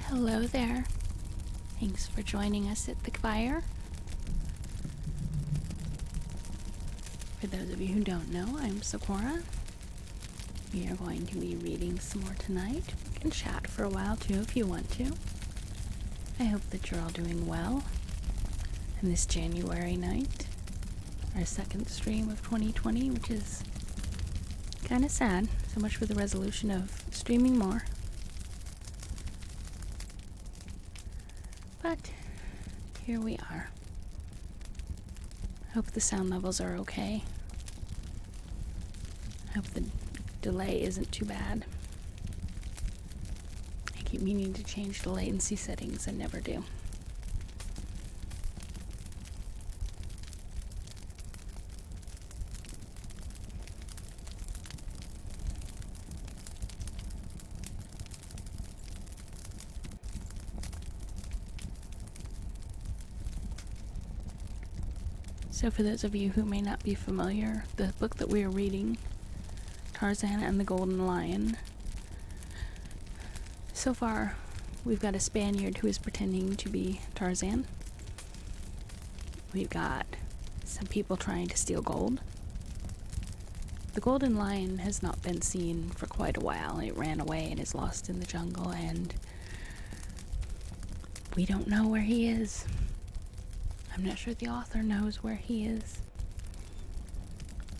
Hello there. Thanks for joining us at the fire. For those of you who don't know, I'm Sakura. We are going to be reading some more tonight. We can chat for a while too if you want to. I hope that you're all doing well. And this January night, our second stream of 2020, which is kind of sad. So much for the resolution of streaming more. But here we are. Hope the sound levels are okay. Hope the delay isn't too bad. I keep meaning to change the latency settings and never do. So for those of you who may not be familiar, the book that we are reading, Tarzan and the Golden Lion. So far, we've got a Spaniard who is pretending to be Tarzan. We've got some people trying to steal gold. The Golden Lion has not been seen for quite a while. It ran away and is lost in the jungle, and we don't know where he is. I'm not sure the author knows where he is.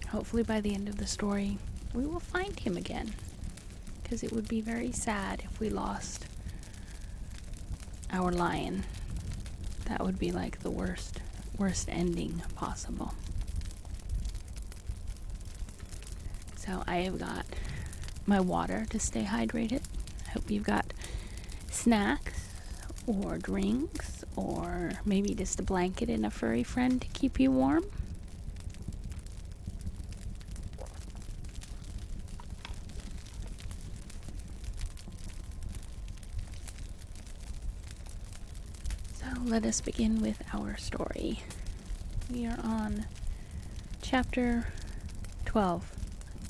Hopefully by the end of the story, we will find him again, because it would be very sad if we lost our lion That would be like the worst ending possible. So I have got my water to stay hydrated. I hope you've got snacks or drinks or maybe just a blanket and a furry friend to keep you warm. So let us begin with our story. We are on chapter 12,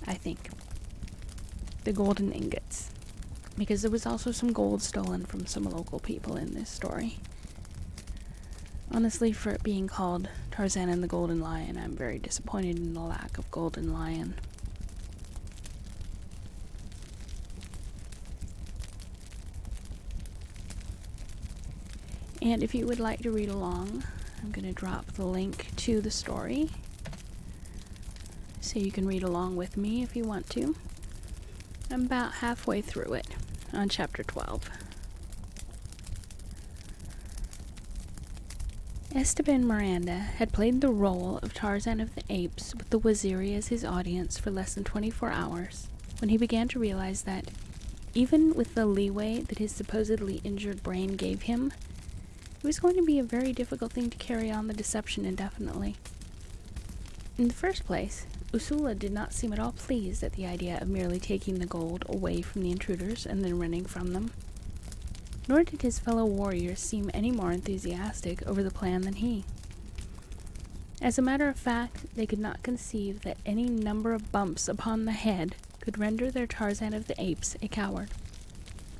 I think. The golden ingots. Because there was also some gold stolen from some local people in this story. Honestly, for it being called Tarzan and the Golden Lion, I'm very disappointed in the lack of golden lion. And if you would like to read along, I'm going to drop the link to the story so you can read along with me if you want to. I'm about halfway through it, on chapter 12. Esteban Miranda had played the role of Tarzan of the Apes with the Waziri as his audience for less than 24 hours when he began to realize that, even with the leeway that his supposedly injured brain gave him, it was going to be a very difficult thing to carry on the deception indefinitely. In the first place, Ursula did not seem at all pleased at the idea of merely taking the gold away from the intruders and then running from them. Nor did his fellow warriors seem any more enthusiastic over the plan than he. As a matter of fact, they could not conceive that any number of bumps upon the head could render their Tarzan of the Apes a coward.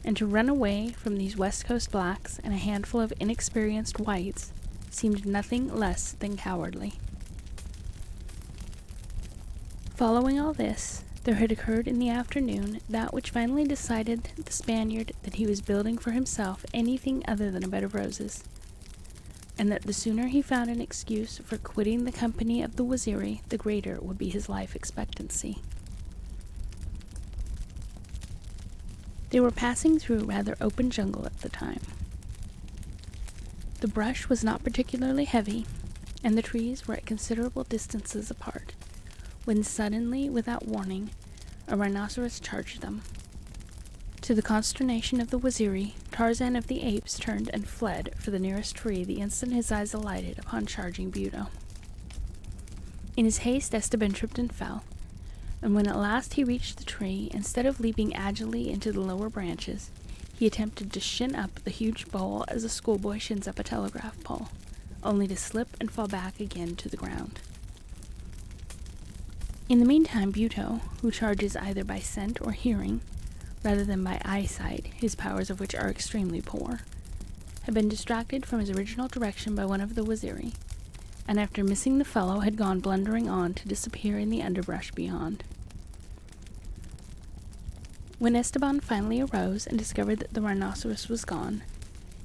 And to run away from these West Coast blacks and a handful of inexperienced whites seemed nothing less than cowardly. Following all this, there had occurred in the afternoon that which finally decided the Spaniard that he was building for himself anything other than a bed of roses, and that the sooner he found an excuse for quitting the company of the Waziri, the greater would be his life expectancy. They were passing through rather open jungle at the time. The brush was not particularly heavy, and the trees were at considerable distances apart, when suddenly, without warning, a rhinoceros charged them. To the consternation of the Waziri, Tarzan of the Apes turned and fled for the nearest tree the instant his eyes alighted upon charging Buto. In his haste, Esteban tripped and fell, and when at last he reached the tree, instead of leaping agilely into the lower branches, he attempted to shin up the huge bole as a schoolboy shins up a telegraph pole, only to slip and fall back again to the ground. In the meantime, Buto, who charges either by scent or hearing, rather than by eyesight, his powers of which are extremely poor, had been distracted from his original direction by one of the Waziri, and after missing the fellow had gone blundering on to disappear in the underbrush beyond. When Esteban finally arose and discovered that the rhinoceros was gone,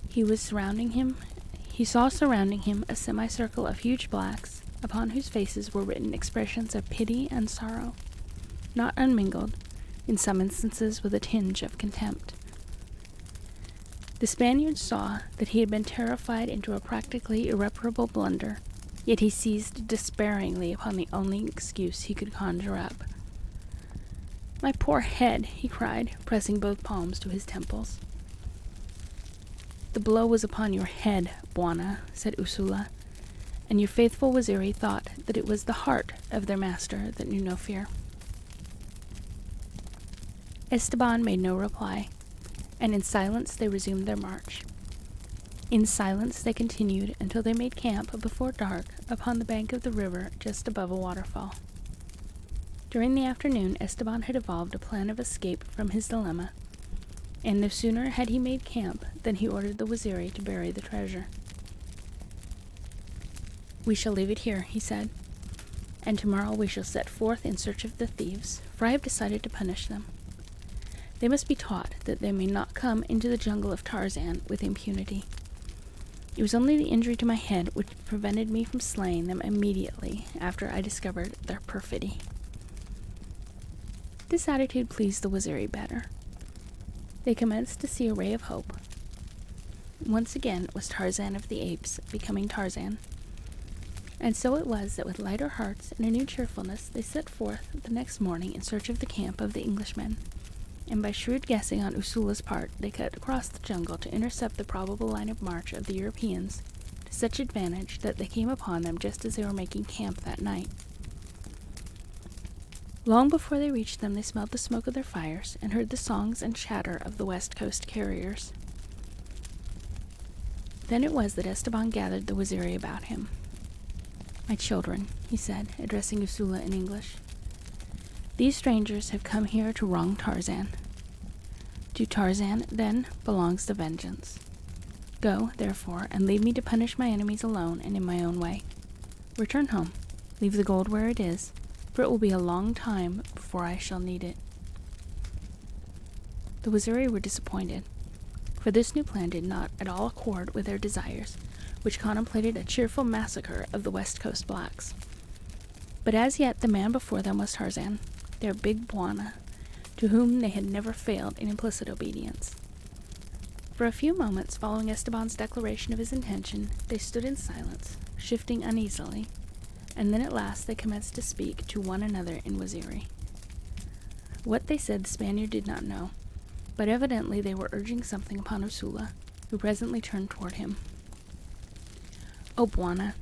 he saw surrounding him a semicircle of huge blacks, upon whose faces were written expressions of pity and sorrow, not unmingled, in some instances with a tinge of contempt. The Spaniard saw that he had been terrified into a practically irreparable blunder, yet he seized despairingly upon the only excuse he could conjure up. "My poor head," he cried, pressing both palms to his temples. "The blow was upon your head, Bwana," said Ursula, "and your faithful Waziri thought that it was the heart of their master that knew no fear." Esteban made no reply, and in silence they resumed their march. In silence they continued until they made camp before dark upon the bank of the river just above a waterfall. During the afternoon, Esteban had evolved a plan of escape from his dilemma, and no sooner had he made camp than he ordered the Waziri to bury the treasure. "We shall leave it here," he said, "and tomorrow we shall set forth in search of the thieves, for I have decided to punish them. They must be taught that they may not come into the jungle of Tarzan with impunity. It was only the injury to my head which prevented me from slaying them immediately after I discovered their perfidy." This attitude pleased the Waziri better. They commenced to see a ray of hope. Once again was Tarzan of the Apes becoming Tarzan. And so it was that with lighter hearts and a new cheerfulness they set forth the next morning in search of the camp of the Englishmen, and by shrewd guessing on Usula's part they cut across the jungle to intercept the probable line of march of the Europeans, to such advantage that they came upon them just as they were making camp that night. Long before they reached them they smelled the smoke of their fires and heard the songs and chatter of the West Coast carriers. Then it was that Esteban gathered the Waziri about him. "My children," he said, addressing Usula in English, "these strangers have come here to wrong Tarzan. To Tarzan, then, belongs the vengeance. Go, therefore, and leave me to punish my enemies alone and in my own way. Return home, leave the gold where it is, for it will be a long time before I shall need it." The Waziri were disappointed, for this new plan did not at all accord with their desires, which contemplated a cheerful massacre of the West Coast blacks. But as yet the man before them was Tarzan, their big Bwana, to whom they had never failed in implicit obedience. For a few moments following Esteban's declaration of his intention, they stood in silence, shifting uneasily, and then at last they commenced to speak to one another in Waziri. What they said the Spaniard did not know, but evidently they were urging something upon Usula, who presently turned toward him. "O Bwana,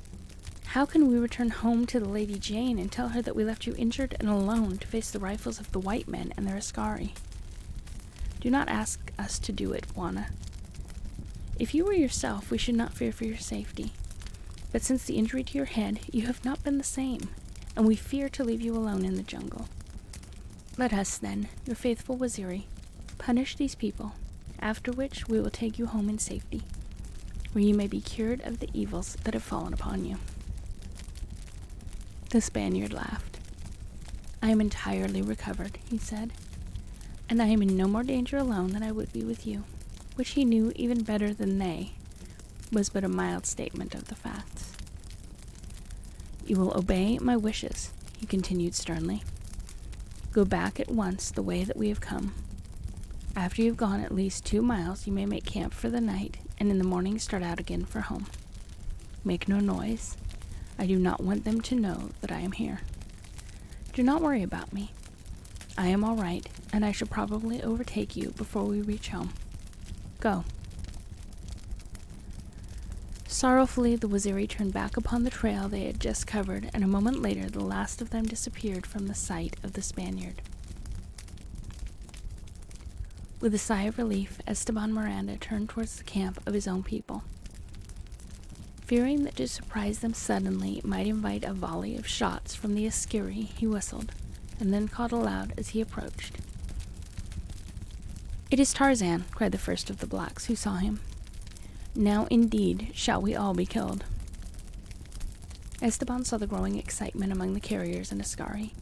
how can we return home to the Lady Jane and tell her that we left you injured and alone to face the rifles of the white men and their askari? Do not ask us to do it, Bwana. If you were yourself, we should not fear for your safety. But since the injury to your head, you have not been the same, and we fear to leave you alone in the jungle. Let us, then, your faithful Waziri, punish these people, after which we will take you home in safety, where you may be cured of the evils that have fallen upon you." The Spaniard laughed. "I am entirely recovered," he said, "and I am in no more danger alone than I would be with you," which he knew even better than they was but a mild statement of the facts. "You will obey my wishes," he continued sternly. "Go back at once the way that we have come. After you have gone at least 2 miles, you may make camp for the night, and in the morning start out again for home. Make no noise. I do not want them to know that I am here. Do not worry about me. I am all right, and I shall probably overtake you before we reach home. Go." Sorrowfully, the Waziri turned back upon the trail they had just covered, and a moment later the last of them disappeared from the sight of the Spaniard. With a sigh of relief, Esteban Miranda turned towards the camp of his own people. Fearing that to surprise them suddenly might invite a volley of shots from the askari, he whistled, and then called aloud as he approached. "It is Tarzan," cried the first of the blacks who saw him. "Now, indeed, shall we all be killed." Esteban saw the growing excitement among the carriers and askari.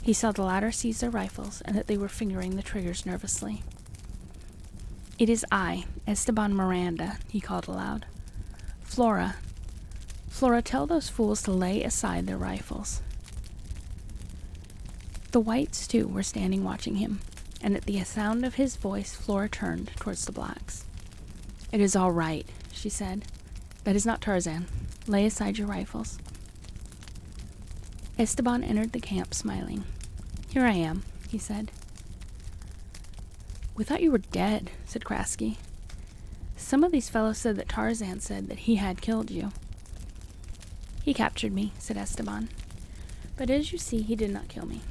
He saw the latter seize their rifles, and that they were fingering the triggers nervously. "It is I, Esteban Miranda," he called aloud. Flora, tell those fools to lay aside their rifles." The whites, too, were standing watching him, and at the sound of his voice Flora turned towards the blacks. "It is all right," she said. "That is not Tarzan. Lay aside your rifles." Esteban entered the camp smiling. "Here I am," he said. "We thought you were dead," said Krasky. "Some of these fellows said that Tarzan said that he had killed you." "He captured me," said Esteban. "But as you see, he did not kill me.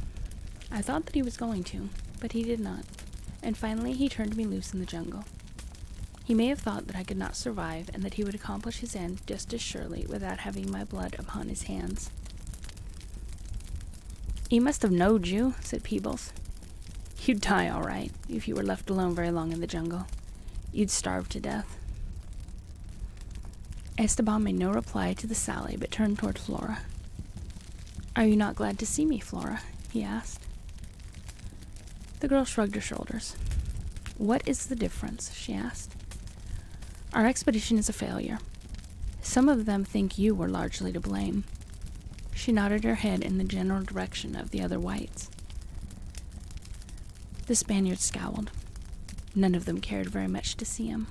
I thought that he was going to, but he did not, and finally he turned me loose in the jungle. He may have thought that I could not survive, and that he would accomplish his end just as surely without having my blood upon his hands." "He must have knowed you," said Peebles. "You'd die all right, if you were left alone very long in the jungle. You'd starve to death." Esteban made no reply to the sally, but turned toward Flora. "Are you not glad to see me, Flora?" he asked. The girl shrugged her shoulders. "What is the difference?" she asked. "Our expedition is a failure. Some of them think you were largely to blame." She nodded her head in the general direction of the other whites. The Spaniards scowled. None of them cared very much to see him.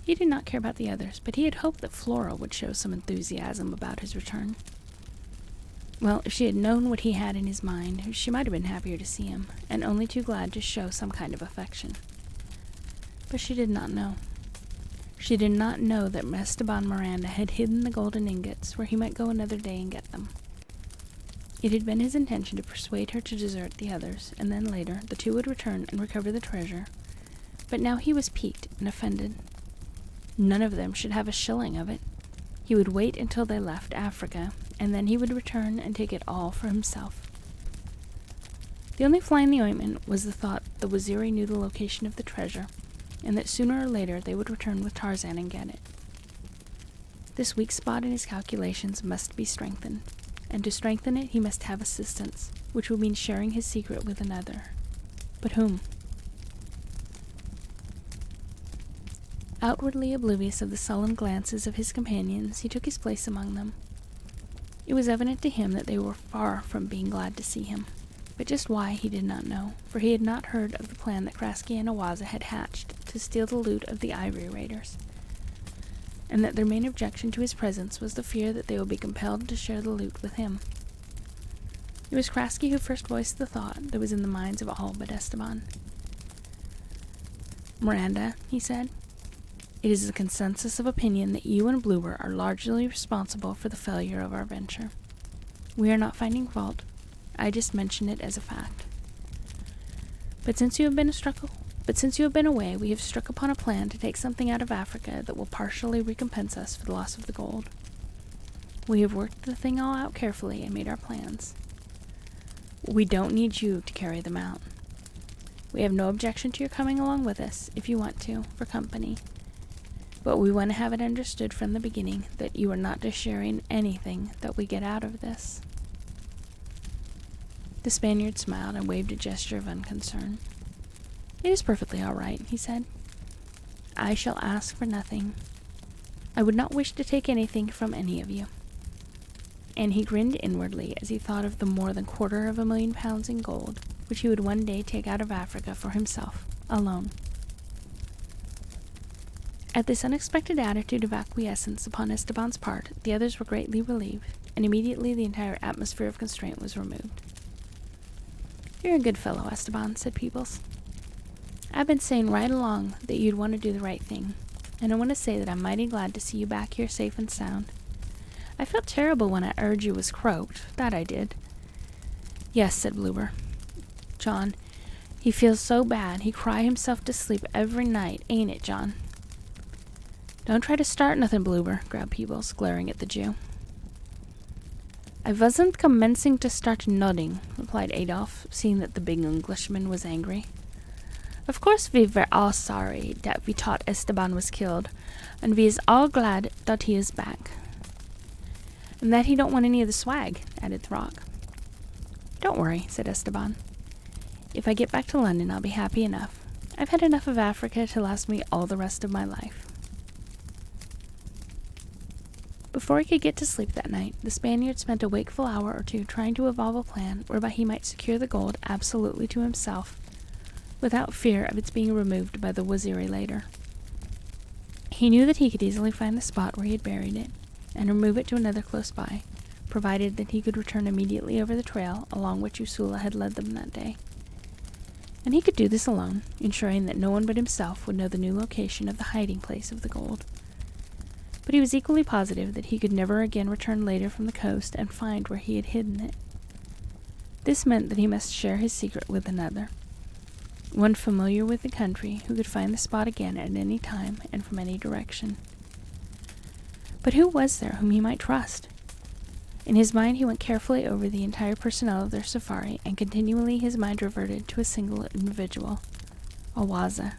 He did not care about the others, but he had hoped that Flora would show some enthusiasm about his return. Well, if she had known what he had in his mind, she might have been happier to see him, and only too glad to show some kind of affection. But she did not know. She did not know that Esteban Miranda had hidden the golden ingots where he might go another day and get them. It had been his intention to persuade her to desert the others, and then later the two would return and recover the treasure. But now he was piqued and offended. None of them should have a shilling of it. He would wait until they left Africa, and then he would return and take it all for himself. The only fly in the ointment was the thought that the Waziri knew the location of the treasure, and that sooner or later they would return with Tarzan and get it. This weak spot in his calculations must be strengthened, and to strengthen it he must have assistance, which would mean sharing his secret with another. But whom? Outwardly oblivious of the sullen glances of his companions, he took his place among them. It was evident to him that they were far from being glad to see him, but just why he did not know, for he had not heard of the plan that Krasky and Awaza had hatched to steal the loot of the ivory raiders, and that their main objection to his presence was the fear that they would be compelled to share the loot with him. It was Krasky who first voiced the thought that was in the minds of all but Esteban. "Miranda," he said, "it is the consensus of opinion that you and Bloober are largely responsible for the failure of our venture. We are not finding fault. I just mention it as a fact. But since you have been away, we have struck upon a plan to take something out of Africa that will partially recompense us for the loss of the gold. We have worked the thing all out carefully and made our plans. We don't need you to carry them out. We have no objection to your coming along with us, if you want to, for company. But we want to have it understood from the beginning that you are not to share in anything that we get out of this." The Spaniard smiled and waved a gesture of unconcern. "It is perfectly all right," he said. "I shall ask for nothing. I would not wish to take anything from any of you." And he grinned inwardly as he thought of the more than £250,000 in gold, which he would one day take out of Africa for himself, alone. At this unexpected attitude of acquiescence upon Esteban's part, the others were greatly relieved, and immediately the entire atmosphere of constraint was removed. "You're a good fellow, Esteban," said Peebles. "I've been saying right along that you'd want to do the right thing, and I want to say that I'm mighty glad to see you back here safe and sound. I felt terrible when I heard you was croaked, that I did." "Yes," said Bloober. "John, he feels so bad he cry himself to sleep every night, ain't it, John?" "Don't try to start nothing, Bloober," growled Peebles, glaring at the Jew. "I wasn't commencing to start nodding," replied Adolphe, seeing that the big Englishman was angry. "Of course we were all sorry that we thought Esteban was killed, and we is all glad that he is back." "And that he don't want any of the swag," added Throck. "Don't worry," said Esteban. "If I get back to London, I'll be happy enough. I've had enough of Africa to last me all the rest of my life." Before he could get to sleep that night, the Spaniard spent a wakeful hour or two trying to evolve a plan whereby he might secure the gold absolutely to himself, without fear of its being removed by the Waziri later. He knew that he could easily find the spot where he had buried it, and remove it to another close by, provided that he could return immediately over the trail along which Usula had led them that day. And he could do this alone, ensuring that no one but himself would know the new location of the hiding place of the gold. But he was equally positive that he could never again return later from the coast and find where he had hidden it. This meant that he must share his secret with another, one familiar with the country who could find the spot again at any time and from any direction. But who was there whom he might trust? In his mind he went carefully over the entire personnel of their safari, and continually his mind reverted to a single individual, Awaza.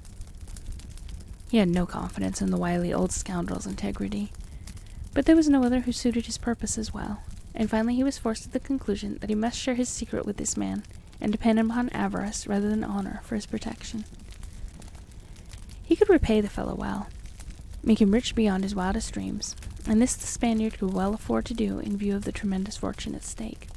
He had no confidence in the wily old scoundrel's integrity, but there was no other who suited his purpose as well, and finally he was forced to the conclusion that he must share his secret with this man, and depend upon avarice rather than honor for his protection. He could repay the fellow well, make him rich beyond his wildest dreams, and this the Spaniard could well afford to do in view of the tremendous fortune at stake.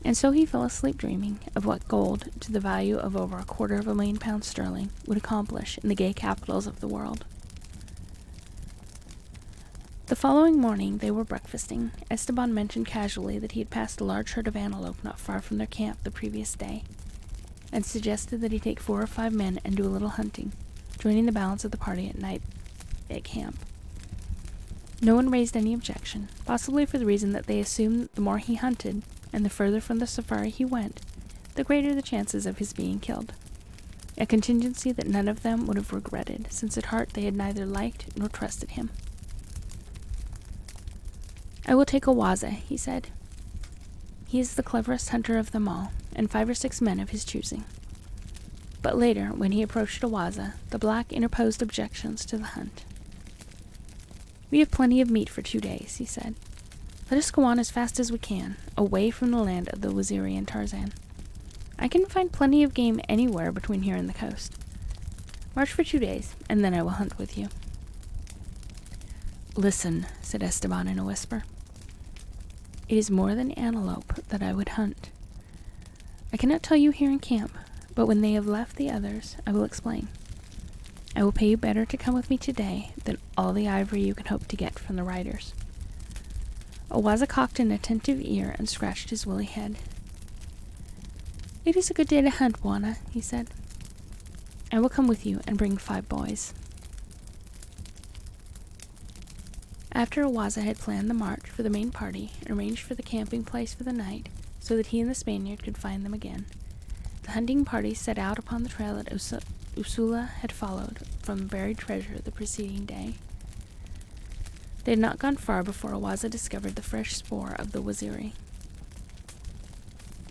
And so he fell asleep dreaming of what gold, to the value of over £250,000 sterling, would accomplish in the gay capitals of the world. The following morning they were breakfasting. Esteban mentioned casually that he had passed a large herd of antelope not far from their camp the previous day, and suggested that he take 4 or 5 men and do a little hunting, joining the balance of the party at night at camp. No one raised any objection, possibly for the reason that they assumed that the more he hunted, and the further from the safari he went, the greater the chances of his being killed. A contingency that none of them would have regretted, since at heart they had neither liked nor trusted him. "I will take Awaza," he said. "He is the cleverest hunter of them all, and 5 or 6 men of his choosing." But later, when he approached Awaza, the black interposed objections to the hunt. "We have plenty of meat for 2 days," he said. "Let us go on as fast as we can, away from the land of the Waziri and Tarzan. I can find plenty of game anywhere between here and the coast. March for 2 days, and then I will hunt with you." "Listen," said Esteban in a whisper. "It is more than antelope that I would hunt. I cannot tell you here in camp, but when they have left the others, I will explain. I will pay you better to come with me today than all the ivory you can hope to get from the riders." Awaza cocked an attentive ear and scratched his woolly head. "It is a good day to hunt, Bwana," he said. "I will come with you and bring 5 boys." After Awaza had planned the march for the main party and arranged for the camping place for the night, so that he and the Spaniard could find them again, the hunting party set out upon the trail that Usula had followed from buried treasure the preceding day. They had not gone far before Awaza discovered the fresh spoor of the Waziri.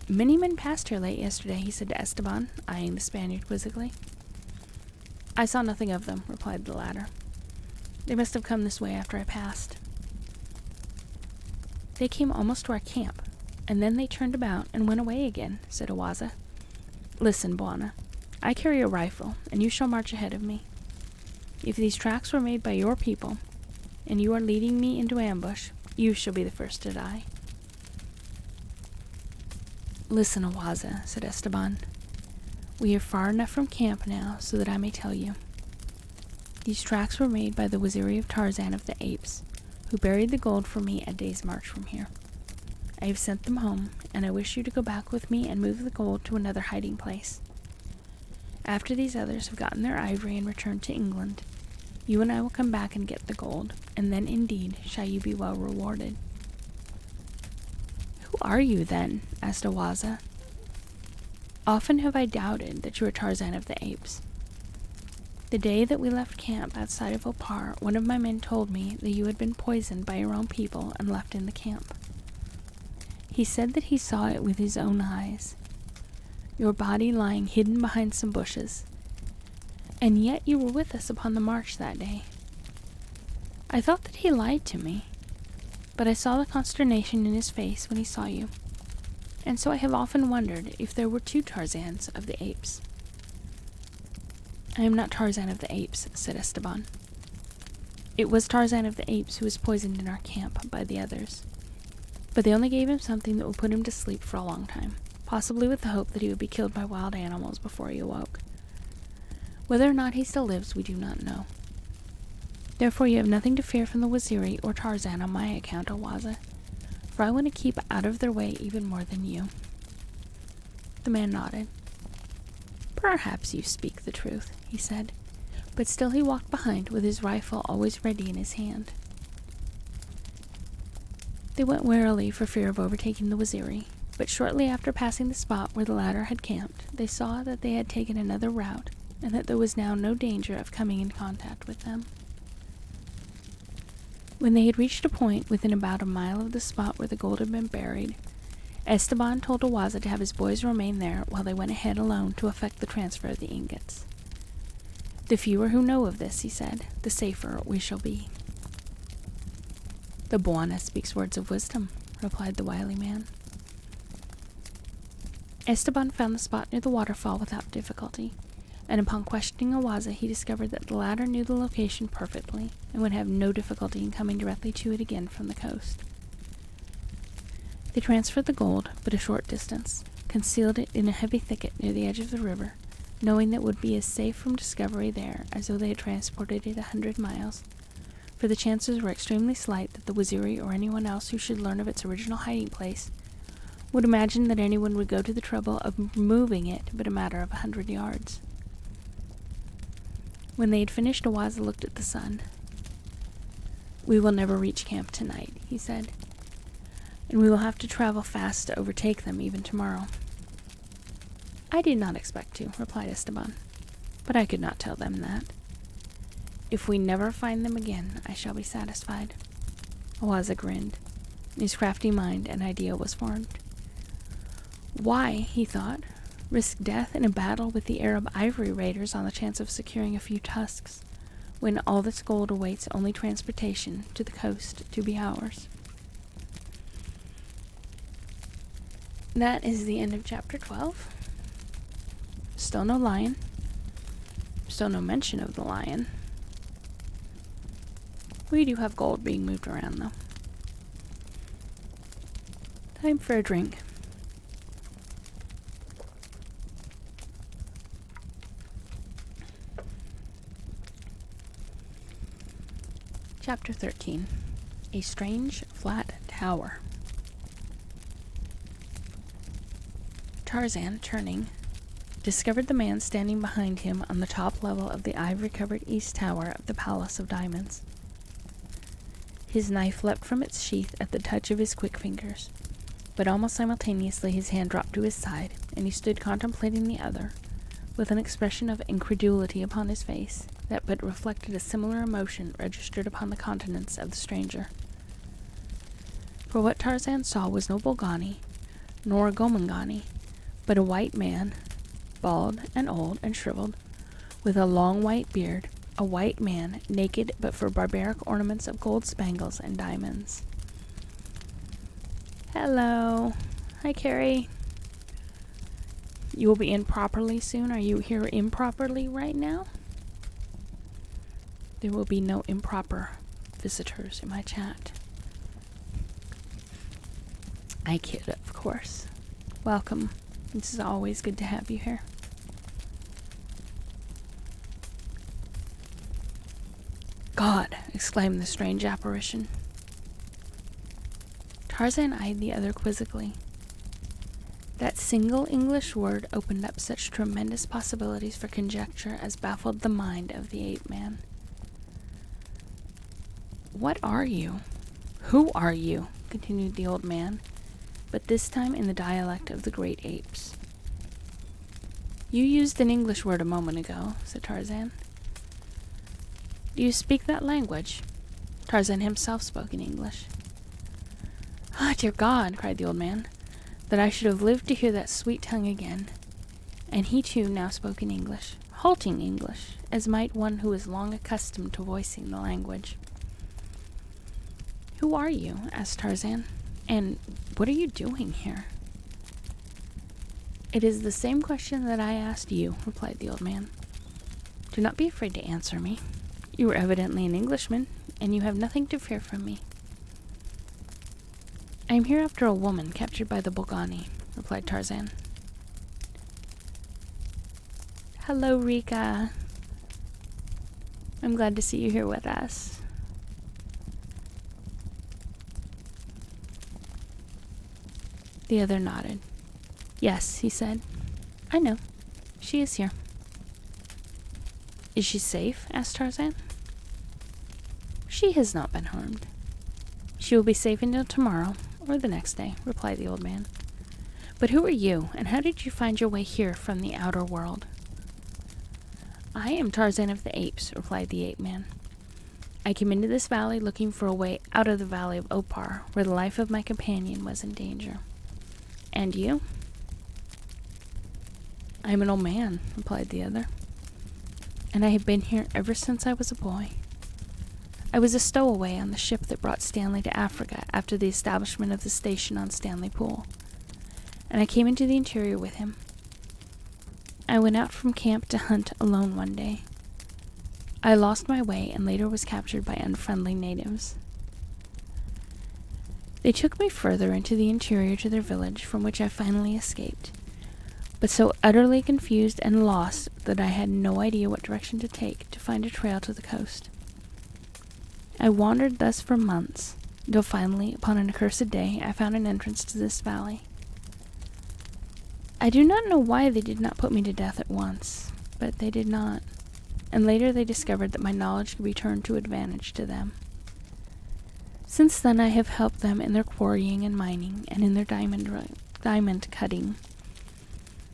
"Many men passed here late yesterday," he said to Esteban, eyeing the Spaniard quizzically. "I saw nothing of them," replied the latter. "They must have come this way after I passed." "They came almost to our camp, and then they turned about and went away again," said Awaza. "Listen, Bwana. I carry a rifle, and you shall march ahead of me. If these tracks were made by your people, and you are leading me into ambush, you shall be the first to die." "Listen, Awaza," said Esteban. "We are far enough from camp now so that I may tell you. These tracks were made by the Waziri of Tarzan of the Apes, who buried the gold for me a day's march from here. I have sent them home, and I wish you to go back with me and move the gold to another hiding place. After these others have gotten their ivory and returned to England, you and I will come back and get the gold, and then indeed shall you be well rewarded." "Who are you, then?" asked Awaza. "Often have I doubted that you are Tarzan of the Apes. The day that we left camp outside of Opar, one of my men told me that you had been poisoned by your own people and left in the camp. He said that he saw it with his own eyes, your body lying hidden behind some bushes, and yet you were with us upon the march that day. I thought that he lied to me, but I saw the consternation in his face when he saw you, and so I have often wondered if there were 2 Tarzans of the Apes." "I am not Tarzan of the Apes," said Esteban. "It was Tarzan of the Apes who was poisoned in our camp by the others. But they only gave him something that would put him to sleep for a long time, possibly with the hope that he would be killed by wild animals before he awoke. Whether or not he still lives, we do not know. Therefore you have nothing to fear from the Waziri or Tarzan on my account, Awaza, for I want to keep out of their way even more than you." The man nodded. "Perhaps you speak the truth," he said, but still he walked behind with his rifle always ready in his hand. They went warily for fear of overtaking the Waziri, but shortly after passing the spot where the latter had camped, they saw that they had taken another route, and that there was now no danger of coming in contact with them. When they had reached a point within about a mile of the spot where the gold had been buried, Esteban told Awaza to have his boys remain there while they went ahead alone to effect the transfer of the ingots. "The fewer who know of this," he said, "the safer we shall be." "The Bwana speaks words of wisdom," replied the wily man. Esteban found the spot near the waterfall without difficulty, and upon questioning Awaza he discovered that the latter knew the location perfectly and would have no difficulty in coming directly to it again from the coast. They transferred the gold but a short distance, concealed it in a heavy thicket near the edge of the river, knowing that it would be as safe from discovery there as though they had transported it 100 miles, for the chances were extremely slight that the Waziri or anyone else who should learn of its original hiding place would imagine that anyone would go to the trouble of moving it but a matter of 100 yards. When they had finished, Awaza looked at the sun. "We will never reach camp tonight," he said, "and we will have to travel fast to overtake them even tomorrow." "I did not expect to," replied Esteban, "but I could not tell them that. If we never find them again, I shall be satisfied." Awaza grinned. In his crafty mind, an idea was formed. Why, he thought, risk death in a battle with the Arab ivory raiders on the chance of securing a few tusks, when all this gold awaits only transportation to the coast to be ours? That is the end of chapter 12. Still no lion. Still no mention of the lion. We do have gold being moved around, though. Time for a drink. Chapter 13. A Strange Flat Tower. Tarzan, turning, discovered the man standing behind him on the top level of the ivory-covered east tower of the Palace of Diamonds. His knife leapt from its sheath at the touch of his quick fingers, but almost simultaneously his hand dropped to his side, and he stood contemplating the other, with an expression of incredulity upon his face that but reflected a similar emotion registered upon the countenance of the stranger. For what Tarzan saw was no Bolgani, nor a Gomangani, but a white man, bald and old and shriveled, with a long white beard, a white man, naked but for barbaric ornaments of gold spangles and diamonds. "Hello. Hi, Carrie. You will be in properly soon? Are you here improperly right now?" There will be no improper visitors in my chat. I kid, of course. Welcome. This is always good to have you here. "God!" exclaimed the strange apparition. Tarzan eyed the other quizzically. That single English word opened up such tremendous possibilities for conjecture as baffled the mind of the ape-man. "What are you? Who are you?" continued the old man, but this time in the dialect of the great apes. "You used an English word a moment ago," said Tarzan. "Do you speak that language?" Tarzan himself spoke in English. "Ah, dear God!" cried the old man, "that I should have lived to hear that sweet tongue again." And he too now spoke in English, halting English, as might one who is long accustomed to voicing the language. "Who are you?" asked Tarzan. "And what are you doing here?" "It is the same question that I asked you," replied the old man. "Do not be afraid to answer me. You are evidently an Englishman, and you have nothing to fear from me." "I am here after a woman captured by the Bolgani," replied Tarzan. "Hello, Rika. I'm glad to see you here with us." The other nodded. "Yes," he said. "I know. She is here." "Is she safe?" asked Tarzan. "She has not been harmed. She will be safe until tomorrow, or the next day," replied the old man. "But who are you, and how did you find your way here from the outer world?" "I am Tarzan of the Apes," replied the ape-man. "I came into this valley looking for a way out of the valley of Opar, where the life of my companion was in danger." "And you?" "I am an old man," replied the other, "and I have been here ever since I was a boy. I was a stowaway on the ship that brought Stanley to Africa after the establishment of the station on Stanley Pool, and I came into the interior with him. I went out from camp to hunt alone one day. I lost my way and later was captured by unfriendly natives. They took me further into the interior to their village, from which I finally escaped, but so utterly confused and lost that I had no idea what direction to take to find a trail to the coast. I wandered thus for months, until finally, upon an accursed day, I found an entrance to this valley. I do not know why they did not put me to death at once, but they did not, and later they discovered that my knowledge could be turned to advantage to them. Since then I have helped them in their quarrying and mining, and in their diamond cutting.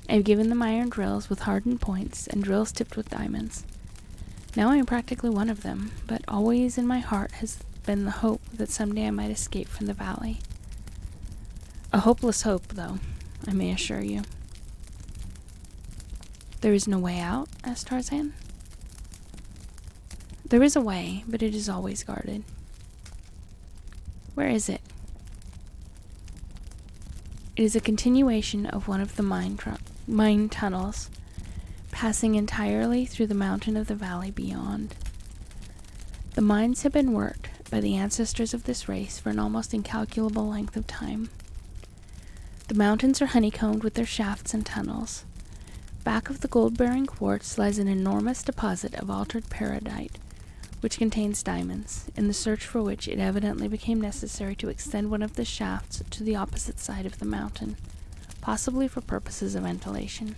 I have given them iron drills with hardened points, and drills tipped with diamonds. Now I am practically one of them, but always in my heart has been the hope that someday I might escape from the valley. A hopeless hope, though, I may assure you. There is no way out? Asked Tarzan. There is a way, but it is always guarded. Where is it? It is a continuation of one of the mine tunnels, passing entirely through the mountain of the valley beyond. The mines have been worked by the ancestors of this race for an almost incalculable length of time. The mountains are honeycombed with their shafts and tunnels. Back of the gold-bearing quartz lies an enormous deposit of altered peridot, which contains diamonds, in the search for which it evidently became necessary to extend one of the shafts to the opposite side of the mountain, possibly for purposes of ventilation.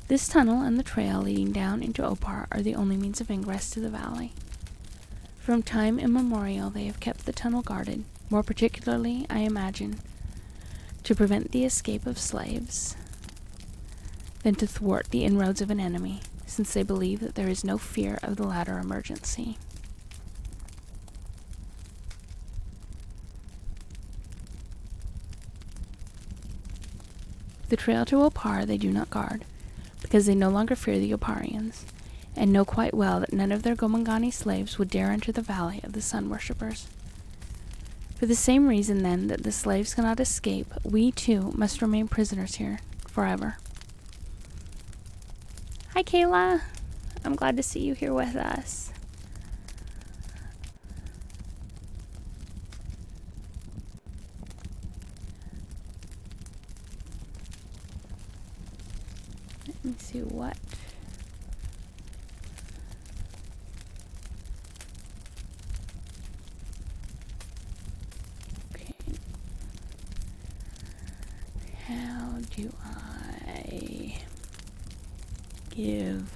This tunnel and the trail leading down into Opar are the only means of ingress to the valley. From time immemorial they have kept the tunnel guarded, more particularly, I imagine, to prevent the escape of slaves than to thwart the inroads of an enemy, since they believe that there is no fear of the latter emergency. The trail to Opar they do not guard, because they no longer fear the Oparians, and know quite well that none of their Gomangani slaves would dare enter the valley of the sun worshippers. For the same reason, then, that the slaves cannot escape, we, too, must remain prisoners here, forever. Hi, Kayla. I'm glad to see you here with us. Let me see what. Okay. How do I give?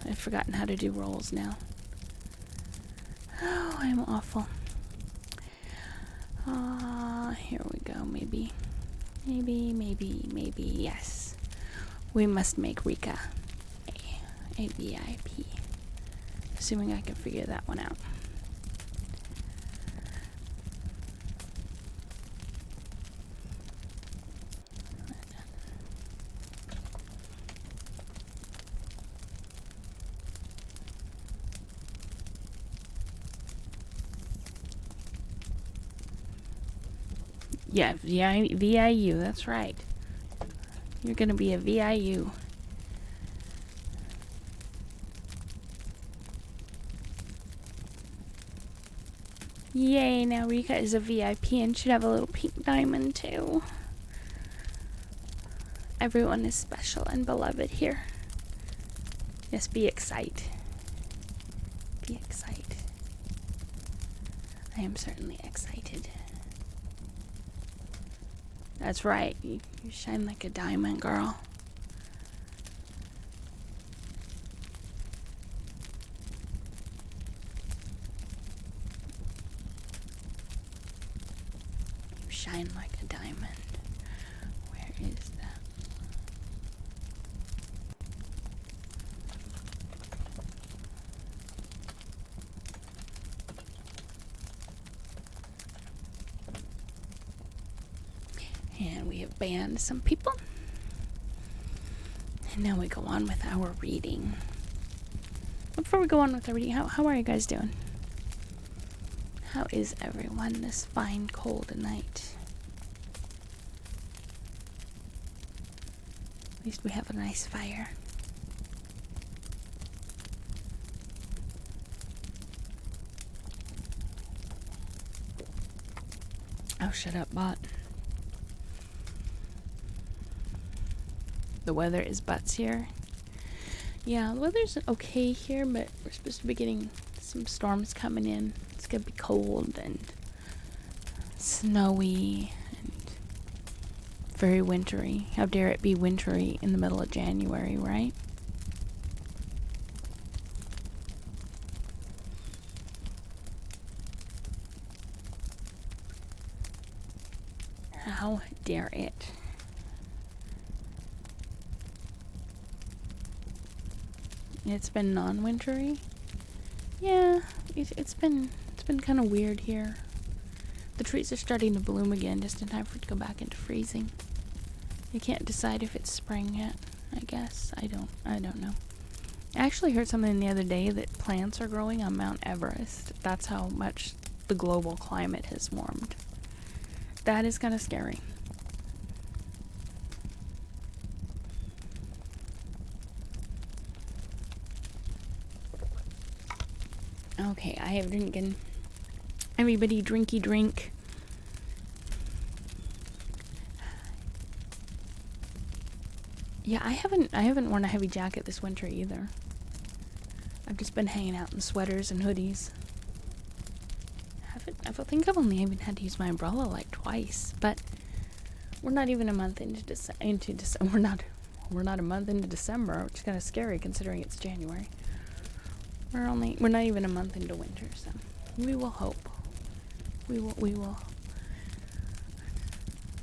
I've forgotten how to do rolls now. Oh, I'm awful. Here we go, maybe, yes. We must make Rika a VIP. Assuming I can figure that one out. Yeah, VIU, that's right. You're gonna be a VIU. Yay, now Rika is a VIP and should have a little pink diamond too. Everyone is special and beloved here. Yes, be excited. Be excited. I am certainly excited. That's right, you shine like a diamond, girl. You shine like a diamond. Where is that? And we have banned some people. And now we go on with our reading. Before we go on with our reading, how are you guys doing? How is everyone this fine cold night? At least we have a nice fire. Oh, shut up, bot. The weather is butts here. Yeah, the weather's okay here, but we're supposed to be getting some storms coming in. It's gonna be cold and snowy and very wintry. How dare it be wintry in the middle of January, right? How dare it? It's been non-wintry. Yeah, it's been kind of weird here. The trees are starting to bloom again, just in time for it to go back into freezing. You can't decide if it's spring yet. I guess I don't know. I actually heard something the other day that plants are growing on Mount Everest. That's how much the global climate has warmed. That is kind of scary. Okay, I have drinking. Everybody drinky drink. Yeah, I haven't worn a heavy jacket this winter either. I've just been hanging out in sweaters and hoodies. I think I've only even had to use my umbrella like twice, but we're not even a month into December. We're not a month into December, which is kind of scary considering it's January. We're not even a month into winter, so we will hope. We will.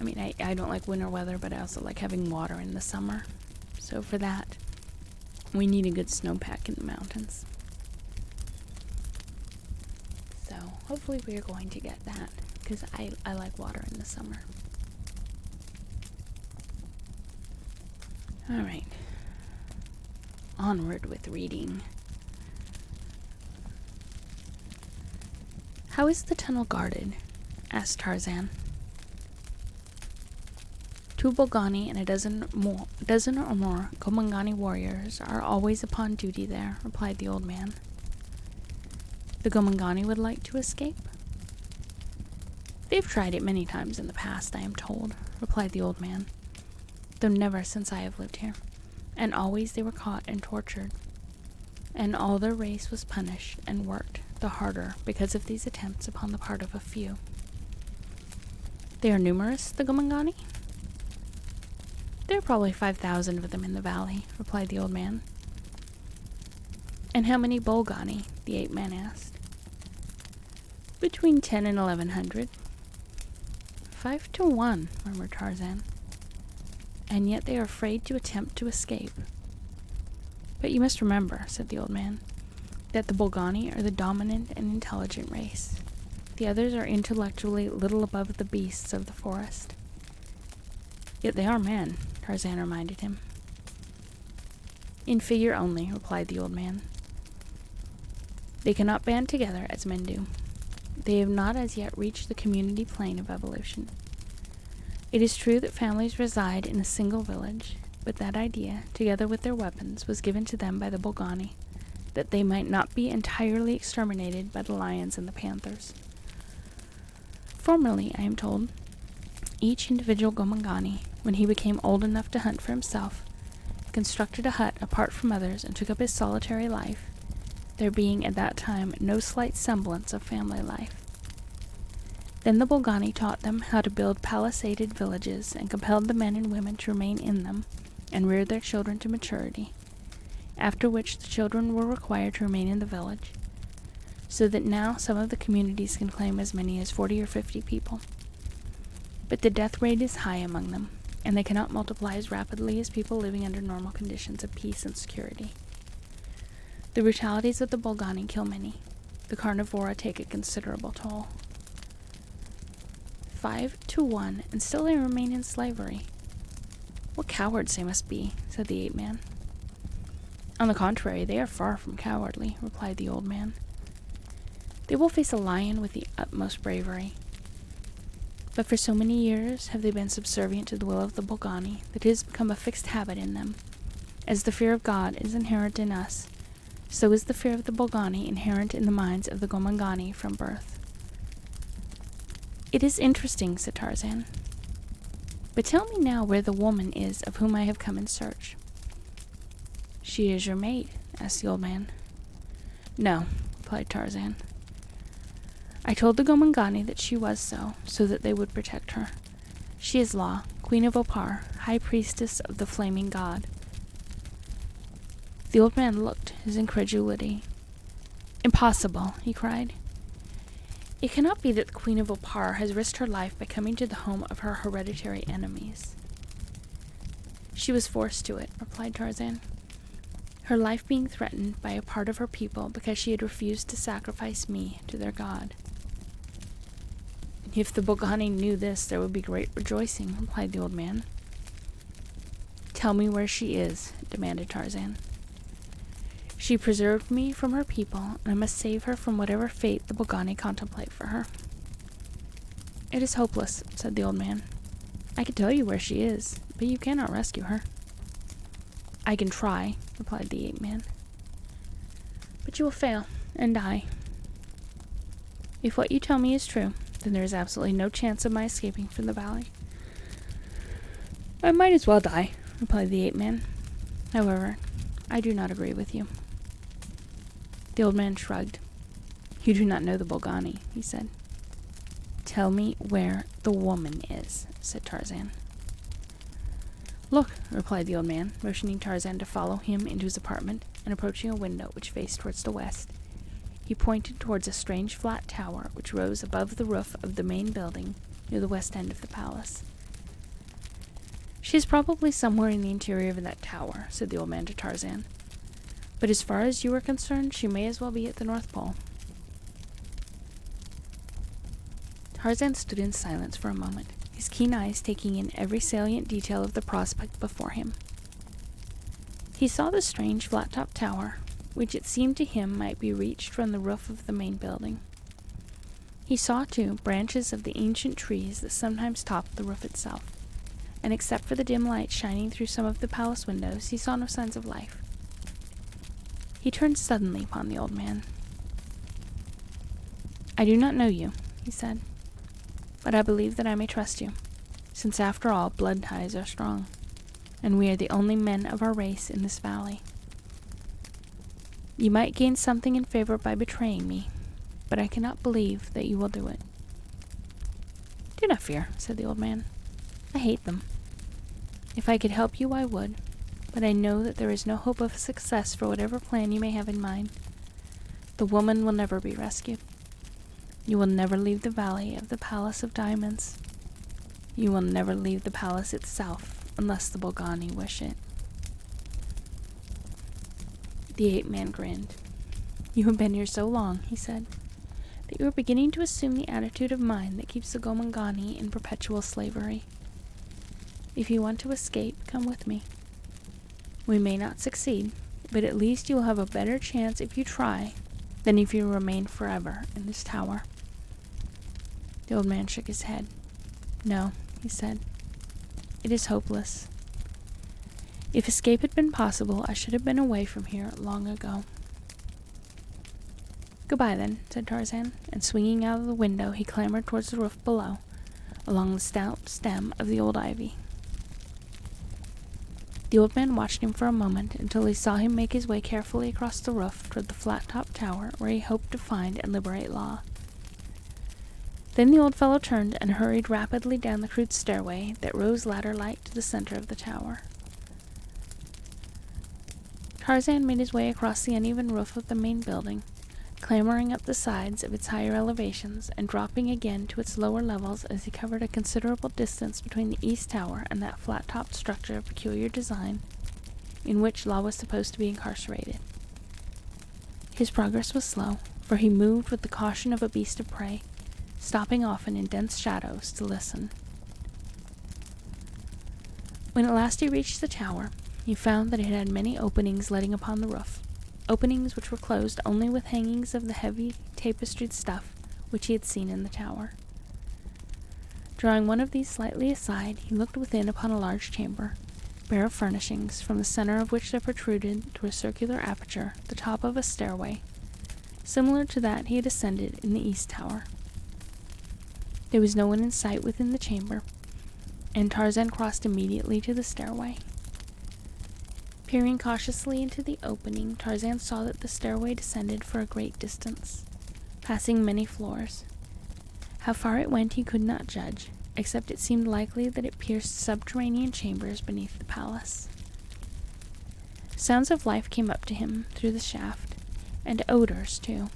I mean, I don't like winter weather, but I also like having water in the summer. So for that, we need a good snowpack in the mountains. So hopefully we are going to get that, because I like water in the summer. Alright. Onward with reading. How is the tunnel guarded? Asked Tarzan. 2 Bolgani and a dozen or more Gomangani warriors are always upon duty there, replied the old man. The Gomangani would like to escape? They've tried it many times in the past, I am told, replied the old man, though never since I have lived here, and always they were caught and tortured, and all their race was punished and worked the harder because of these attempts upon the part of a few. They are numerous, the Gomangani? There are probably 5,000 of them in the valley, replied the old man. And how many Bolgani? The ape man asked. Between 10 and 1,100. 5 to 1, murmured Tarzan. And yet they are afraid to attempt to escape. But you must remember, said the old man, that the Bolgani are the dominant and intelligent race. The others are intellectually little above the beasts of the forest. Yet they are men, Tarzan reminded him. In figure only, replied the old man. They cannot band together as men do. They have not as yet reached the community plane of evolution. It is true that families reside in a single village, but that idea, together with their weapons, was given to them by the Bolgani, that they might not be entirely exterminated by the lions and the panthers. Formerly, I am told, each individual Gomangani, when he became old enough to hunt for himself, constructed a hut apart from others and took up his solitary life, there being at that time no slight semblance of family life. Then the Bolgani taught them how to build palisaded villages and compelled the men and women to remain in them and rear their children to maturity, after which the children were required to remain in the village, so that now some of the communities can claim as many as 40 or 50 people. But the death rate is high among them, and they cannot multiply as rapidly as people living under normal conditions of peace and security. The brutalities of the Bolgani kill many. The carnivora take a considerable toll. 5 to 1, and still they remain in slavery. What cowards they must be, said the ape man. On the contrary, they are far from cowardly, replied the old man. They will face a lion with the utmost bravery. But for so many years have they been subservient to the will of the Bolgani that it has become a fixed habit in them. As the fear of God is inherent in us, so is the fear of the Bolgani inherent in the minds of the Gomangani from birth. It is interesting, said Tarzan. But tell me now where the woman is of whom I have come in search. She is your mate, asked the old man. No, replied Tarzan. I told the Gomangani that she was so that they would protect her. She is Law, Queen of Opar, High Priestess of the Flaming God. The old man looked his incredulity. Impossible, he cried. It cannot be that the Queen of Opar has risked her life by coming to the home of her hereditary enemies. She was forced to it, replied Tarzan. Her life being threatened by a part of her people because she had refused to sacrifice me to their god. If the Bogani knew this, there would be great rejoicing, replied the old man. Tell me where she is, demanded Tarzan. She preserved me from her people, and I must save her from whatever fate the Bogani contemplate for her. It is hopeless, said the old man. I can tell you where she is, but you cannot rescue her. I can try, replied the ape-man. But you will fail, and die. If what you tell me is true, then there is absolutely no chance of my escaping from the valley. I might as well die, replied the ape-man. However, I do not agree with you. The old man shrugged. You do not know the Bogani, he said. Tell me where the woman is, said Tarzan. Look, replied the old man, motioning Tarzan to follow him into his apartment, and approaching a window which faced towards the west. He pointed towards a strange flat tower which rose above the roof of the main building near the west end of the palace. She is probably somewhere in the interior of that tower, said the old man to Tarzan. But as far as you are concerned, she may as well be at the North Pole. Tarzan stood in silence for a moment, his keen eyes taking in every salient detail of the prospect before him. He saw the strange flat-topped tower, which it seemed to him might be reached from the roof of the main building. He saw, too, branches of the ancient trees that sometimes topped the roof itself, and except for the dim light shining through some of the palace windows, he saw no signs of life. He turned suddenly upon the old man. I do not know you, he said, but I believe that I may trust you, since after all blood ties are strong, and we are the only men of our race in this valley. You might gain something in favor by betraying me, but I cannot believe that you will do it. Do not fear, said the old man. I hate them. If I could help you, I would, but I know that there is no hope of success for whatever plan you may have in mind. The woman will never be rescued. You will never leave the valley of the Palace of Diamonds. You will never leave the palace itself unless the Bogani wish it. The ape-man grinned. You have been here so long, he said, that you are beginning to assume the attitude of mind that keeps the Gomangani in perpetual slavery. If you want to escape, come with me. We may not succeed, but at least you will have a better chance if you try than if you remain forever in this tower. The old man shook his head. No, he said. It is hopeless. If escape had been possible, I should have been away from here long ago. Goodbye, then, said Tarzan, and swinging out of the window, he clambered towards the roof below, along the stout stem of the old ivy. The old man watched him for a moment until he saw him make his way carefully across the roof toward the flat-topped tower where he hoped to find and liberate Law. Then the old fellow turned and hurried rapidly down the crude stairway that rose ladder-like to the center of the tower. Tarzan made his way across the uneven roof of the main building, clambering up the sides of its higher elevations and dropping again to its lower levels as he covered a considerable distance between the east tower and that flat-topped structure of peculiar design in which Law was supposed to be incarcerated. His progress was slow, for he moved with the caution of a beast of prey, stopping often in dense shadows to listen. When at last he reached the tower, he found that it had many openings letting upon the roof, openings which were closed only with hangings of the heavy tapestried stuff which he had seen in the tower. Drawing one of these slightly aside, he looked within upon a large chamber, bare of furnishings, from the center of which there protruded, through a circular aperture, the top of a stairway, similar to that he had ascended in the east tower. There was no one in sight within the chamber, and Tarzan crossed immediately to the stairway. Peering cautiously into the opening, Tarzan saw that the stairway descended for a great distance, passing many floors. How far it went he could not judge, except it seemed likely that it pierced subterranean chambers beneath the palace. Sounds of life came up to him through the shaft, and odors, too,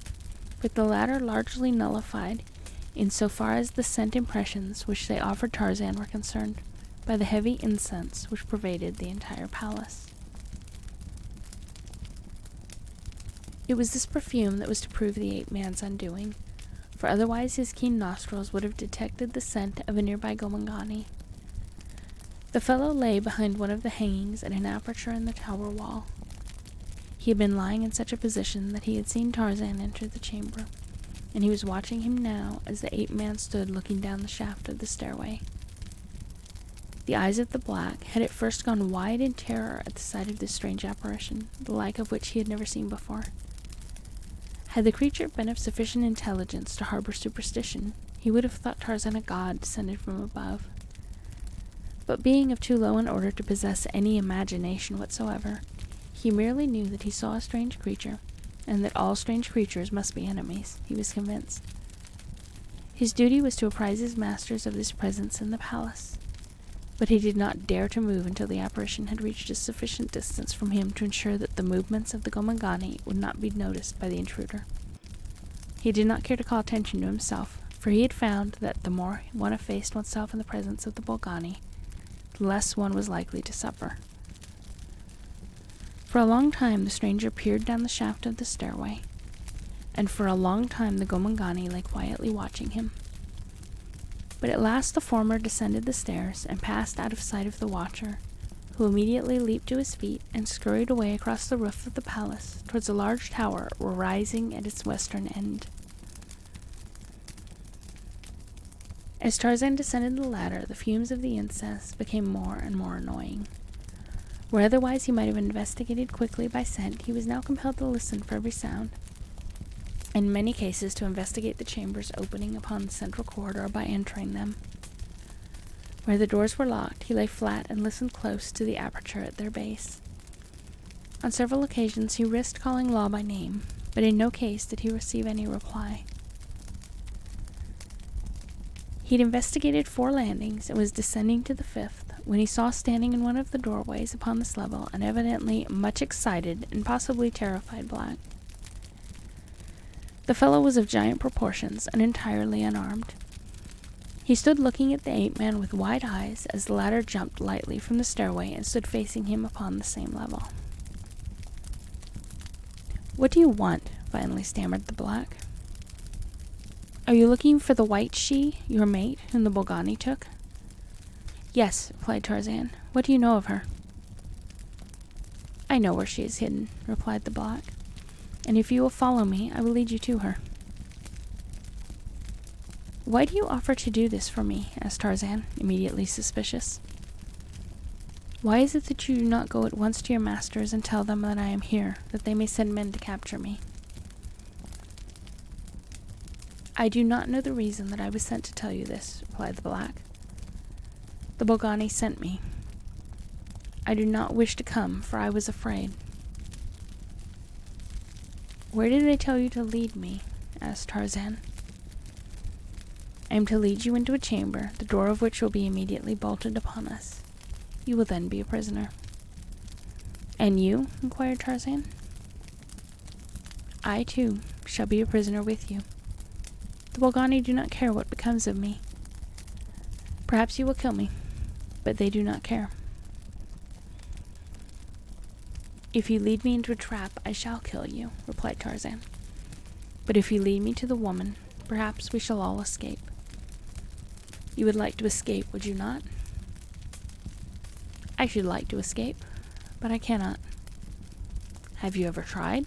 but the latter largely nullified, in so far as the scent impressions which they offered Tarzan were concerned, by the heavy incense which pervaded the entire palace. It was this perfume that was to prove the ape-man's undoing, for otherwise his keen nostrils would have detected the scent of a nearby Gomangani. The fellow lay behind one of the hangings at an aperture in the tower wall. He had been lying in such a position that he had seen Tarzan enter the chamber, and he was watching him now as the ape-man stood looking down the shaft of the stairway. The eyes of the black had at first gone wide in terror at the sight of this strange apparition, the like of which he had never seen before. Had the creature been of sufficient intelligence to harbor superstition, he would have thought Tarzan a god descended from above. But being of too low an order to possess any imagination whatsoever, he merely knew that he saw a strange creature, and that all strange creatures must be enemies, he was convinced. His duty was to apprise his masters of this presence in the palace, but he did not dare to move until the apparition had reached a sufficient distance from him to ensure that the movements of the Gomangani would not be noticed by the intruder. He did not care to call attention to himself, for he had found that the more one effaced oneself in the presence of the Bolgani, the less one was likely to suffer. For a long time the stranger peered down the shaft of the stairway, and for a long time the Gomangani lay quietly watching him. But at last the former descended the stairs and passed out of sight of the watcher, who immediately leaped to his feet and scurried away across the roof of the palace towards a large tower rising at its western end. As Tarzan descended the ladder, the fumes of the incense became more and more annoying. Where otherwise he might have investigated quickly by scent, he was now compelled to listen for every sound, in many cases to investigate the chambers opening upon the central corridor by entering them. Where the doors were locked, he lay flat and listened close to the aperture at their base. On several occasions he risked calling Law by name, but in no case did he receive any reply. He'd investigated 4 landings and was descending to the 5th, when he saw standing in one of the doorways upon this level an evidently much excited and possibly terrified black. The fellow was of giant proportions and entirely unarmed. He stood looking at the ape-man with wide eyes as the latter jumped lightly from the stairway and stood facing him upon the same level. "What do you want?" finally stammered the black. "Are you looking for the white she, your mate, whom the Bolgani took?" "Yes," replied Tarzan. "What do you know of her?" "I know where she is hidden," replied the black, "and if you will follow me, I will lead you to her." "Why do you offer to do this for me?" asked Tarzan, immediately suspicious. "Why is it that you do not go at once to your masters and tell them that I am here, that they may send men to capture me?" "I do not know the reason that I was sent to tell you this," replied the black. "The Bolgani sent me. I do not wish to come, for I was afraid." "Where did they tell you to lead me?" asked Tarzan. "I am to lead you into a chamber, the door of which will be immediately bolted upon us. You will then be a prisoner." "And you?" inquired Tarzan. "I, too, shall be a prisoner with you. The Bolgani do not care what becomes of me. Perhaps you will kill me, but they do not care." "If you lead me into a trap, I shall kill you," replied Tarzan. "But if you lead me to the woman, perhaps we shall all escape." "You would like to escape, would you not?" "I should like to escape, but I cannot." "Have you ever tried?"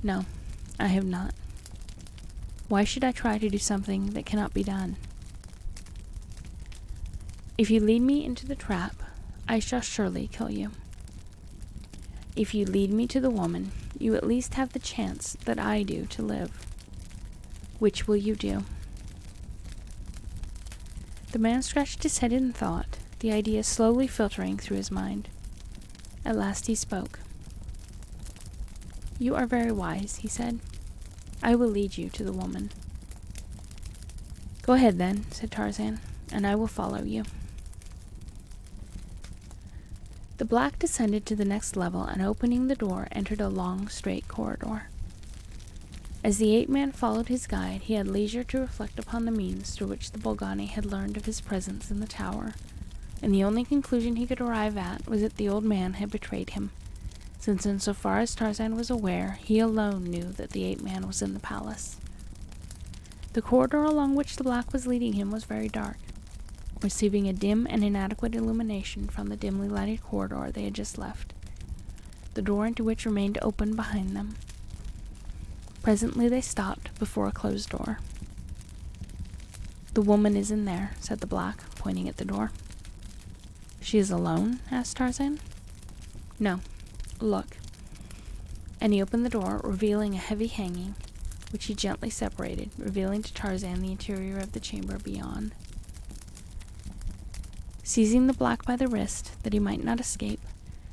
"No, I have not. Why should I try to do something that cannot be done?" "If you lead me into the trap, I shall surely kill you. If you lead me to the woman, you at least have the chance that I do to live. Which will you do?" The man scratched his head in thought, the idea slowly filtering through his mind. At last he spoke. "You are very wise," he said. "I will lead you to the woman." "Go ahead then," said Tarzan, "and I will follow you." The black descended to the next level and, opening the door, entered a long, straight corridor. As the ape-man followed his guide, he had leisure to reflect upon the means through which the Bolgani had learned of his presence in the tower, and the only conclusion he could arrive at was that the old man had betrayed him, since in so far as Tarzan was aware, he alone knew that the ape-man was in the palace. The corridor along which the black was leading him was very dark, receiving a dim and inadequate illumination from the dimly lighted corridor they had just left, the door into which remained open behind them. Presently they stopped before a closed door. "The woman is in there," said the black, pointing at the door. "She is alone?" asked Tarzan. "No. Look." And he opened the door, revealing a heavy hanging, which he gently separated, revealing to Tarzan the interior of the chamber beyond. Seizing the black by the wrist, that he might not escape,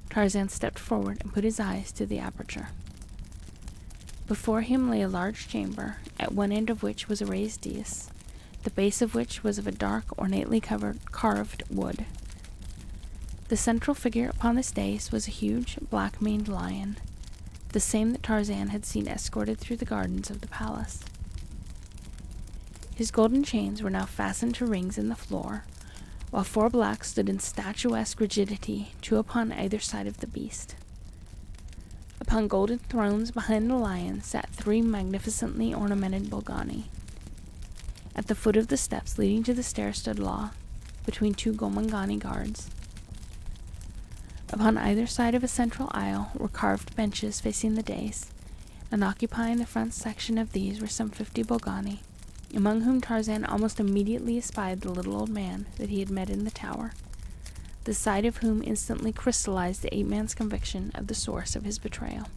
Tarzan stepped forward and put his eyes to the aperture. Before him lay a large chamber, at one end of which was a raised dais, the base of which was of a dark, ornately carved wood. The central figure upon this dais was a huge, black-maned lion, the same that Tarzan had seen escorted through the gardens of the palace. His golden chains were now fastened to rings in the floor, while 4 blacks stood in statuesque rigidity, 2 upon either side of the beast. Upon golden thrones behind the lion sat 3 magnificently ornamented Bolgani. At the foot of the steps leading to the stairs stood Law, between 2 Gomangani guards. Upon either side of a central aisle were carved benches facing the dais, and occupying the front section of these were some 50 Bolgani, among whom Tarzan almost immediately espied the little old man that he had met in the tower, the sight of whom instantly crystallized the ape-man's conviction of the source of his betrayal.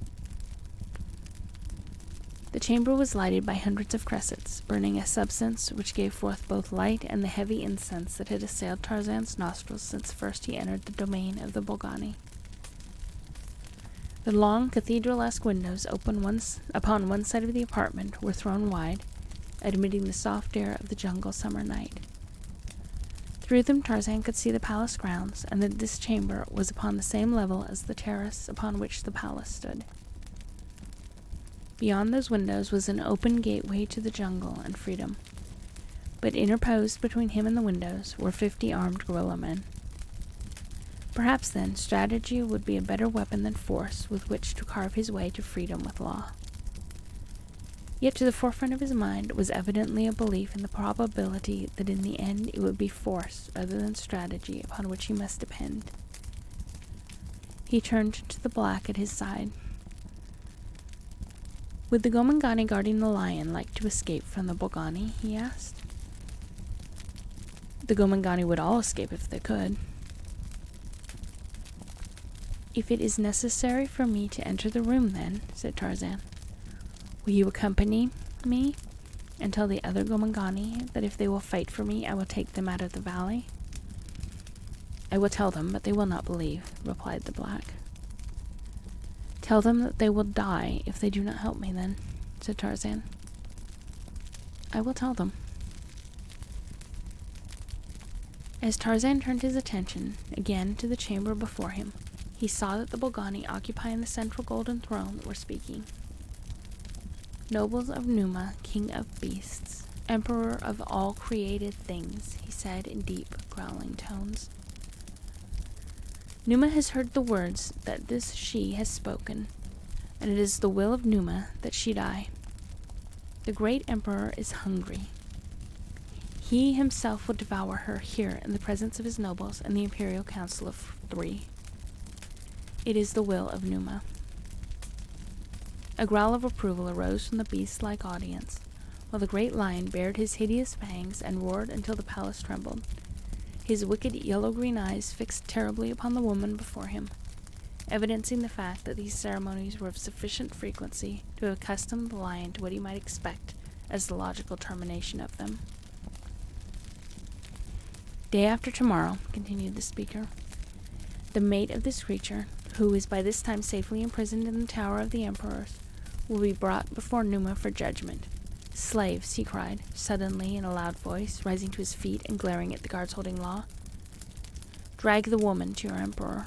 The chamber was lighted by hundreds of cressets, burning a substance which gave forth both light and the heavy incense that had assailed Tarzan's nostrils since first he entered the domain of the Bolgani. The long, cathedral-esque windows upon one side of the apartment were thrown wide, admitting the soft air of the jungle summer night. Through them Tarzan could see the palace grounds, and that this chamber was upon the same level as the terrace upon which the palace stood. Beyond those windows was an open gateway to the jungle and freedom, but interposed between him and the windows were 50 armed gorilla men. Perhaps, then, strategy would be a better weapon than force with which to carve his way to freedom with Law. Yet to the forefront of his mind was evidently a belief in the probability that in the end it would be force rather than strategy upon which he must depend. He turned to the black at his side. "Would the Gomangani guarding the lion like to escape from the Bolgani?" he asked. "The Gomangani would all escape if they could." "If it is necessary for me to enter the room, then," said Tarzan, "will you accompany me and tell the other Gomangani that if they will fight for me, I will take them out of the valley?" "I will tell them, but they will not believe," replied the black. "Tell them that they will die if they do not help me, then," said Tarzan. "I will tell them." As Tarzan turned his attention again to the chamber before him, he saw that the Bolgani occupying the central golden throne were speaking. "Nobles of Numa, king of beasts, emperor of all created things," he said in deep, growling tones. "Numa has heard the words that this she has spoken, and it is the will of Numa that she die. The great emperor is hungry. He himself will devour her here in the presence of his nobles and the imperial council of 3. It is the will of Numa." A growl of approval arose from the beast-like audience, while the great lion bared his hideous fangs and roared until the palace trembled, his wicked yellow-green eyes fixed terribly upon the woman before him, evidencing the fact that these ceremonies were of sufficient frequency to have accustomed the lion to what he might expect as the logical termination of them. "Day after tomorrow," continued the speaker, "the mate of this creature, who is by this time safely imprisoned in the Tower of the Emperors, will be brought before Numa for judgment. Slaves, he cried, suddenly in a loud voice, rising to his feet and glaring at the guards holding Law. Drag the woman to your emperor.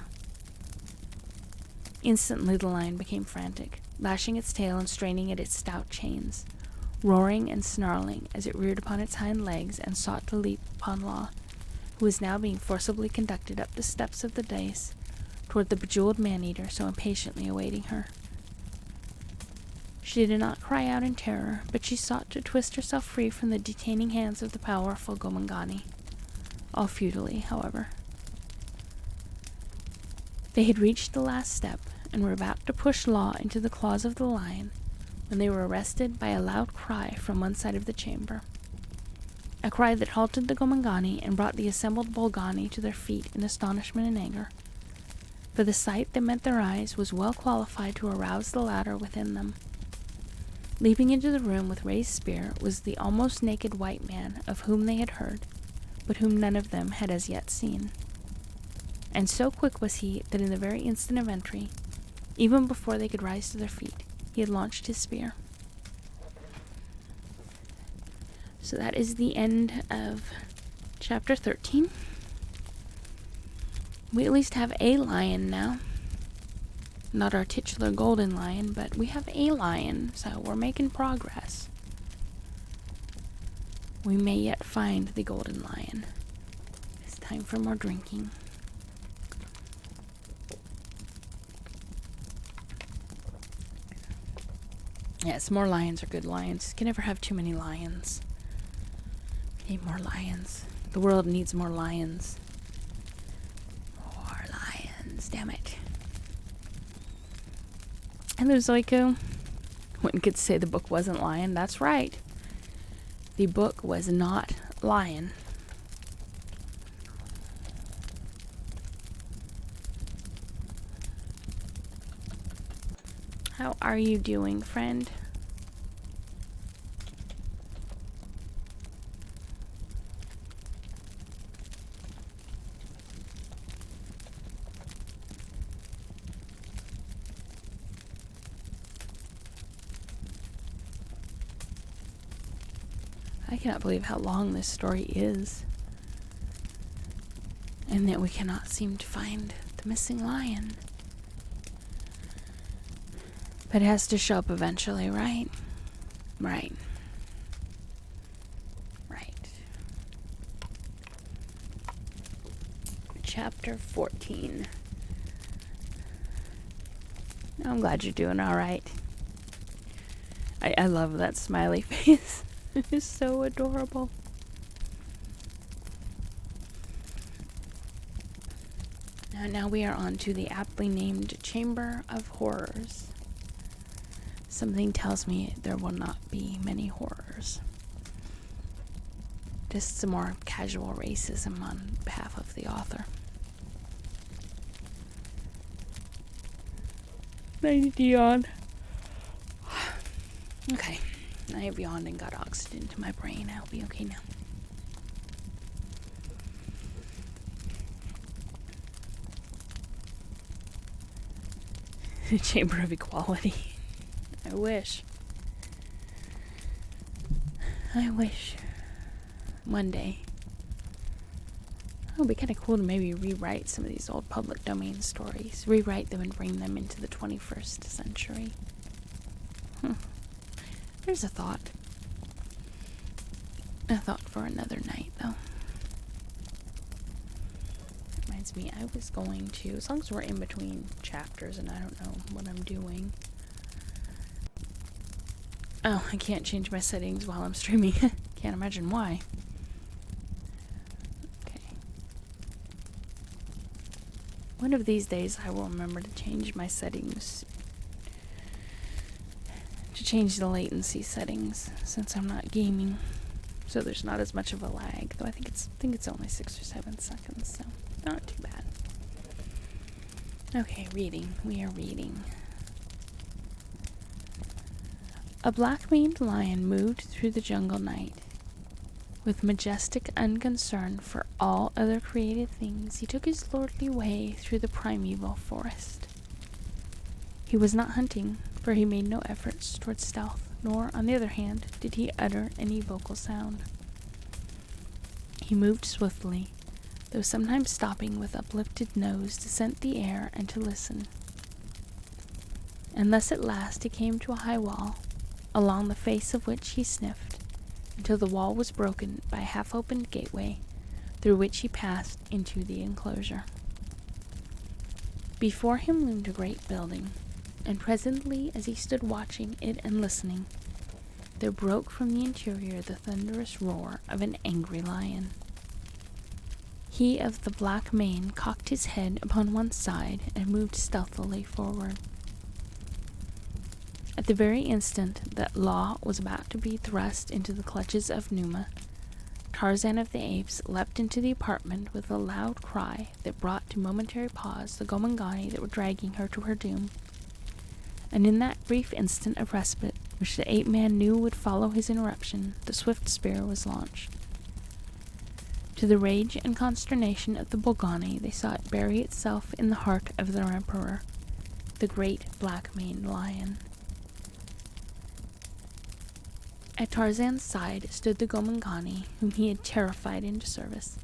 Instantly the lion became frantic, lashing its tail and straining at its stout chains, roaring and snarling as it reared upon its hind legs and sought to leap upon Law, who was now being forcibly conducted up the steps of the dais toward the bejeweled man-eater so impatiently awaiting her. She did not cry out in terror, but she sought to twist herself free from the detaining hands of the powerful Gomangani, all futilely, however. They had reached the last step and were about to push Law into the claws of the lion when they were arrested by a loud cry from one side of the chamber. A cry that halted the Gomangani and brought the assembled Bolgani to their feet in astonishment and anger, for the sight that met their eyes was well qualified to arouse the latter within them. Leaping into the room with raised spear was the almost naked white man of whom they had heard, but whom none of them had as yet seen. And so quick was he that in the very instant of entry, even before they could rise to their feet, he had launched his spear. So that is the end of chapter 13. We at least have a lion now. Not our titular golden lion, but we have a lion, so we're making progress. We may yet find the golden lion. It's time for more drinking. Yes, more lions are good lions. You can never have too many lions. We need more lions. The world needs more lions. More lions, damn it. Hello, Zoiku. One could say the book wasn't lion. That's right. The book was not lion. How are you doing, friend? I cannot believe how long this story is, and that we cannot seem to find the missing lion. But it has to show up eventually, right? Right. Chapter 14. I'm glad you're doing all right. I love that smiley face. It's so adorable. Now we are on to the aptly named Chamber of Horrors. Something tells me there will not be many horrors. Just some more casual racism on behalf of the author. I need to yawn. Okay, I have yawned and got oxygen to my brain. I'll be okay now. Chamber of Equality. I wish. One day. It would be kind of cool to maybe rewrite some of these old public domain stories. Rewrite them and bring them into the 21st century. There's a thought. A thought for another night, though. That reminds me, I was going to, as long as we're in between chapters and I don't know what I'm doing. Oh, I can't change my settings while I'm streaming. Can't imagine why. Okay. One of these days I will remember to change my settings. To change the latency settings since I'm not gaming. So there's not as much of a lag. Though I think it's only 6 or 7 seconds, so not too bad. Okay, reading. We are reading. A black-maned lion moved through the jungle night. With majestic unconcern for all other created things, he took his lordly way through the primeval forest. He was not hunting, for he made no efforts towards stealth, nor, on the other hand, did he utter any vocal sound. He moved swiftly, though sometimes stopping with uplifted nose to scent the air and to listen. And thus at last he came to a high wall, along the face of which he sniffed, until the wall was broken by a half-opened gateway, through which he passed into the enclosure. Before him loomed a great building, and presently, as he stood watching it and listening, there broke from the interior the thunderous roar of an angry lion. He of the black mane cocked his head upon one side and moved stealthily forward. At the very instant that Law was about to be thrust into the clutches of Numa, Tarzan of the Apes leapt into the apartment with a loud cry that brought to momentary pause the Gomangani that were dragging her to her doom. And in that brief instant of respite, which the ape-man knew would follow his interruption, the swift spear was launched. To the rage and consternation of the Bolgani, they saw it bury itself in the heart of their emperor, the great black-maned lion. At Tarzan's side stood the Gomangani, whom he had terrified into service,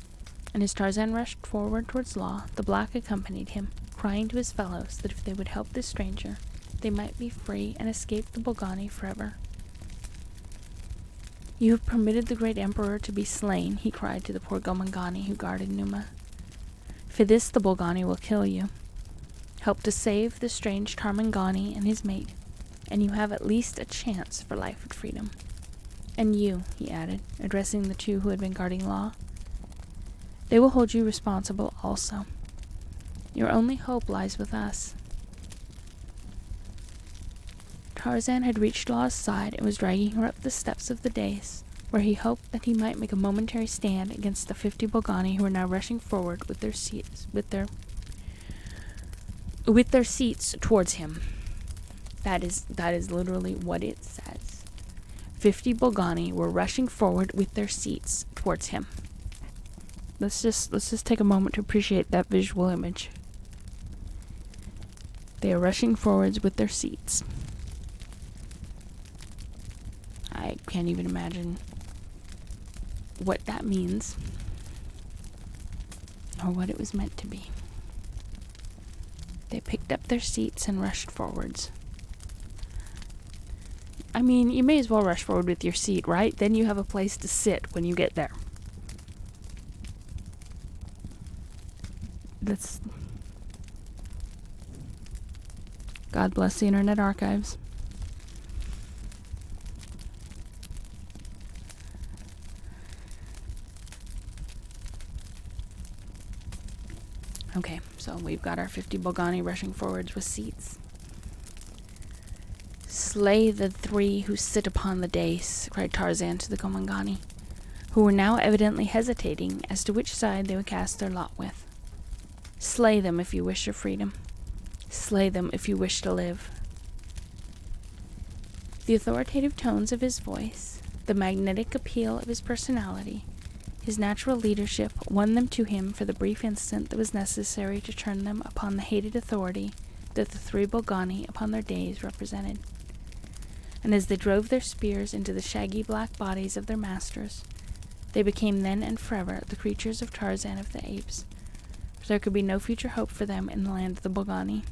and as Tarzan rushed forward towards Law, the black accompanied him, crying to his fellows that if they would help this stranger, they might be free and escape the Bolgani forever. "You have permitted the great emperor to be slain," he cried to the poor Gomangani who guarded Numa. "For this the Bolgani will kill you. Help to save the strange Tarmangani and his mate, and you have at least a chance for life and freedom. And you," he added, addressing the two who had been guarding Law, "they will hold you responsible also. Your only hope lies with us." Tarzan had reached Law's side and was dragging her up the steps of the dais, where he hoped that he might make a momentary stand against the 50 Bolgani who were now rushing forward with their seats towards him. That is literally what it says. 50 Bolgani were rushing forward with their seats towards him. Let's just take a moment to appreciate that visual image. They are rushing forwards with their seats. I can't even imagine what that means or what it was meant to be. They picked up their seats and rushed forwards. I mean, you may as well rush forward with your seat, right? Then you have a place to sit when you get there. God bless the Internet Archives. Okay, so we've got our 50 Bolgani rushing forwards with seats. "Slay the 3 who sit upon the dais," cried Tarzan to the Gomangani, who were now evidently hesitating as to which side they would cast their lot with. "Slay them if you wish your freedom. Slay them if you wish to live." The authoritative tones of his voice, the magnetic appeal of his personality, his natural leadership won them to him for the brief instant that was necessary to turn them upon the hated authority that the 3 Bolgani upon their dais represented. And as they drove their spears into the shaggy black bodies of their masters, they became then and forever the creatures of Tarzan of the Apes, for there could be no future hope for them in the land of the Bolgani.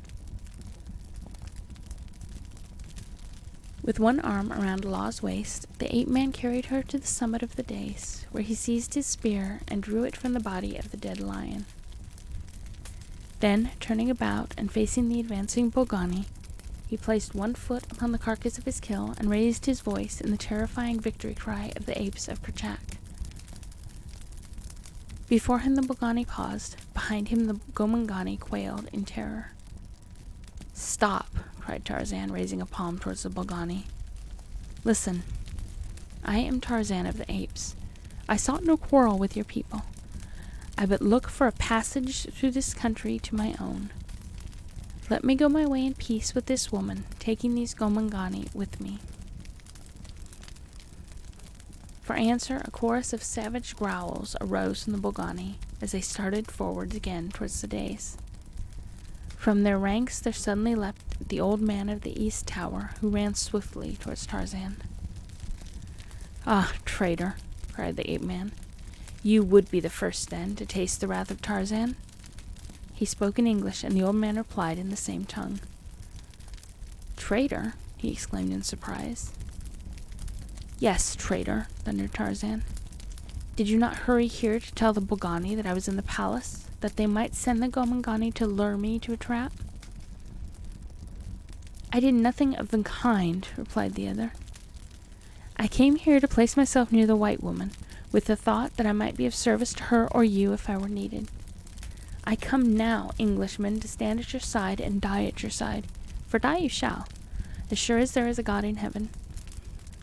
With one arm around Law's waist, the ape-man carried her to the summit of the dais, where he seized his spear and drew it from the body of the dead lion. Then, turning about and facing the advancing Bolgani, he placed one foot upon the carcass of his kill and raised his voice in the terrifying victory cry of the apes of Kerchak. Before him the Bolgani paused. Behind him the Gomangani quailed in terror. "Stop," cried Tarzan, raising a palm towards the Bolgani. "Listen. I am Tarzan of the Apes. I sought no quarrel with your people. I but look for a passage through this country to my own. Let me go my way in peace with this woman, taking these Gomangani with me." For answer, a chorus of savage growls arose from the Bolgani as they started forward again towards the dais. From their ranks there suddenly leapt the old man of the East Tower, who ran swiftly towards Tarzan. "Ah, traitor," cried the ape-man. "You would be the first, then, to taste the wrath of Tarzan?" He spoke in English, and the old man replied in the same tongue. "Traitor?" he exclaimed in surprise. "Yes, traitor," thundered Tarzan. "Did you not hurry here to tell the Bogani that I was in the palace, that they might send the Gomangani to lure me to a trap?" "I did nothing of the kind," replied the other. "I came here to place myself near the white woman, with the thought that I might be of service to her or you if I were needed. I come now, Englishman, to stand at your side and die at your side, for die you shall, as sure as there is a God in heaven.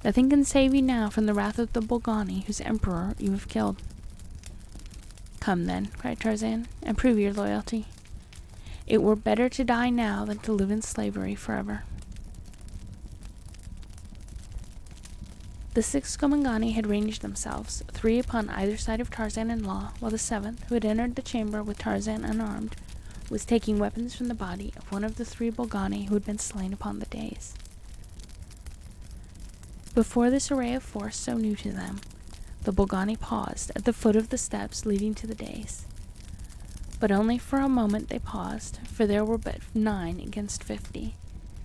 Nothing can save you now from the wrath of the Bolgani, whose emperor you have killed." "Come, then," cried Tarzan, "and prove your loyalty. It were better to die now than to live in slavery forever." The 6 Gomangani had ranged themselves, 3 upon either side of Tarzan and Law, while the 7th, who had entered the chamber with Tarzan unarmed, was taking weapons from the body of one of the 3 Bolgani who had been slain upon the dais. Before this array of force so new to them, the Bolgani paused at the foot of the steps leading to the dais. But only for a moment they paused, for there were but 9 against 50,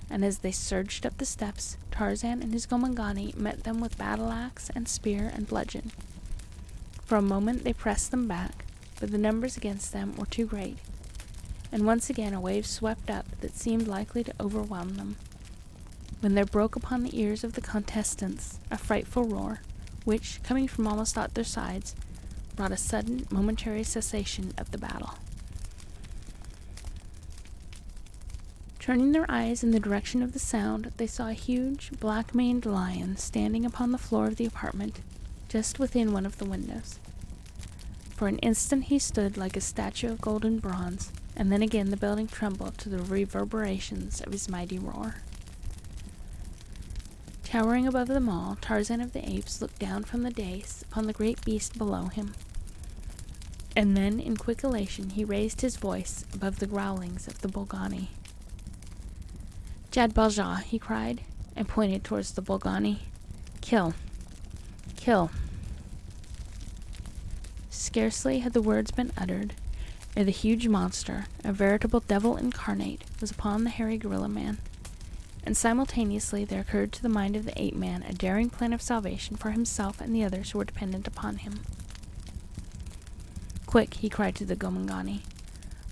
and as they surged up the steps, Tarzan and his Gomangani met them with battle-axe and spear and bludgeon. For a moment they pressed them back, but the numbers against them were too great, and once again a wave swept up that seemed likely to overwhelm them, when there broke upon the ears of the contestants a frightful roar, which, coming from almost at their sides, brought a sudden, momentary cessation of the battle. Turning their eyes in the direction of the sound, they saw a huge, black-maned lion standing upon the floor of the apartment, just within one of the windows. For an instant he stood like a statue of golden bronze, and then again the building trembled to the reverberations of his mighty roar. Towering above them all, Tarzan of the Apes looked down from the dais upon the great beast below him, and then, in quick elation, he raised his voice above the growlings of the Bolgani. "Jad Balja," he cried, and pointed towards the Bolgani. "Kill! Kill!" Scarcely had the words been uttered, ere the huge monster, a veritable devil incarnate, was upon the hairy gorilla man, and simultaneously there occurred to the mind of the ape-man a daring plan of salvation for himself and the others who were dependent upon him. "Quick," he cried to the Gomangani.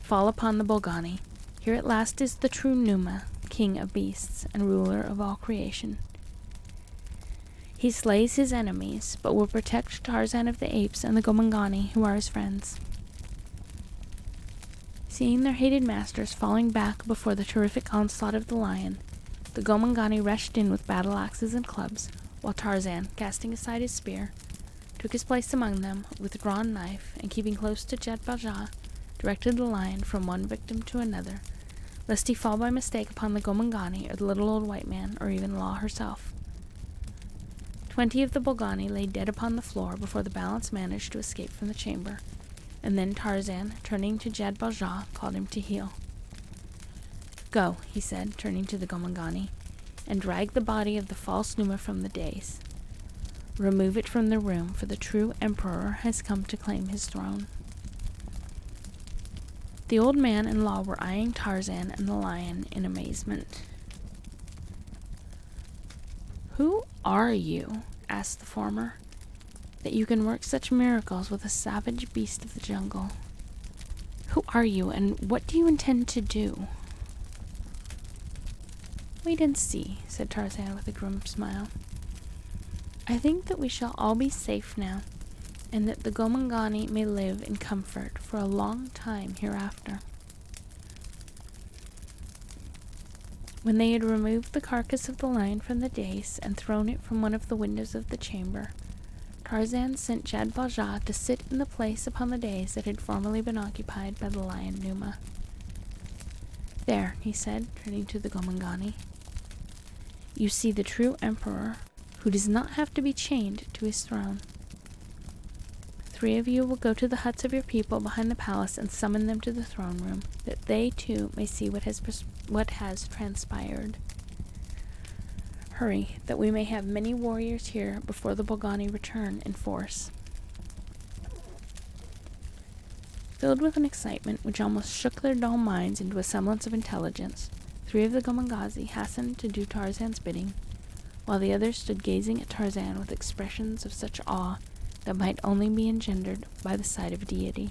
"Fall upon the Bolgani. Here at last is the true Numa, king of beasts and ruler of all creation. He slays his enemies, but will protect Tarzan of the Apes and the Gomangani, who are his friends." Seeing their hated masters falling back before the terrific onslaught of the lion, the Gomangani rushed in with battle-axes and clubs, while Tarzan, casting aside his spear, took his place among them with drawn knife, and keeping close to Jad Balja, directed the lion from one victim to another, lest he fall by mistake upon the Gomangani or the little old white man, or even Law herself. 20 of the Bolgani lay dead upon the floor before the balance managed to escape from the chamber, and then Tarzan, turning to Jad Balja, called him to heel. "Go," he said, turning to the Gomangani, "and drag the body of the false Numa from the dais. Remove it from the room, for the true emperor has come to claim his throne." The old man and Law were eyeing Tarzan and the lion in amazement. "Who are you," asked the former, "that you can work such miracles with a savage beast of the jungle? Who are you, and what do you intend to do?" "Wait and see," said Tarzan with a grim smile. "I think that we shall all be safe now, and that the Gomangani may live in comfort for a long time hereafter." When they had removed the carcass of the lion from the dais and thrown it from one of the windows of the chamber, Tarzan sent Jad Balja to sit in the place upon the dais that had formerly been occupied by the lion Numa. "There," he said, turning to the Gomangani, "you see the true emperor, who does not have to be chained to his throne." 3 of you will go to the huts of your people behind the palace and summon them to the throne room, that they too may see what has transpired. Hurry, that we may have many warriors here before the Bolgani return in force." Filled with an excitement which almost shook their dull minds into a semblance of intelligence, 3 of the Gomangazi hastened to do Tarzan's bidding, while the others stood gazing at Tarzan with expressions of such awe that might only be engendered by the sight of deity.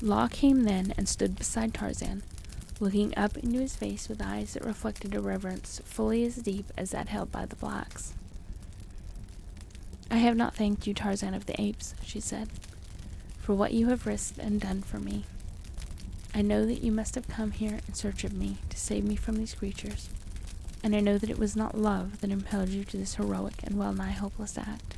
Law came then and stood beside Tarzan, looking up into his face with eyes that reflected a reverence fully as deep as that held by the blacks. "I have not thanked you, Tarzan of the Apes," she said, "for what you have risked and done for me. I know that you must have come here in search of me to save me from these creatures, and I know that it was not love that impelled you to this heroic and well-nigh hopeless act.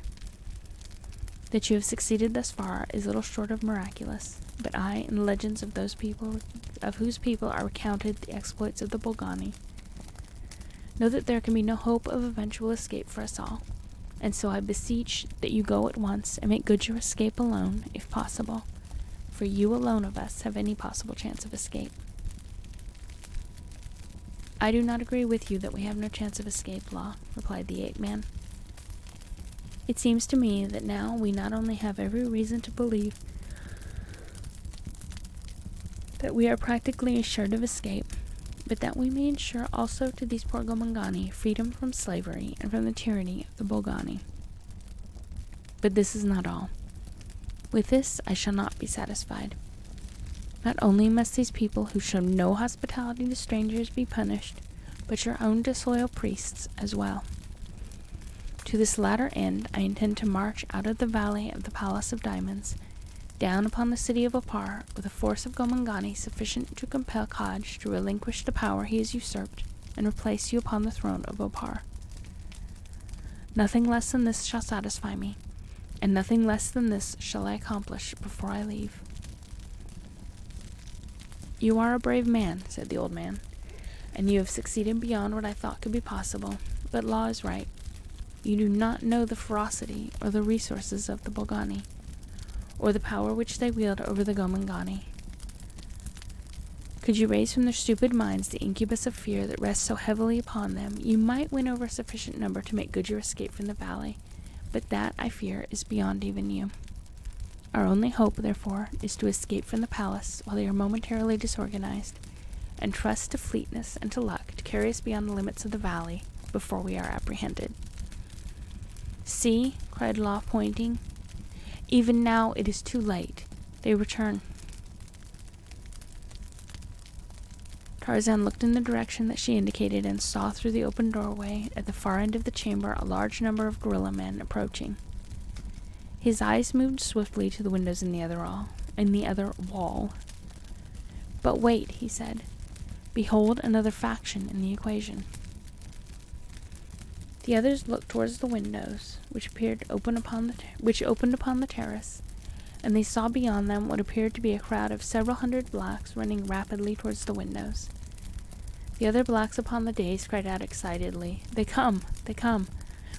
That you have succeeded thus far is little short of miraculous, but I and the legends of whose people are recounted the exploits of the Bolgani know that there can be no hope of eventual escape for us all, and so I beseech that you go at once and make good your escape alone, if possible, for you alone of us have any possible chance of escape." "I do not agree with you that we have no chance of escape, Law," replied the ape-man. "It seems to me that now we not only have every reason to believe that we are practically assured of escape, but that we may ensure also to these poor Gomangani freedom from slavery and from the tyranny of the Bolgani. But this is not all. With this I shall not be satisfied. Not only must these people who show no hospitality to strangers be punished, but your own disloyal priests as well. To this latter end I intend to march out of the valley of the Palace of Diamonds, down upon the city of Opar, with a force of Gomangani sufficient to compel Kaj to relinquish the power he has usurped, and replace you upon the throne of Opar. Nothing less than this shall satisfy me, and nothing less than this shall I accomplish before I leave." "You are a brave man," said the old man, "and you have succeeded beyond what I thought could be possible, but Law is right. You do not know the ferocity or the resources of the Bolgani, or the power which they wield over the Gomangani. Could you raise from their stupid minds the incubus of fear that rests so heavily upon them, you might win over a sufficient number to make good your escape from the valley, but that, I fear, is beyond even you. Our only hope, therefore, is to escape from the palace while they are momentarily disorganized, and trust to fleetness and to luck to carry us beyond the limits of the valley before we are apprehended." "See," cried Law, pointing. "Even now it is too late. They return." Tarzan looked in the direction that she indicated and saw through the open doorway at the far end of the chamber a large number of gorilla men approaching. His eyes moved swiftly to the windows in the other wall. "But wait," he said. "Behold another faction in the equation." The others looked towards the windows, which opened upon the terrace, and they saw beyond them what appeared to be a crowd of several hundred blacks running rapidly towards the windows. The other blacks upon the dais cried out excitedly, "They come! They come!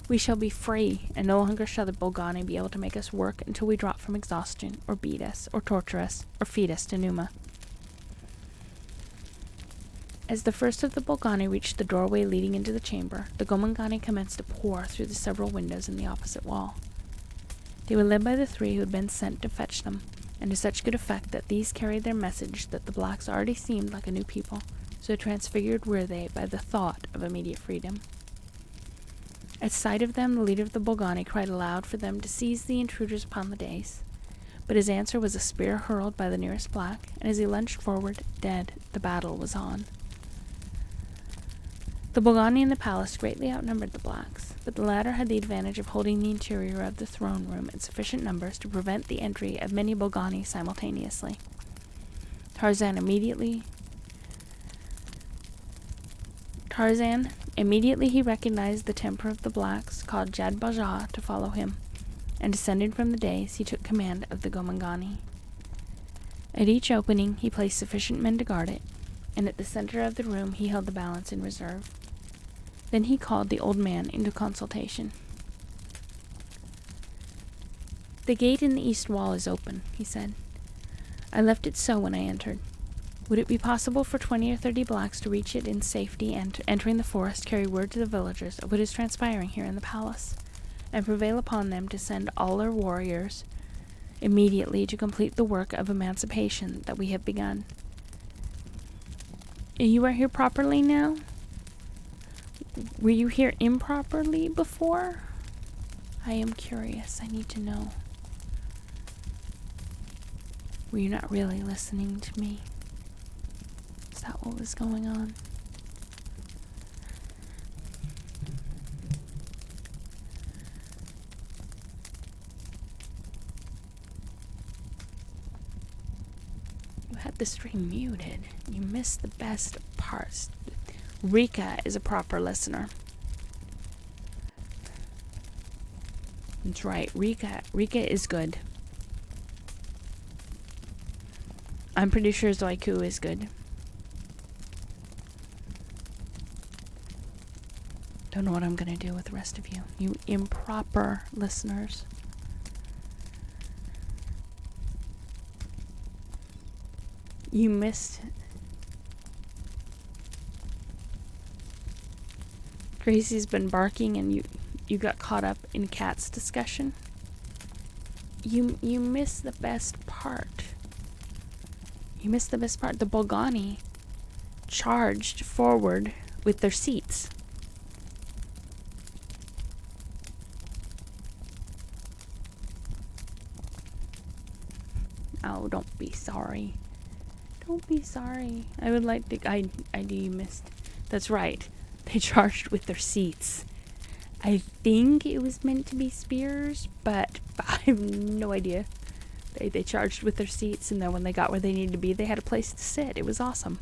We shall be free, and no longer shall the Bolgani be able to make us work until we drop from exhaustion, or beat us, or torture us, or feed us to Numa." As the first of the Bolgani reached the doorway leading into the chamber, the Gomangani commenced to pour through the several windows in the opposite wall. They were led by the 3 who had been sent to fetch them, and to such good effect that these carried their message that the blacks already seemed like a new people, so transfigured were they by the thought of immediate freedom. At sight of them, the leader of the Bolgani cried aloud for them to seize the intruders upon the dais, but his answer was a spear hurled by the nearest black, and as he lunged forward, dead, the battle was on. The Bolgani in the palace greatly outnumbered the blacks, but the latter had the advantage of holding the interior of the throne room in sufficient numbers to prevent the entry of many Bolgani simultaneously. Tarzan immediately he recognized the temper of the blacks, called Jad Bajah to follow him, and descending from the dais, he took command of the Gomangani. At each opening, he placed sufficient men to guard it, and at the center of the room he held the balance in reserve. Then he called the old man into consultation. The gate in the east wall is open, he said. I left it so when I entered. Would it be possible for 20 or 30 blacks to reach it in safety and, entering the forest, carry word to the villagers of what is transpiring here in the palace, and prevail upon them to send all their warriors immediately to complete the work of emancipation that we have begun? You are here properly now? Were you here improperly before? I am curious. I need to know. Were you not really listening to me? Is that what was going on? You had the stream muted. You missed the best parts. Rika is a proper listener. That's right. Rika is good. I'm pretty sure Zoiku is good. Don't know what I'm gonna do with the rest of you. You improper listeners. You missed. Gracie's been barking and you got caught up in Cat's discussion. You missed the best part. You missed the best part. The Bolgani charged forward with their seats. Oh, don't be sorry. Don't be sorry. I would like to... I do you missed. That's right. They charged with their seats. I think it was meant to be spears, but I have no idea. They charged with their seats, and then when they got where they needed to be, they had a place to sit. It was awesome.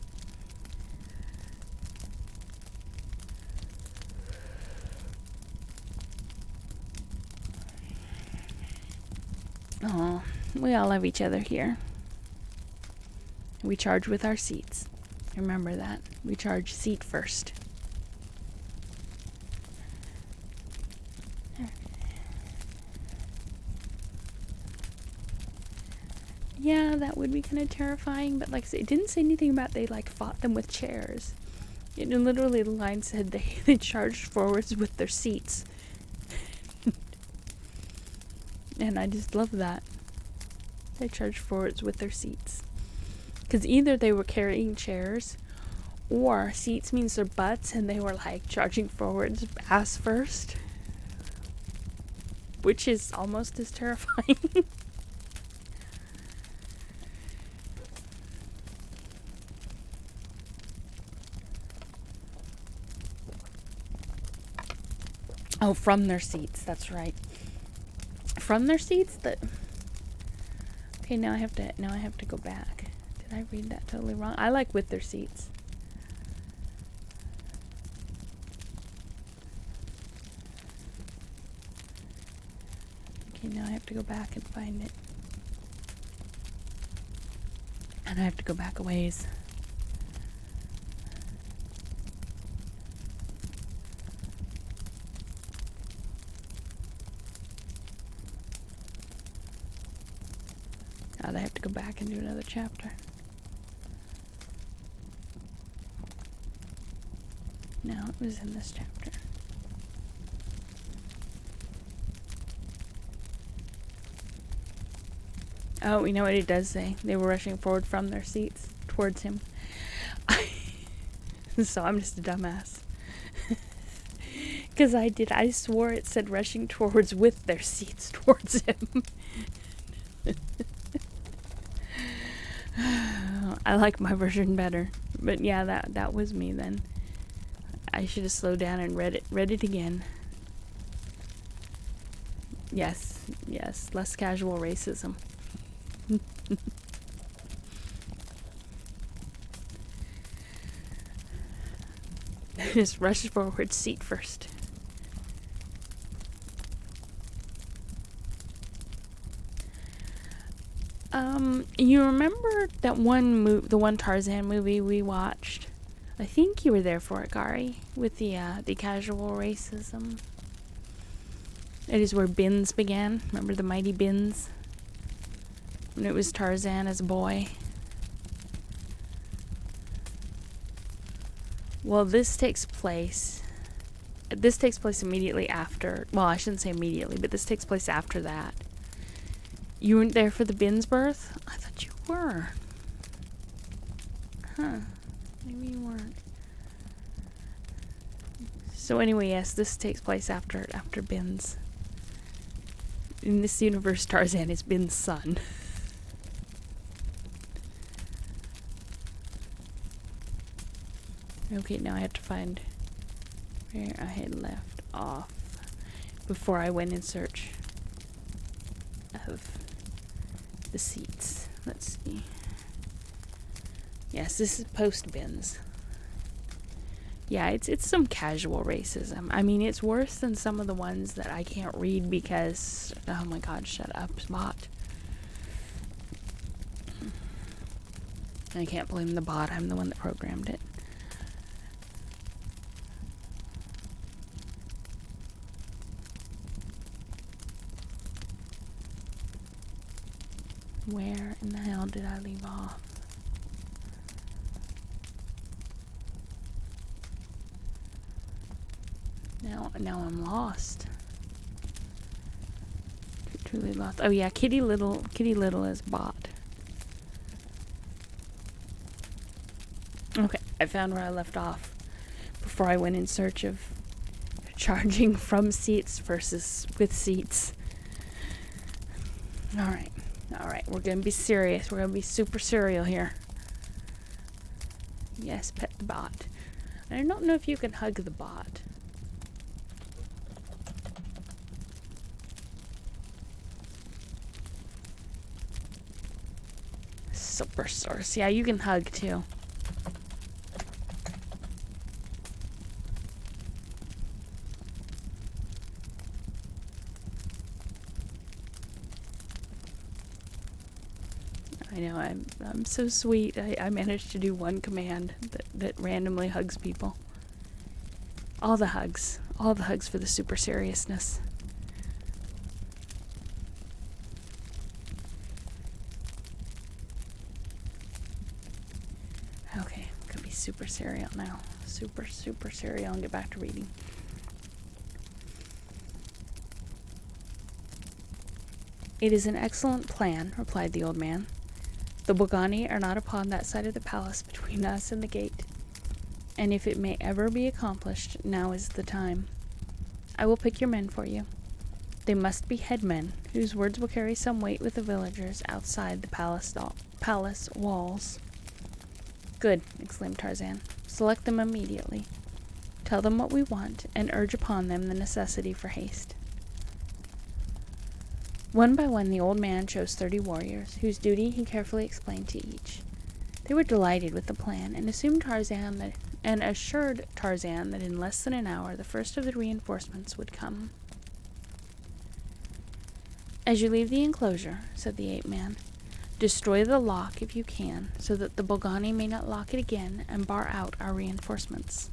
Oh, we all love each other here. We charge with our seats. Remember that. We charge seat first. Yeah, that would be kind of terrifying, but like I said, it didn't say anything about they like fought them with chairs. It literally, the line said they charged forwards with their seats. And I just love that. They charged forwards with their seats. Because either they were carrying chairs, or seats means their butts, and they were like charging forwards ass first. Which is almost as terrifying. Oh, from their seats, that's right. From their seats? Okay, now I have to go back. Did I read that totally wrong? I like with their seats. Okay, now I have to go back and find it. And I have to go back a ways. God, I have to go back and do another chapter. No, it was in this chapter. Oh, you know what it does say? They were rushing forward from their seats towards him. So I'm just a dumbass. Because I swore it said rushing towards with their seats towards him. I like my version better. But yeah, that was me then. I should have slowed down and read it again. Yes, less casual racism. Just rush forward, seat first. You remember that the one Tarzan movie we watched? I think you were there for it, Gary, with the casual racism. It is where Bins began. Remember the mighty Bins? When it was Tarzan as a boy. Well, this takes place immediately after. Well, I shouldn't say immediately, but this takes place after that. You weren't there for the Bins birth? I thought you were. Huh. Maybe you weren't. So anyway, yes, this takes place after Bins. In this universe, Tarzan is Bin's son. Okay, now I have to find where I had left off before I went in search of the seats. Let's see. Yes, this is post Bins. Yeah, it's some casual racism. I mean, it's worse than some of the ones that I can't read because, oh my god, shut up, bot. I can't blame the bot. I'm the one that programmed it. Where in the hell did I leave off? Now I'm lost. Truly lost. Oh yeah, Kitty Little is bot. Okay, I found where I left off before I went in search of charging from seats versus with seats. Alright, we're gonna be serious. We're gonna be super serial here. Yes, pet the bot. I don't know if you can hug the bot. Super source. Yeah, you can hug too. I know, I'm so sweet. I managed to do one command that randomly hugs people. All the hugs for the super seriousness. Okay, I'm gonna be super serial now. Super serial and get back to reading. It is an excellent plan, replied the old man. The Bogani are not upon that side of the palace between us and the gate, and if it may ever be accomplished, now is the time. I will pick your men for you. They must be headmen, whose words will carry some weight with the villagers outside the palace walls. Good, exclaimed Tarzan. Select them immediately. Tell them what we want, and urge upon them the necessity for haste. One by one the old man chose 30 warriors, whose duty he carefully explained to each. They were delighted with the plan, and assured Tarzan that in less than an hour the first of the reinforcements would come. As you leave the enclosure, said the ape-man, destroy the lock if you can, so that the Bogani may not lock it again and bar out our reinforcements.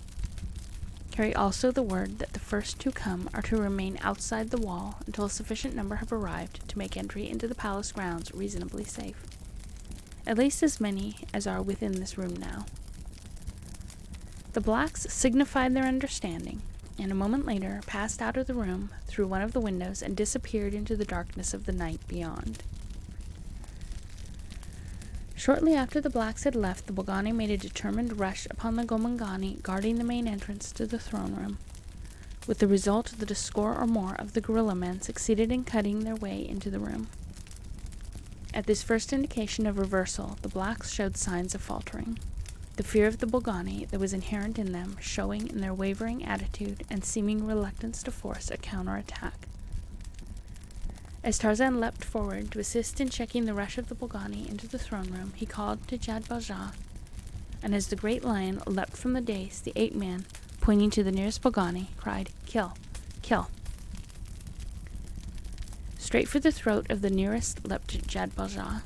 Carry also the word that the first to come are to remain outside the wall until a sufficient number have arrived to make entry into the palace grounds reasonably safe. At least as many as are within this room now. The blacks signified their understanding, and a moment later passed out of the room through one of the windows and disappeared into the darkness of the night beyond. Shortly after the blacks had left, the Bogani made a determined rush upon the Gomangani guarding the main entrance to the throne room, with the result that a score or more of the gorilla men succeeded in cutting their way into the room. At this first indication of reversal, the blacks showed signs of faltering, the fear of the Bogani that was inherent in them showing in their wavering attitude and seeming reluctance to force a counterattack. As Tarzan leapt forward to assist in checking the rush of the Bogani into the throne room, he called to Jad-Balja, and as the great lion leapt from the dais, the ape-man, pointing to the nearest Bogani, cried, "Kill! Kill!" Straight for the throat of the nearest leapt Jad-Balja.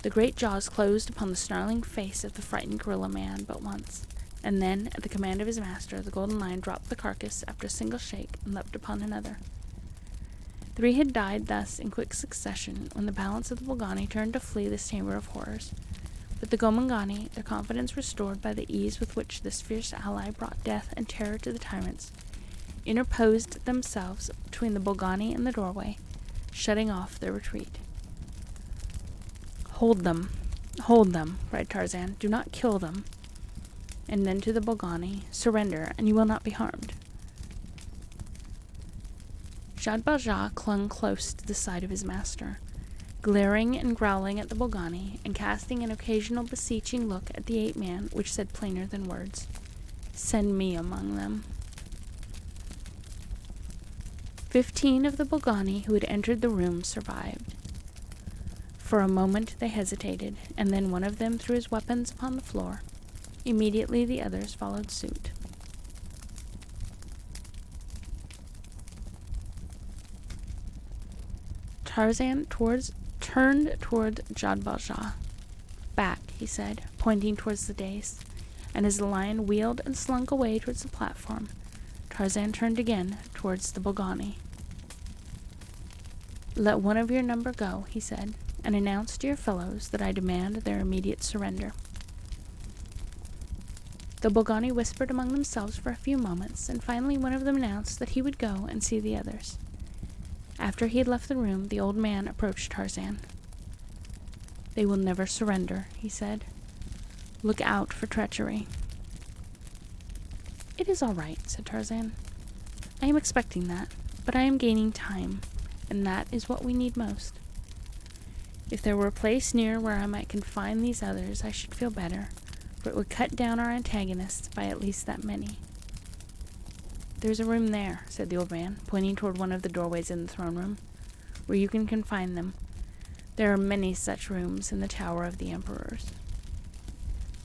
The great jaws closed upon the snarling face of the frightened gorilla man but once, and then, at the command of his master, the golden lion dropped the carcass after a single shake and leapt upon another. 3 had died thus in quick succession when the balance of the Bolgani turned to flee this chamber of horrors. But the Gomangani, their confidence restored by the ease with which this fierce ally brought death and terror to the tyrants, interposed themselves between the Bolgani and the doorway, shutting off their retreat. "Hold them, hold them," cried Tarzan. "Do not kill them." And then to the Bolgani, "Surrender, and you will not be harmed." Jad Valjean clung close to the side of his master, glaring and growling at the Bolgani, and casting an occasional beseeching look at the ape-man, which said plainer than words, "Send me among them." 15 of the Bolgani who had entered the room survived. For a moment they hesitated, and then one of them threw his weapons upon the floor. Immediately the others followed suit. Tarzan turned toward Jad Valjean. "Back," he said, pointing towards the dais, and as the lion wheeled and slunk away towards the platform, Tarzan turned again towards the Bolgani. "Let one of your number go," he said, "and announce to your fellows that I demand their immediate surrender." The Bolgani whispered among themselves for a few moments, and finally one of them announced that he would go and see the others. After he had left the room, the old man approached Tarzan. "They will never surrender," he said. "Look out for treachery." "It is all right," said Tarzan. "I am expecting that, but I am gaining time, and that is what we need most. If there were a place near where I might confine these others, I should feel better, for it would cut down our antagonists by at least that many." "There's a room there," said the old man, pointing toward one of the doorways in the throne room, "where you can confine them. There are many such rooms in the Tower of the Emperors."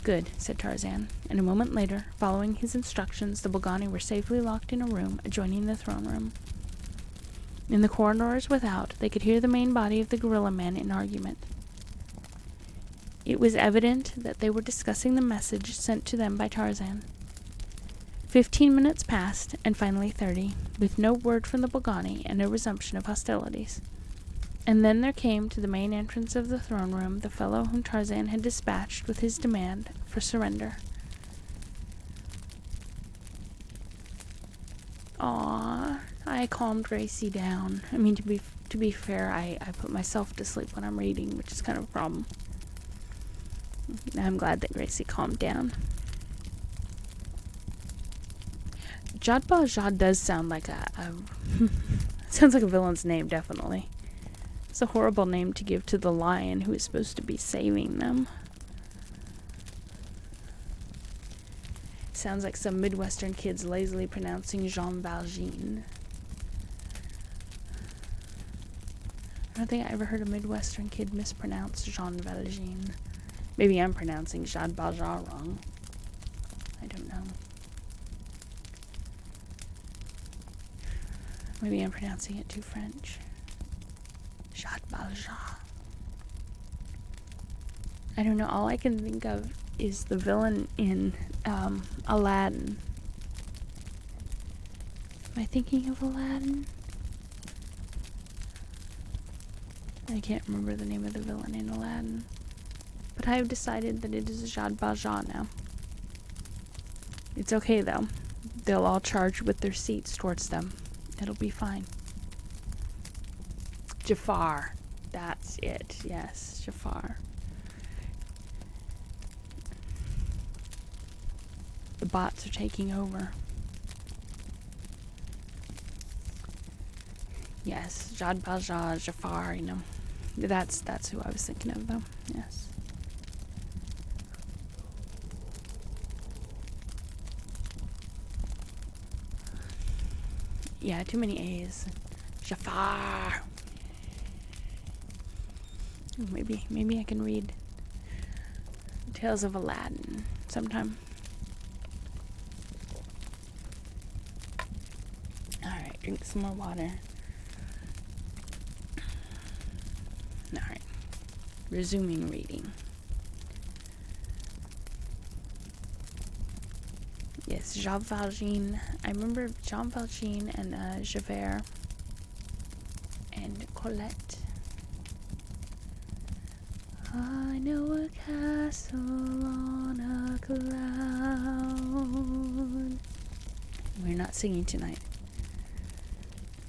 "Good," said Tarzan, and a moment later, following his instructions, the Bolgani were safely locked in a room adjoining the throne room. In the corridors without, they could hear the main body of the gorilla men in argument. It was evident that they were discussing the message sent to them by Tarzan. 15 minutes passed, and finally 30, with no word from the Bolgani and no resumption of hostilities. And then there came to the main entrance of the throne room the fellow whom Tarzan had dispatched with his demand for surrender. I calmed Gracie down. I mean, to be fair, I put myself to sleep when I'm reading, which is kind of a problem. I'm glad that Gracie calmed down. Jad Valjean does sound like sounds like a villain's name, definitely. It's a horrible name to give to the lion who is supposed to be saving them. Sounds like some Midwestern kids lazily pronouncing Jean Valjean. I don't think I ever heard a Midwestern kid mispronounce Jean Valjean. Maybe I'm pronouncing Jad Valjean wrong. I don't know. Maybe I'm pronouncing it too French. Jad Valjean. I don't know. All I can think of is the villain in Aladdin. Am I thinking of Aladdin? I can't remember the name of the villain in Aladdin. But I have decided that it is Jad Valjean now. It's okay, though. They'll all charge with their seats towards them. It'll be fine. Jafar. That's it. Yes, Jafar. The bots are taking over. Yes, Jad Valjean, Jafar, you know. That's who I was thinking of, though. Yes. Yeah, too many A's. Jafar. Maybe I can read Tales of Aladdin sometime. Alright, drink some more water. Alright. Resuming reading. Yes, Jean Valjean. I remember Jean Valjean and Javert. Colette. I know a castle on a cloud. We're not singing tonight.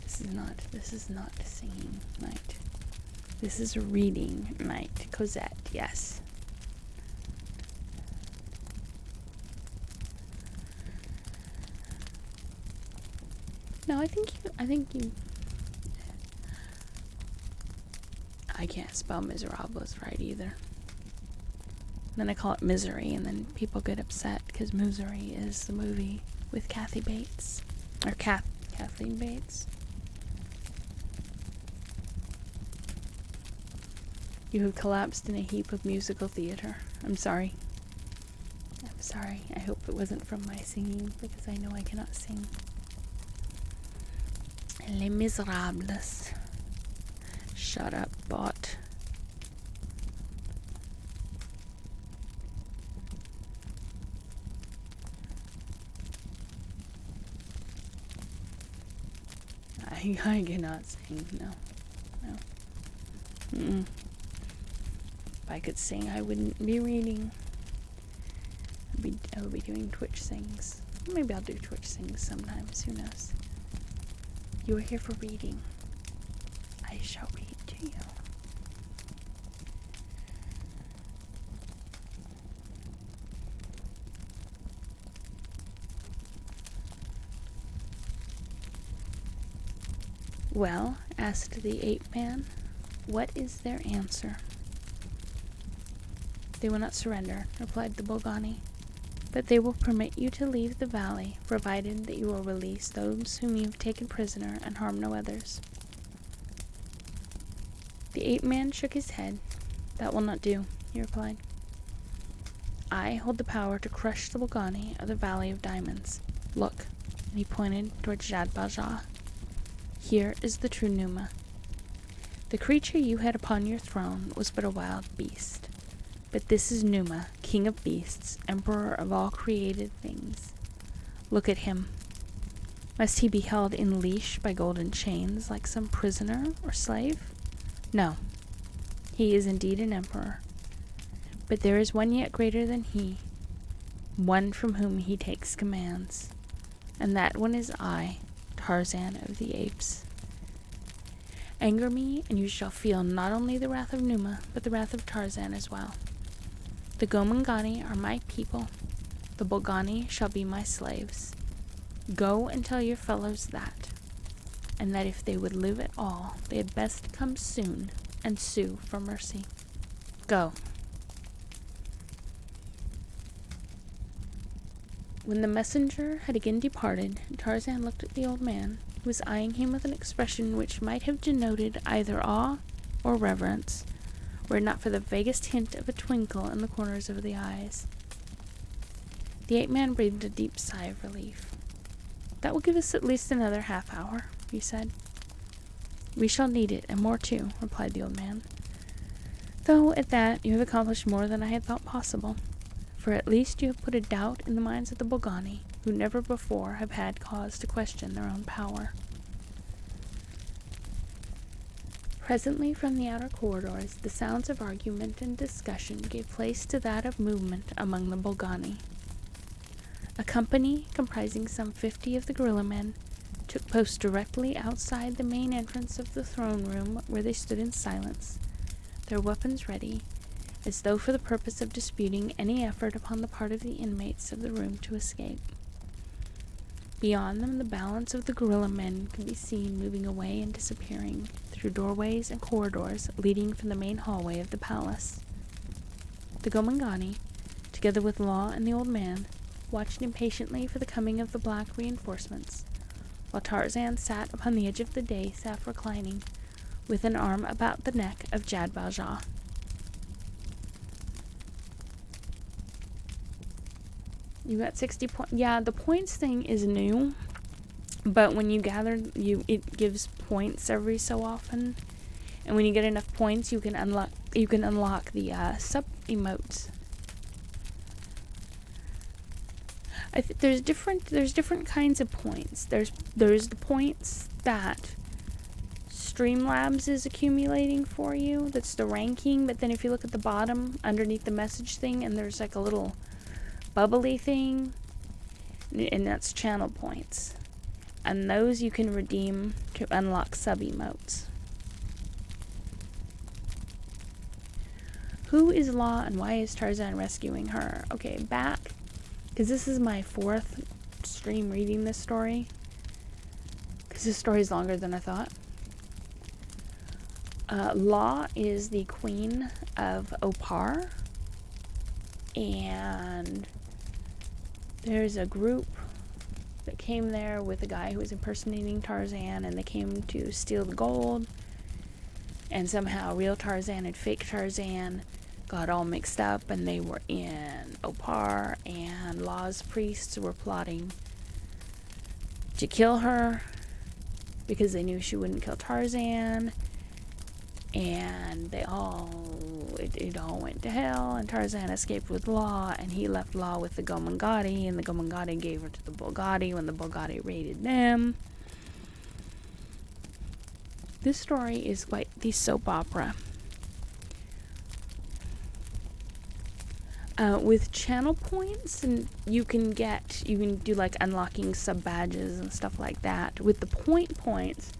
This is not singing night. This is reading night. Cosette, yes. No, I think you I can't spell miserables right either. Then I call it misery, and then people get upset because Misery is the movie with Kathy Bates. Or Kathleen Bates. You have collapsed in a heap of musical theater. I'm sorry. I hope it wasn't from my singing, because I know I cannot sing. Les Miserables. Shut up, bot. I cannot sing, no. Mm-mm. If I could sing, I wouldn't be reading. I would be doing Twitch sings. Maybe I'll do Twitch sings sometimes, who knows. You are here for reading. I shall read to you. Well, asked the ape-man, what is their answer? They will not surrender, replied the Bolgani, but they will permit you to leave the valley, provided that you will release those whom you have taken prisoner and harm no others. The ape-man shook his head. That will not do, he replied. I hold the power to crush the Bolgani of the Valley of Diamonds. Look, and he pointed towards Jad-Bajah. Here is the true Numa. The creature you had upon your throne was but a wild beast. But this is Numa, king of beasts, emperor of all created things. Look at him. Must he be held in leash by golden chains like some prisoner or slave? No. He is indeed an emperor. But there is one yet greater than he, one from whom he takes commands. And that one is I, Tarzan of the Apes. Anger me, and you shall feel not only the wrath of Numa, but the wrath of Tarzan as well. The Gomangani are my people. The Bolgani shall be my slaves. Go and tell your fellows that, and that if they would live at all, they had best come soon and sue for mercy. Go. When the messenger had again departed, Tarzan looked at the old man, who was eyeing him with an expression which might have denoted either awe or reverence, were it not for the vaguest hint of a twinkle in the corners of the eyes. The ape-man breathed a deep sigh of relief. That will give us at least another half-hour, he said. We shall need it, and more too, replied the old man. Though, at that, you have accomplished more than I had thought possible, for at least you have put a doubt in the minds of the Bolgani, who never before have had cause to question their own power. Presently, from the outer corridors, the sounds of argument and discussion gave place to that of movement among the Bolgani. A company, comprising some 50 of the gorilla men, took post directly outside the main entrance of the throne room, where they stood in silence, their weapons ready, as though for the purpose of disputing any effort upon the part of the inmates of the room to escape. Beyond them, the balance of the gorilla men could be seen moving away and disappearing through doorways and corridors leading from the main hallway of the palace. The Gomangani, together with Law and the old man, watched impatiently for the coming of the black reinforcements, while Tarzan sat upon the edge of the dais, half reclining, with an arm about the neck of Jad-Bajah. You got 60 points. Yeah, the points thing is new, but when you gather, it gives points every so often, and when you get enough points, you can unlock the sub emotes. There's different kinds of points. There's the points that Streamlabs is accumulating for you. That's the ranking. But then if you look at the bottom underneath the message thing, and there's like a little bubbly thing, and that's channel points. And those you can redeem to unlock sub emotes. Who is Law and why is Tarzan rescuing her? Okay, back, because this is my 4th stream reading this story. Because this story is longer than I thought. Law is the queen of Opar. And there's a group that came there with a guy who was impersonating Tarzan, and they came to steal the gold. And somehow real Tarzan and fake Tarzan got all mixed up, and they were in Opar, and Law's priests were plotting to kill her because they knew she wouldn't kill Tarzan. And it all went to hell, and Tarzan escaped with Law, and he left Law with the Gomangati, and the Gomangati gave her to the Bulgari when the Bulgari raided them. This story is quite the soap opera. With channel points, and you can do like unlocking sub badges and stuff like that. With the points,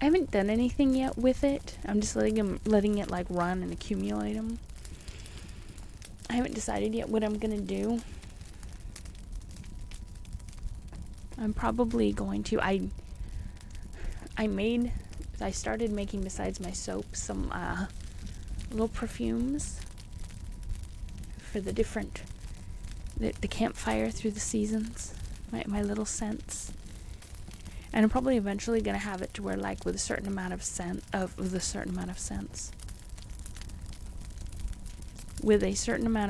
I haven't done anything yet with it. I'm just letting it like run and accumulate them. I haven't decided yet what I'm gonna do. I'm probably going to. I started making, besides my soap, some little perfumes for the different the campfire through the seasons. My little scents. And I'm probably eventually gonna have it to where, like, with a certain amount of scents, with a certain amount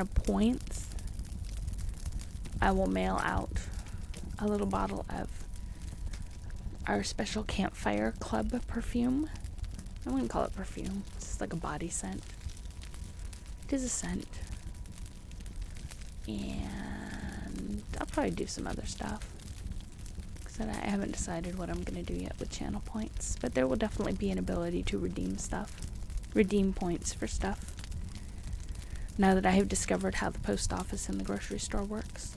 of points, I will mail out a little bottle of our special campfire club perfume. I wouldn't call it perfume. It's just like a body scent. It is a scent. And I'll probably do some other stuff. Because I haven't decided what I'm going to do yet with channel points. But there will definitely be an ability to redeem stuff. Redeem points for stuff. Now that I have discovered how the post office and the grocery store works.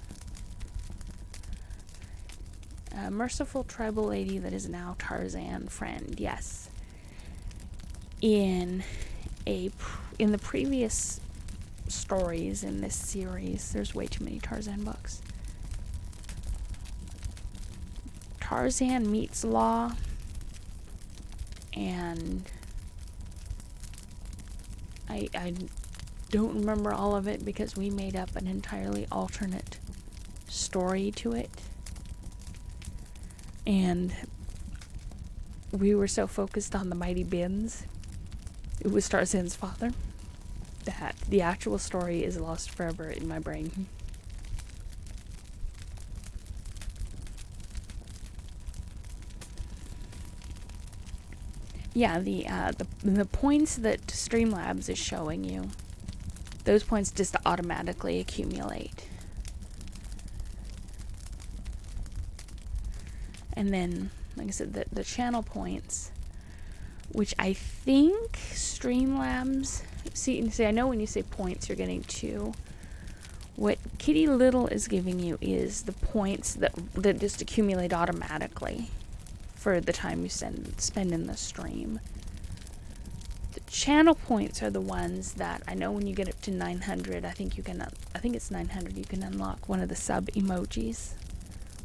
A merciful tribal lady that is now Tarzan friend. Yes. In the previous stories in this series, there's way too many Tarzan books. Tarzan meets Law, and I don't remember all of it because we made up an entirely alternate story to it. And we were so focused on the mighty Bins, it was Tarzan's father, that the actual story is lost forever in my brain. Yeah, the points that Streamlabs is showing you, those points just automatically accumulate. And then, like I said, the channel points, which I think Streamlabs... See, I know when you say points, you're getting 2. What Kitty Little is giving you is the points that just accumulate automatically for the time you spend in the stream. The channel points are the ones that I know when you get up to 900, I think it's 900, you can unlock one of the sub emojis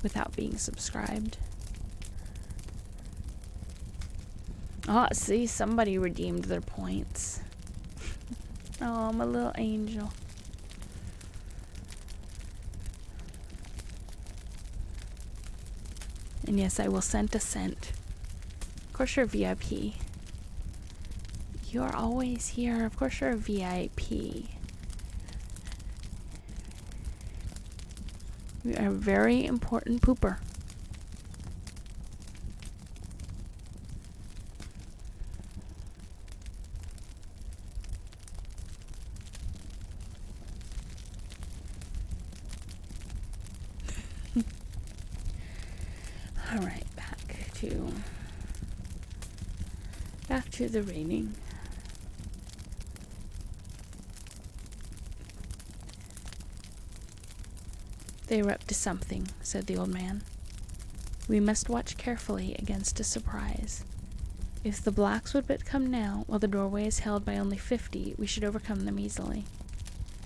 without being subscribed. Oh, see, somebody redeemed their points. Oh, my little angel. And yes, I will send a cent. Of course you're a VIP. You are always here. Of course you're a VIP. You are a very important pooper. Alright, back to to the reading. They are up to something, said the old man. We must watch carefully against a surprise. If the blacks would but come now, while the doorway is held by only 50, we should overcome them easily,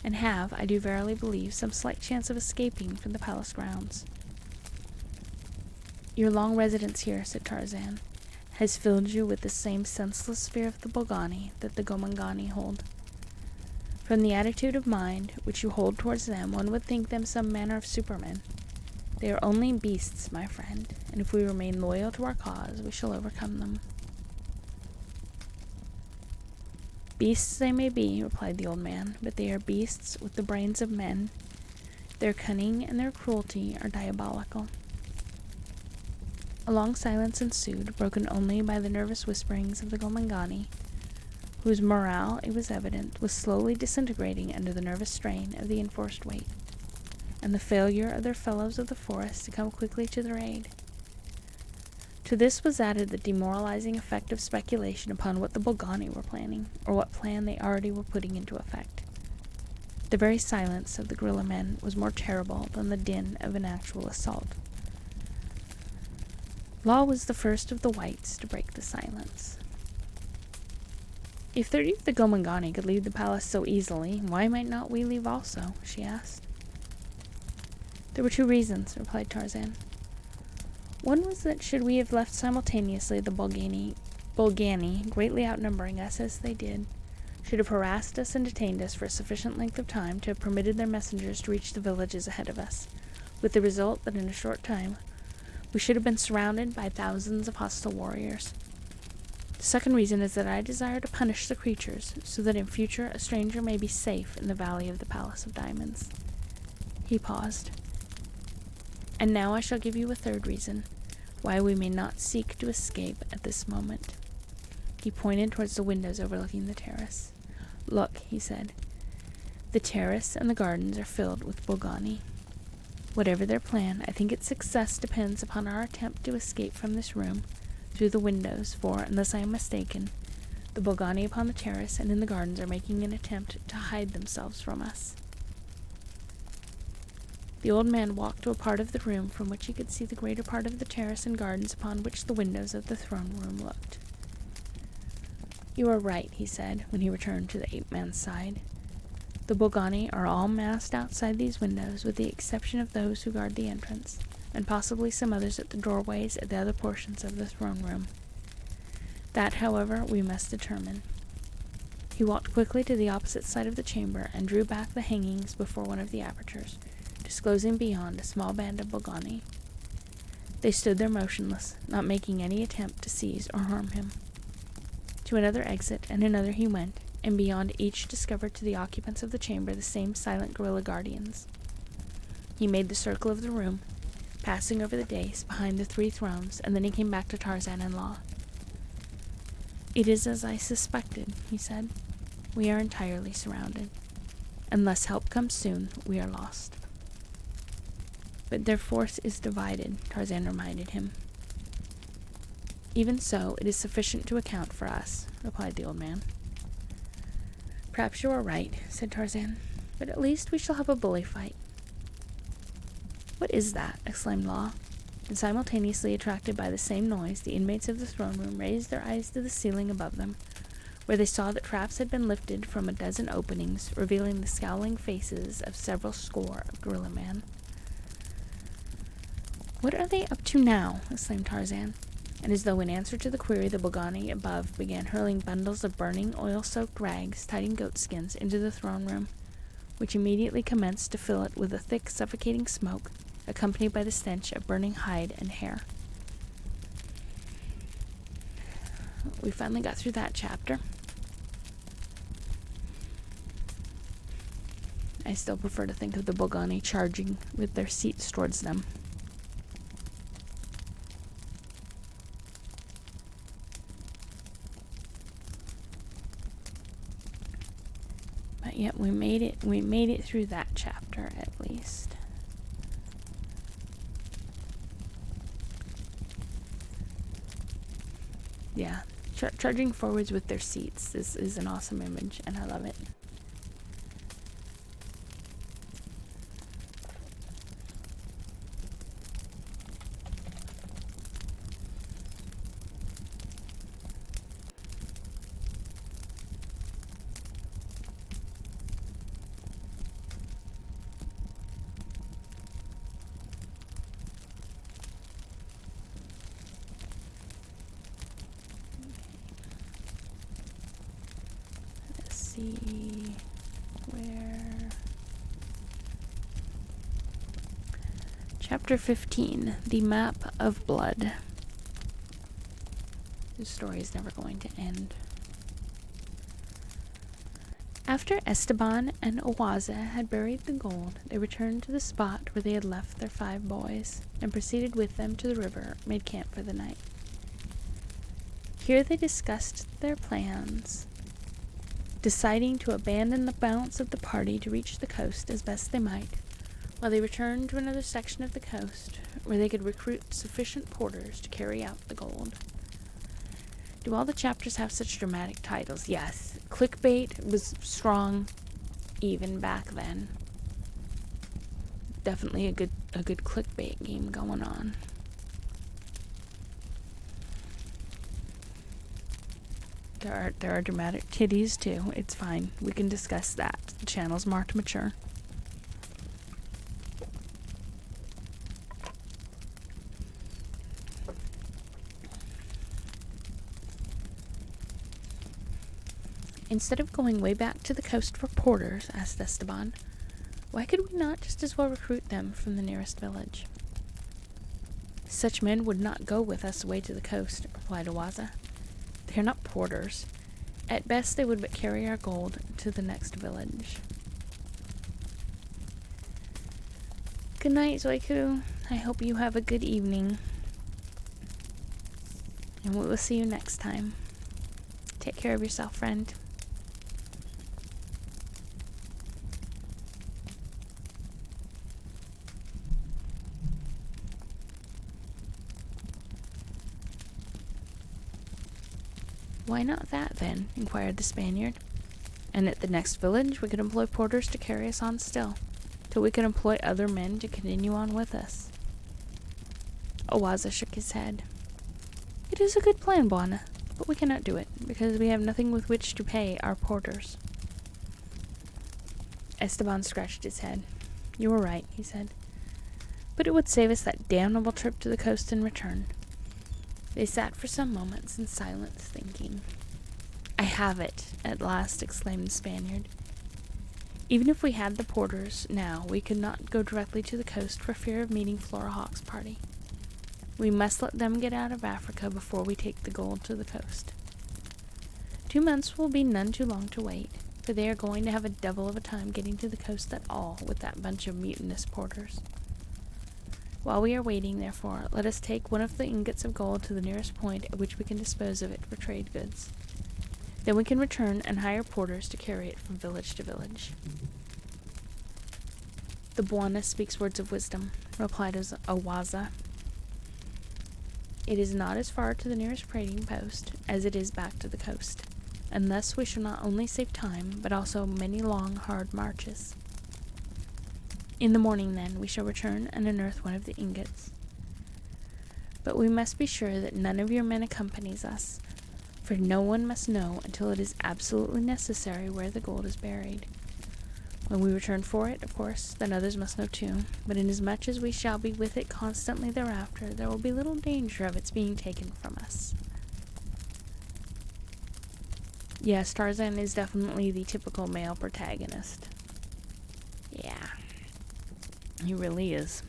and have, I do verily believe, some slight chance of escaping from the palace grounds. Your long residence here, said Tarzan, has filled you with the same senseless fear of the Bolgani that the Gomangani hold. From the attitude of mind which you hold towards them, one would think them some manner of supermen. They are only beasts, my friend, and if we remain loyal to our cause, we shall overcome them. Beasts they may be, replied the old man, but they are beasts with the brains of men. Their cunning and their cruelty are diabolical. A long silence ensued, broken only by the nervous whisperings of the Gomangani, whose morale, it was evident, was slowly disintegrating under the nervous strain of the enforced wait, and the failure of their fellows of the forest to come quickly to their aid. To this was added the demoralizing effect of speculation upon what the Bolgani were planning, or what plan they already were putting into effect. The very silence of the guerrilla men was more terrible than the din of an actual assault. Law was the first of the whites to break the silence. If the Gomangani could leave the palace so easily, why might not we leave also? She asked. There were two reasons, replied Tarzan. One was that should we have left simultaneously, the Bolgani, greatly outnumbering us as they did, should have harassed us and detained us for a sufficient length of time to have permitted their messengers to reach the villages ahead of us, with the result that in a short time we should have been surrounded by thousands of hostile warriors. The second reason is that I desire to punish the creatures, so that in future a stranger may be safe in the valley of the Palace of Diamonds. He paused. And now I shall give you a third reason, why we may not seek to escape at this moment. He pointed towards the windows overlooking the terrace. Look, he said. The terrace and the gardens are filled with Bolgani. Whatever their plan, I think its success depends upon our attempt to escape from this room through the windows, for, unless I am mistaken, the Bolgani upon the terrace and in the gardens are making an attempt to hide themselves from us. The old man walked to a part of the room from which he could see the greater part of the terrace and gardens upon which the windows of the throne room looked. You are right, he said, when he returned to the ape-man's side. The Bolgani are all massed outside these windows, with the exception of those who guard the entrance, and possibly some others at the doorways at the other portions of the throne room. That, however, we must determine. He walked quickly to the opposite side of the chamber and drew back the hangings before one of the apertures, disclosing beyond a small band of Bolgani. They stood there motionless, not making any attempt to seize or harm him. To another exit and another he went, and beyond each discovered to the occupants of the chamber the same silent guerrilla guardians. He made the circle of the room, passing over the dais behind the three thrones, and then he came back to Tarzan and Law. It is as I suspected, he said. We are entirely surrounded. Unless help comes soon, we are lost. But their force is divided, Tarzan reminded him. Even so, it is sufficient to account for us, replied the old man. Perhaps you are right, said Tarzan, but at least we shall have a bully fight. What is that? Exclaimed Law, and simultaneously attracted by the same noise, the inmates of the throne room raised their eyes to the ceiling above them, where they saw that traps had been lifted from a dozen openings, revealing the scowling faces of several score of gorilla men. What are they up to now? Exclaimed Tarzan, and as though in answer to the query, the Bolgani above began hurling bundles of burning, oil-soaked rags tied in goatskins into the throne room, which immediately commenced to fill it with a thick, suffocating smoke, accompanied by the stench of burning hide and hair. We finally got through that chapter. I still prefer to think of the Bolgani charging with their seats towards them. But yet we made it through that chapter at least. Yeah, Charging forwards with their seats. This is an awesome image, and I love it. See where. Chapter 15, The Map of Blood. This story is never going to end. After Esteban and Owaza had buried the gold, they returned to the spot where they had left their 5 boys, and proceeded with them to the river, made camp for the night. Here they discussed their plans, deciding to abandon the balance of the party to reach the coast as best they might, while they returned to another section of the coast where they could recruit sufficient porters to carry out the gold. Do all the chapters have such dramatic titles? Yes. Clickbait was strong even back then. Definitely a good clickbait game going on. There are dramatic titties too. It's fine. We can discuss that. The channel's marked mature. Instead of going way back to the coast for porters, asked Esteban, why could we not just as well recruit them from the nearest village? Such men would not go with us away to the coast, replied Owaza. They are not porters. At best, they would but carry our gold to the next village. Good night, Zoiku. I hope you have a good evening. And we will see you next time. Take care of yourself, friend. Why not that, then? Inquired the Spaniard. And at the next village we could employ porters to carry us on still, till we could employ other men to continue on with us. Owaza shook his head. It is a good plan, Bwana, but we cannot do it, because we have nothing with which to pay our porters. Esteban scratched his head. You were right, he said. But it would save us that damnable trip to the coast and return. They sat for some moments in silence, thinking. I have it, at last exclaimed the Spaniard. Even if we had the porters now, we could not go directly to the coast for fear of meeting Flora Hawk's party. We must let them get out of Africa before we take the gold to the coast. 2 months will be none too long to wait, for they are going to have a devil of a time getting to the coast at all with that bunch of mutinous porters. While we are waiting, therefore, let us take one of the ingots of gold to the nearest point at which we can dispose of it for trade goods. Then we can return and hire porters to carry it from village to village. The Bwana speaks words of wisdom, replied Owaza. It is not as far to the nearest trading post as it is back to the coast, and thus we shall not only save time, but also many long, hard marches. In the morning, then, we shall return and unearth one of the ingots. But we must be sure that none of your men accompanies us, for no one must know until it is absolutely necessary where the gold is buried. When we return for it, of course, then others must know too, but inasmuch as we shall be with it constantly thereafter, there will be little danger of its being taken from us. Yes, Tarzan is definitely the typical male protagonist. Yeah. He really is.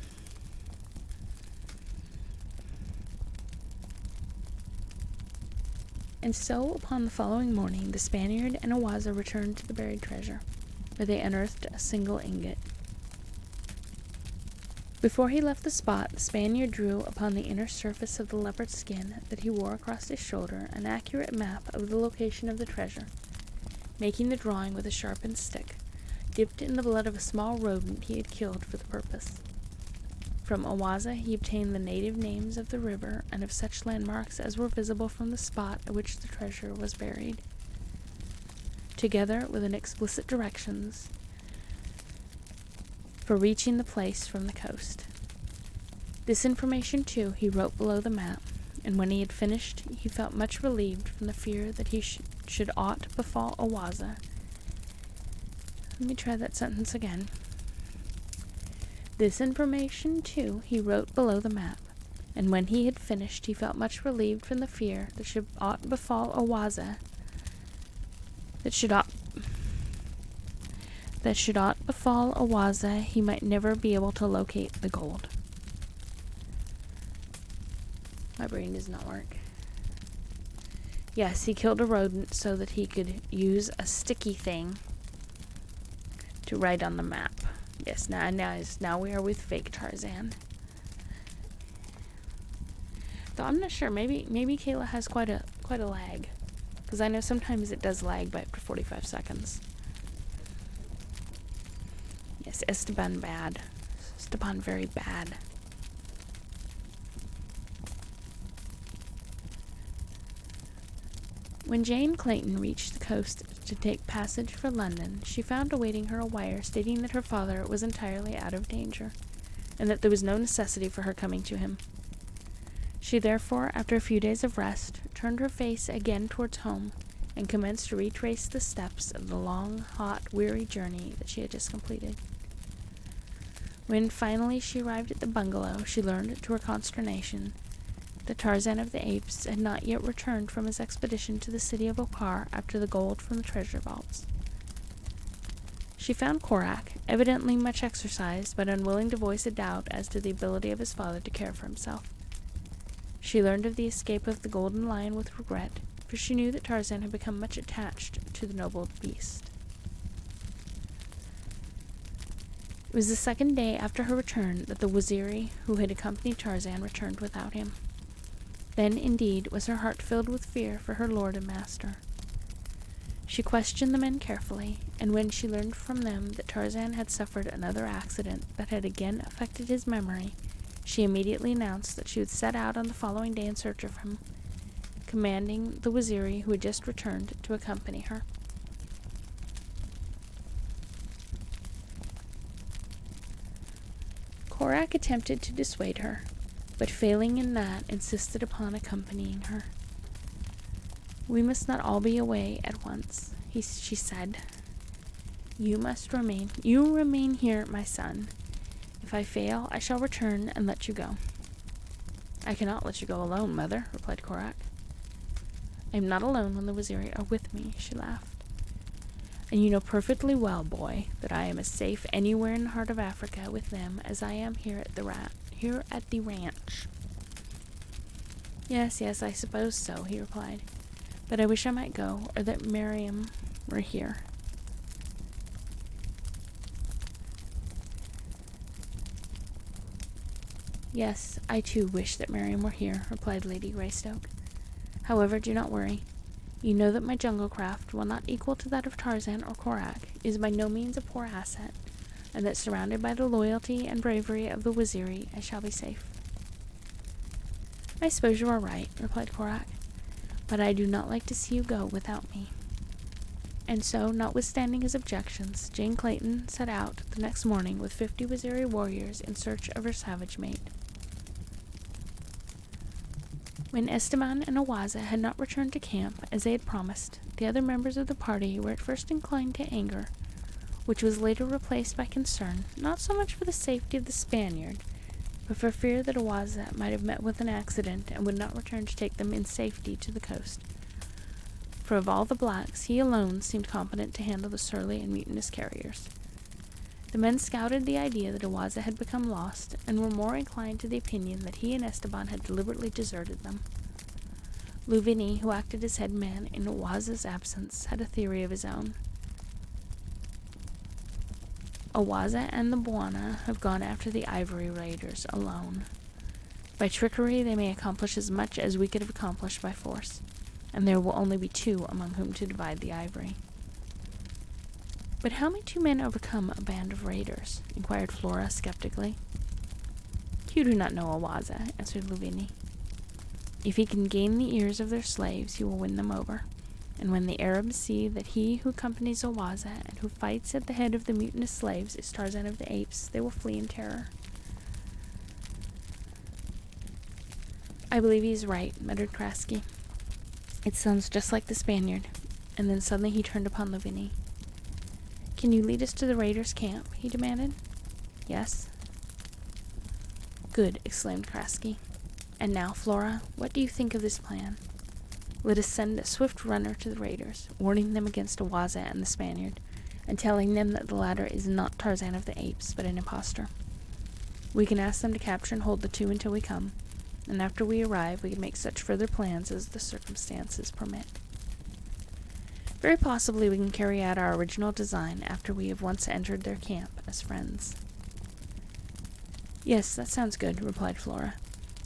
And so, upon the following morning, the Spaniard and Owaza returned to the buried treasure, where they unearthed a single ingot. Before he left the spot, the Spaniard drew upon the inner surface of the leopard skin that he wore across his shoulder an accurate map of the location of the treasure, making the drawing with a sharpened stick, dipped in the blood of a small rodent he had killed for the purpose. From Awaza he obtained the native names of the river and of such landmarks as were visible from the spot at which the treasure was buried, together with explicit directions for reaching the place from the coast. This information, too, he wrote below the map, and when he had finished, he felt much relieved from the fear that he should aught befall Awaza. Let me try that sentence again. This information, too, he wrote below the map, and when he had finished, he felt much relieved from the fear that should aught befall Awaza, that should aught befall Awaza, he might never be able to locate the gold. My brain does not work. Yes, he killed a rodent so that he could use a sticky thing to write on the map. Yes, now we are with fake Tarzan. Though I'm not sure. Maybe Kayla has quite a lag, because I know sometimes it does lag by up to 45 seconds. Yes, Esteban bad. Esteban very bad. When Jane Clayton reached the coast to take passage for London, she found awaiting her a wire stating that her father was entirely out of danger, and that there was no necessity for her coming to him. She therefore, after a few days of rest, turned her face again towards home, and commenced to retrace the steps of the long, hot, weary journey that she had just completed. When finally she arrived at the bungalow, she learned, to her consternation, that Tarzan of the Apes had not yet returned from his expedition to the city of Okar after the gold from the treasure vaults. She found Korak, evidently much exercised, but unwilling to voice a doubt as to the ability of his father to care for himself. She learned of the escape of the golden lion with regret, for she knew that Tarzan had become much attached to the noble beast. It was the second day after her return that the Waziri who had accompanied Tarzan returned without him. Then, indeed, was her heart filled with fear for her lord and master. She questioned the men carefully, and when she learned from them that Tarzan had suffered another accident that had again affected his memory, she immediately announced that she would set out on the following day in search of him, commanding the Waziri who had just returned to accompany her. Korak attempted to dissuade her, but failing in that, insisted upon accompanying her. "We must not all be away at once," she said. You remain here, my son. If I fail, I shall return and let you go." "I cannot let you go alone, mother," replied Korak. "I am not alone when the Waziri are with me," she laughed. "And you know perfectly well, boy, that I am as safe anywhere in the heart of Africa with them as I am here at the ranch." Yes, I suppose so," he replied. "But I wish I might go, or that Miriam were here." "Yes, I too wish that Miriam were here," replied Lady Greystoke. "However, do not worry. You know that my jungle craft, while not equal to that of Tarzan or Korak, is by no means a poor asset, and that surrounded by the loyalty and bravery of the Waziri, I shall be safe." "I suppose you are right," replied Korak, "but I do not like to see you go without me." And so, notwithstanding his objections, Jane Clayton set out the next morning with 50 Waziri warriors in search of her savage mate. When Esteban and Awaza had not returned to camp, as they had promised, the other members of the party were at first inclined to anger, which was later replaced by concern, not so much for the safety of the Spaniard, but for fear that Awaza might have met with an accident and would not return to take them in safety to the coast. For of all the blacks, he alone seemed competent to handle the surly and mutinous carriers. The men scouted the idea that Awaza had become lost, and were more inclined to the opinion that he and Esteban had deliberately deserted them. Louvigny, who acted as head man in Awaza's absence, had a theory of his own. "Awaza and the Bwana have gone after the ivory raiders alone. By trickery they may accomplish as much as we could have accomplished by force, and there will only be 2 among whom to divide the ivory." "But how may 2 men overcome a band of raiders?" inquired Flora skeptically. You do not know Awaza, answered Luvini. If he can gain the ears of their slaves, he will win them over. And when the Arabs see that he who accompanies Awaza and who fights at the head of the mutinous slaves is Tarzan of the Apes, they will flee in terror. I believe he is right, muttered Krasky. It sounds just like the Spaniard. And then suddenly he turned upon Luvini. Can you lead us to the raiders' camp? He demanded. Yes. Good, exclaimed Krasky. And now, Flora, what do you think of this plan? Let us send a swift runner to the raiders, warning them against Awaza and the Spaniard, and telling them that the latter is not Tarzan of the Apes, but an impostor. We can ask them to capture and hold the two until we come, and after we arrive we can make such further plans as the circumstances permit. Very possibly we can carry out our original design after we have once entered their camp as friends. Yes, that sounds good, replied Flora,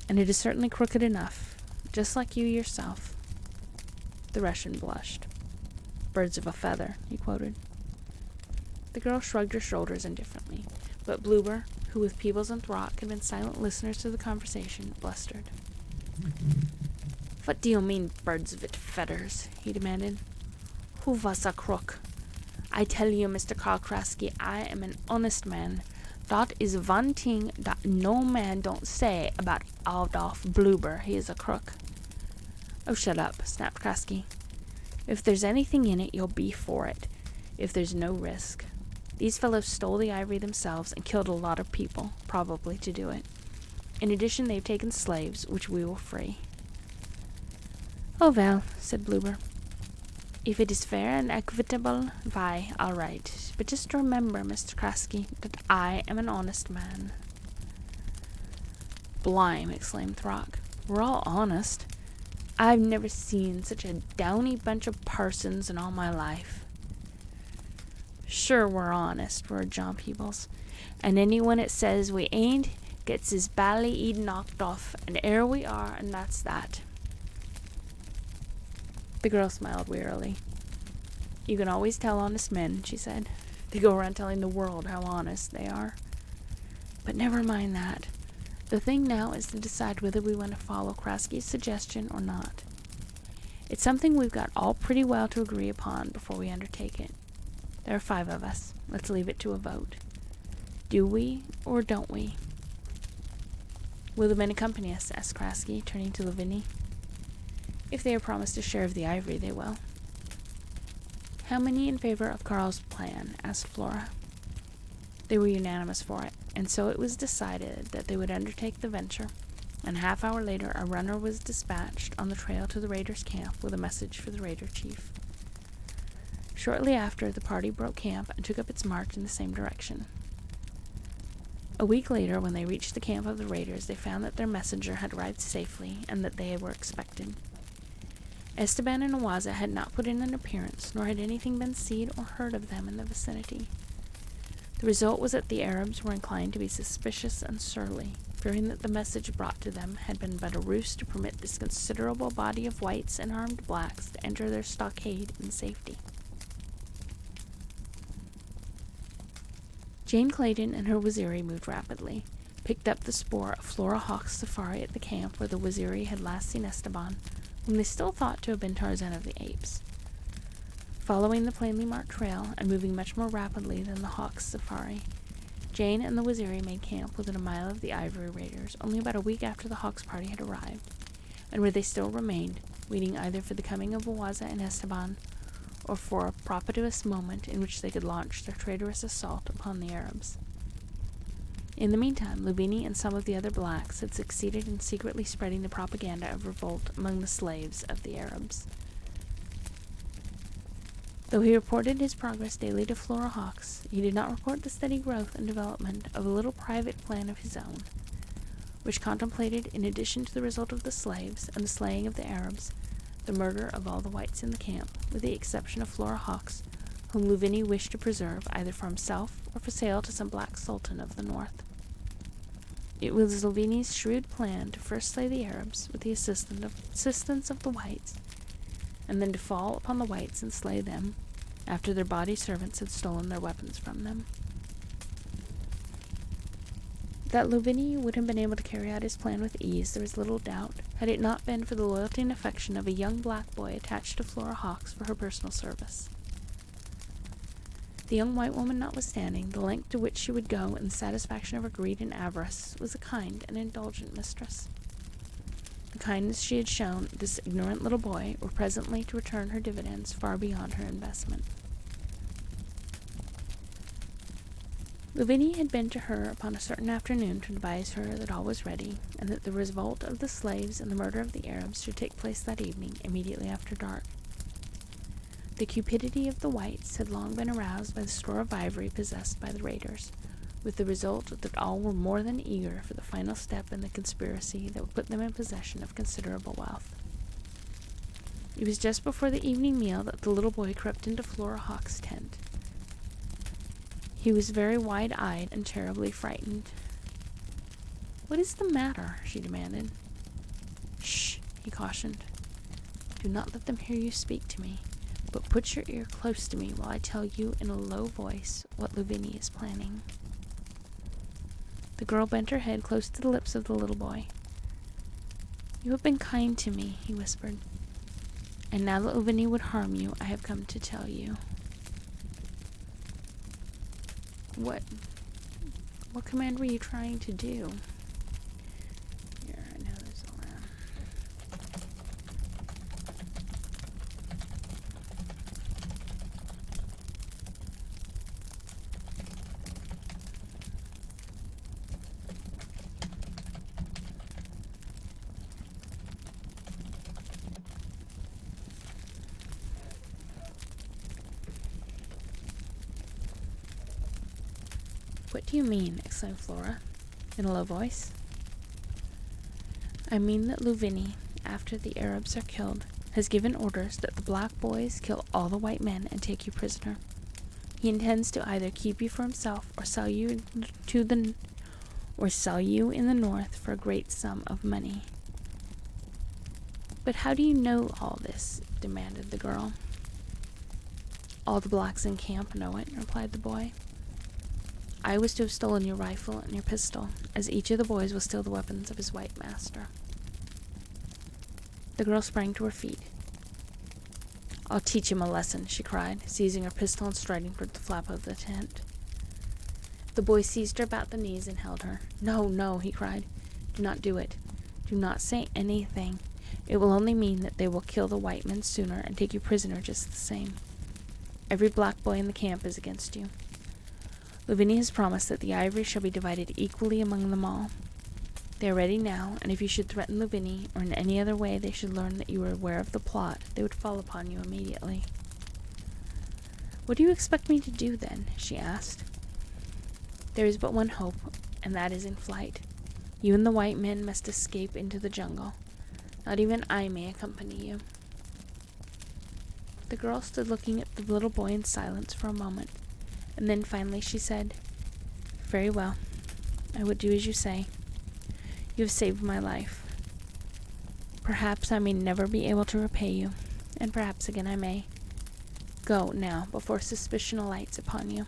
and it is certainly crooked enough, just like you yourself. The Russian blushed. Birds of a feather, he quoted. The girl shrugged her shoulders indifferently, but Bloober, who with Peebles and Throck had been silent listeners to the conversation, blustered. What do you mean, birds of it feathers? He demanded. Who was a crook? I tell you, Mr. Karl Krasky, I am an honest man. That is one thing that no man don't say about Adolf Bloober. He is a crook. Oh, shut up, snapped Krasky. If there's anything in it, you'll be for it. If there's no risk. These fellows stole the ivory themselves and killed a lot of people, probably to do it. In addition, they've taken slaves, which we will free. Oh, well, said Bloober. If it is fair and equitable, why, all right. But just remember, Mr. Krasky, that I am an honest man. Blime, exclaimed Throck. We're all honest. I've never seen such a downy bunch of parsons in all my life. Sure we're honest, roared John Peebles. And anyone that says we ain't gets his bally-eed knocked off, and ere we are, and that's that. The girl smiled wearily. You can always tell honest men, she said. They go around telling the world how honest they are. But never mind that. The thing now is to decide whether we want to follow Krasky's suggestion or not. It's something we've got all pretty well to agree upon before we undertake it. There are 5 of us. Let's leave it to a vote. Do we or don't we? Will the men accompany us? Asked Krasky, turning to Luvini. If they are promised a share of the ivory, they will. How many in favor of Karl's plan? Asked Flora. They were unanimous for it, and so it was decided that they would undertake the venture, and a half-hour later a runner was dispatched on the trail to the raiders' camp with a message for the raider chief. Shortly after, the party broke camp and took up its march in the same direction. A week later, when they reached the camp of the raiders, they found that their messenger had arrived safely and that they were expected. Esteban and Awaza had not put in an appearance, nor had anything been seen or heard of them in the vicinity. The result was that the Arabs were inclined to be suspicious and surly, fearing that the message brought to them had been but a ruse to permit this considerable body of whites and armed blacks to enter their stockade in safety. Jane Clayton and her Waziri moved rapidly, picked up the spoor of Flora Hawk's safari at the camp where the Waziri had last seen Esteban, whom they still thought to have been Tarzan of the Apes. Following the plainly marked trail, and moving much more rapidly than the Hawk's safari, Jane and the Waziri made camp within a mile of the ivory raiders only about a week after the Hawk's party had arrived, and where they still remained, waiting either for the coming of Awaza and Esteban, or for a propitious moment in which they could launch their traitorous assault upon the Arabs. In the meantime, Luvini and some of the other blacks had succeeded in secretly spreading the propaganda of revolt among the slaves of the Arabs. Though he reported his progress daily to Flora Hawks, he did not report the steady growth and development of a little private plan of his own, which contemplated, in addition to the result of the slaves and the slaying of the Arabs, the murder of all the whites in the camp, with the exception of Flora Hawks, whom Luvini wished to preserve either for himself or for sale to some black sultan of the north. It was Luvini's shrewd plan to first slay the Arabs with the assistance of the whites, and then to fall upon the whites and slay them, after their body servants had stolen their weapons from them. That Lavinia would have been able to carry out his plan with ease, there was little doubt, had it not been for the loyalty and affection of a young black boy attached to Flora Hawkes for her personal service. The young white woman notwithstanding, the length to which she would go in the satisfaction of her greed and avarice, was a kind and indulgent mistress. The kindness she had shown this ignorant little boy were presently to return her dividends far beyond her investment. Lavinia had been to her upon a certain afternoon to advise her that all was ready, and that the revolt of the slaves and the murder of the Arabs should take place that evening, immediately after dark. The cupidity of the whites had long been aroused by the store of ivory possessed by the raiders, with the result that all were more than eager for the final step in the conspiracy that would put them in possession of considerable wealth. It was just before the evening meal that the little boy crept into Flora Hawkes' tent. He was very wide-eyed and terribly frightened. "What is the matter?" she demanded. "Shh," he cautioned. "Do not let them hear you speak to me, but put your ear close to me while I tell you in a low voice what Lavinia is planning." The girl bent her head close to the lips of the little boy. "You have been kind to me," he whispered, "and now that Lavinia would harm you, I have come to tell you." What command were you trying to do? Here, I know there's a lamb. "What do you mean?" exclaimed Flora, in a low voice. "I mean that Lavinia, after the Arabs are killed, has given orders that the black boys kill all the white men and take you prisoner. He intends to either keep you for himself or sell you in the north for a great sum of money." "But how do you know all this?" demanded the girl. "All the blacks in camp know it," replied the boy. "I was to have stolen your rifle and your pistol, as each of the boys will steal the weapons of his white master." The girl sprang to her feet. "I'll teach him a lesson," she cried, seizing her pistol and striding toward the flap of the tent. The boy seized her about the knees and held her. "No, no," he cried. "Do not do it. Do not say anything. It will only mean that they will kill the white men sooner and take you prisoner just the same. Every black boy in the camp is against you. Lavinia has promised that the ivory shall be divided equally among them all. They are ready now, and if you should threaten Lavinia, or in any other way they should learn that you are aware of the plot, they would fall upon you immediately." "What do you expect me to do, then?" she asked. "There is but one hope, and that is in flight. You and the white men must escape into the jungle. Not even I may accompany you." The girl stood looking at the little boy in silence for a moment, and then finally she said, "Very well, I would do as you say. You have saved my life. Perhaps I may never be able to repay you, and perhaps again I may. Go now, before suspicion alights upon you."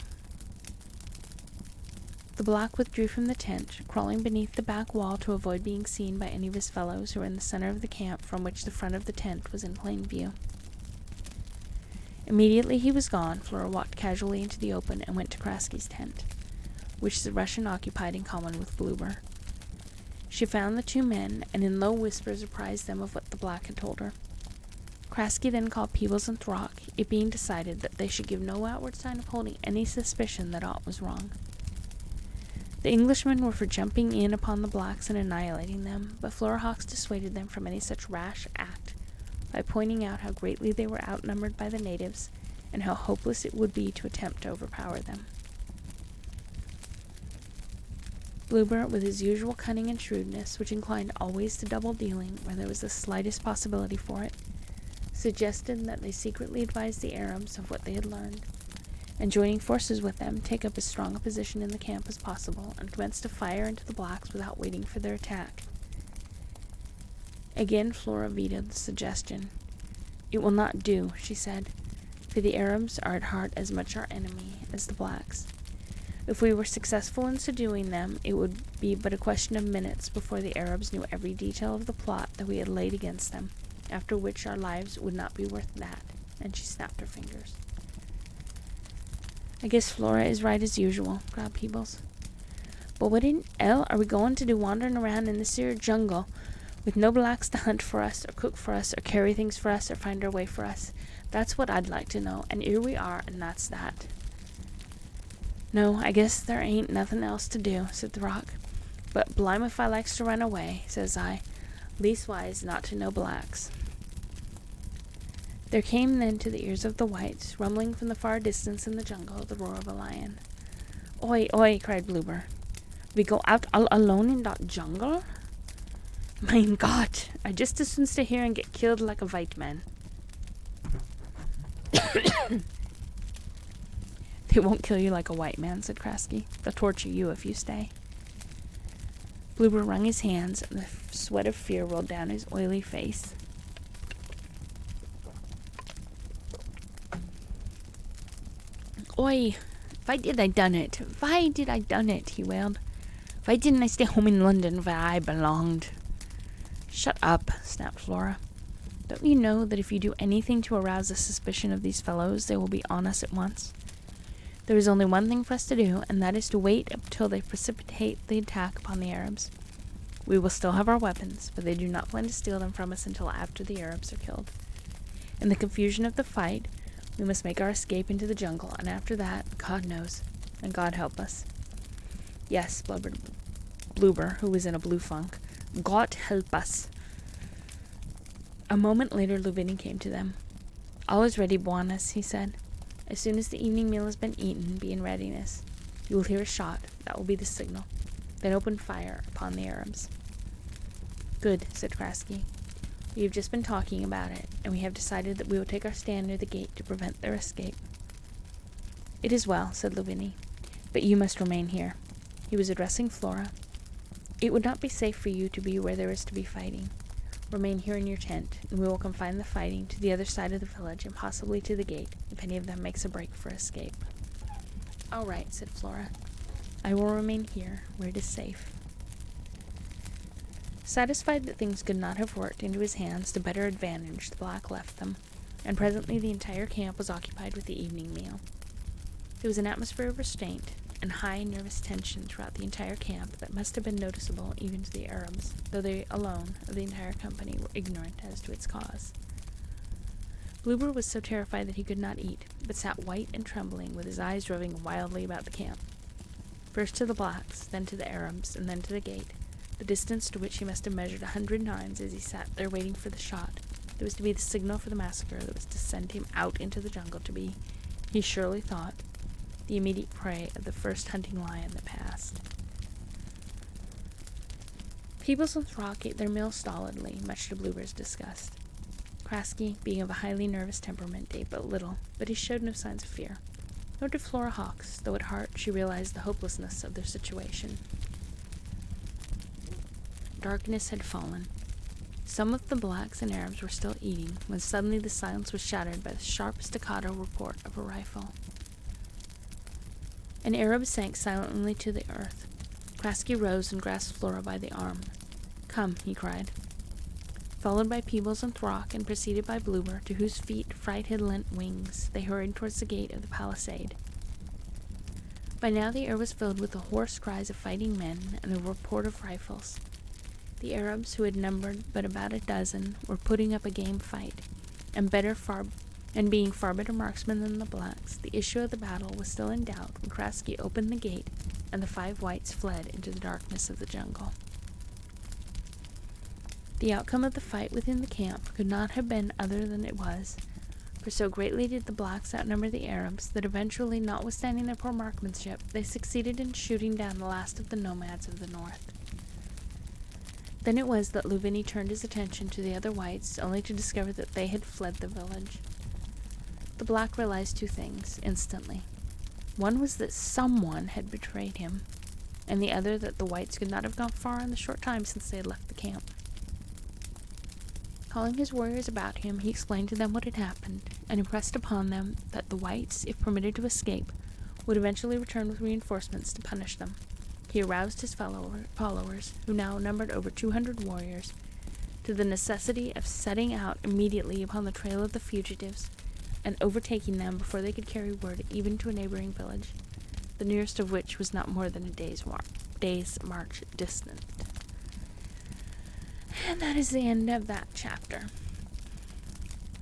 The black withdrew from the tent, crawling beneath the back wall to avoid being seen by any of his fellows who were in the center of the camp, from which the front of the tent was in plain view. Immediately he was gone, Flora walked casually into the open and went to Krasky's tent, which the Russian occupied in common with Bluber. She found the two men, and in low whispers apprised them of what the black had told her. Krasky then called Peebles and Throck, it being decided that they should give no outward sign of holding any suspicion that aught was wrong. The Englishmen were for jumping in upon the blacks and annihilating them, but Flora Hawkes dissuaded them from any such rash act by pointing out how greatly they were outnumbered by the natives, and how hopeless it would be to attempt to overpower them. Bluber, with his usual cunning and shrewdness, which inclined always to double-dealing where there was the slightest possibility for it, suggested that they secretly advise the Arabs of what they had learned, and joining forces with them, take up as strong a position in the camp as possible, and commence to fire into the blacks without waiting for their attack. Again Flora vetoed the suggestion. "It will not do," she said, "for the Arabs are at heart as much our enemy as the blacks. If we were successful in subduing them, it would be but a question of minutes before the Arabs knew every detail of the plot that we had laid against them, after which our lives would not be worth that, and she snapped her fingers. I guess Flora is right as usual, growled Peebles. But what in hell are we going to do wandering around in this here jungle with no blacks to hunt for us, or cook for us, or carry things for us, or find our way for us? That's what I'd like to know, and here we are, and that's that. No, I guess there ain't nothing else to do, said the rock. But blime if I likes to run away, says I. Leastwise, not to no blacks. There came then to the ears of the whites, rumbling from the far distance in the jungle, the roar of a lion. Oi, oi, cried Bloober. We go out all alone in that jungle? Mein Gott, I just as soon stay here and get killed like a white man. They won't kill you like a white man, said Krasky. They'll torture you if you stay. Bloober wrung his hands, and the sweat of fear rolled down his oily face. Oi, why did I done it? Why did I done it? He wailed. Why didn't I stay home in London where I belonged? Shut up, snapped Flora. Don't you know that if you do anything to arouse the suspicion of these fellows, they will be on us at once? There is only one thing for us to do, and that is to wait until they precipitate the attack upon the Arabs. We will still have our weapons, but they do not plan to steal them from us until after the Arabs are killed. In the confusion of the fight, we must make our escape into the jungle, and after that, God knows, and God help us. Yes, blubbered Bloober, who was in a blue funk. God help us. A moment later, Luvini came to them. All is ready, Buonas, he said. As soon as the evening meal has been eaten, be in readiness. You will hear a shot. That will be the signal. Then open fire upon the Arabs. Good, said Krasky. We have just been talking about it, and we have decided that we will take our stand near the gate to prevent their escape. It is well, said Luvini, but you must remain here. He was addressing Flora. It would not be safe for you to be where there is to be fighting. Remain here in your tent, and we will confine the fighting to the other side of the village and possibly to the gate, if any of them makes a break for escape. All right, said Flora. I will remain here, where it is safe. Satisfied that things could not have worked into his hands to better advantage, the black left them, and presently the entire camp was occupied with the evening meal. There was an atmosphere of restraint and high nervous tension throughout the entire camp that must have been noticeable even to the Arabs, though they alone of the entire company were ignorant as to its cause. Bloober was so terrified that he could not eat, but sat white and trembling, with his eyes roving wildly about the camp. First to the blacks, then to the Arabs, and then to the gate, the distance to which he must have measured 100 times as he sat there waiting for the shot that was to be the signal for the massacre that was to send him out into the jungle to be, he surely thought, the immediate prey of the first hunting lion that passed. Peebles and Throck ate their meal stolidly, much to Bloober's disgust. Krasky, being of a highly nervous temperament, ate but little, but he showed no signs of fear. Nor did Flora Hawkes, though at heart she realized the hopelessness of their situation. Darkness had fallen. Some of the blacks and Arabs were still eating, when suddenly the silence was shattered by the sharp staccato report of a rifle. An Arab sank silently to the earth. Krasky rose and grasped Flora by the arm. Come, he cried. Followed by Peebles and Throck, and preceded by Bloober, to whose feet fright had lent wings, they hurried towards the gate of the palisade. By now the air was filled with the hoarse cries of fighting men and the report of rifles. The Arabs, who had numbered but about a dozen, were putting up a game fight, and being far better marksmen than the blacks, the issue of the battle was still in doubt when Krasky opened the gate, and the 5 whites fled into the darkness of the jungle. The outcome of the fight within the camp could not have been other than it was, for so greatly did the blacks outnumber the Arabs that eventually, notwithstanding their poor marksmanship, they succeeded in shooting down the last of the nomads of the north. Then it was that Luvini turned his attention to the other whites, only to discover that they had fled the village. The black realized 2 things, instantly. One was that someone had betrayed him, and the other that the whites could not have gone far in the short time since they had left the camp. Calling his warriors about him, he explained to them what had happened, and impressed upon them that the whites, if permitted to escape, would eventually return with reinforcements to punish them. He aroused his followers, who now numbered over 200 warriors, to the necessity of setting out immediately upon the trail of the fugitives and overtaking them before they could carry word even to a neighboring village, the nearest of which was not more than a day's march distant. And that is the end of that chapter.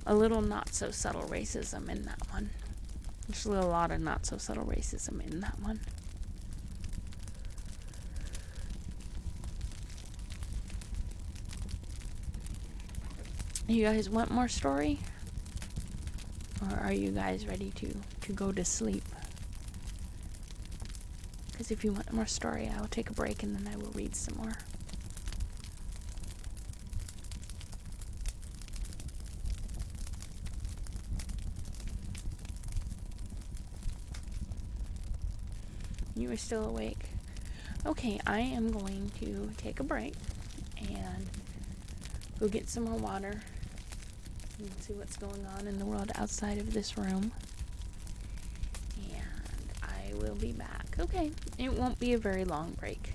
A little not-so-subtle racism in that one. Actually, a lot of not-so-subtle racism in that one. You guys want more story? Or are you guys ready to go to sleep? Because if you want more story, I will take a break and then I will read some more. You are still awake. Okay, I am going to take a break and go get some more water and see what's going on in the world outside of this room. And I will be back. Okay, it won't be a very long break.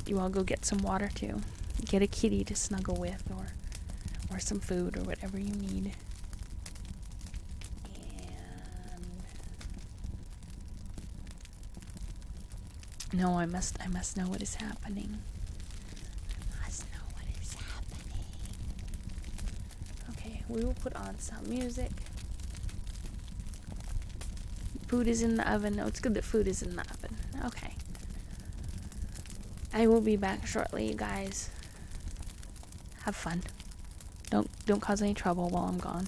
You all go get some water too. Get a kitty to snuggle with or some food or whatever you need. No, I must know what is happening. I must know what is happening. Okay, we will put on some music. Food is in the oven. No, it's good that food is in the oven. Okay. I will be back shortly, you guys. Have fun. Don't cause any trouble while I'm gone.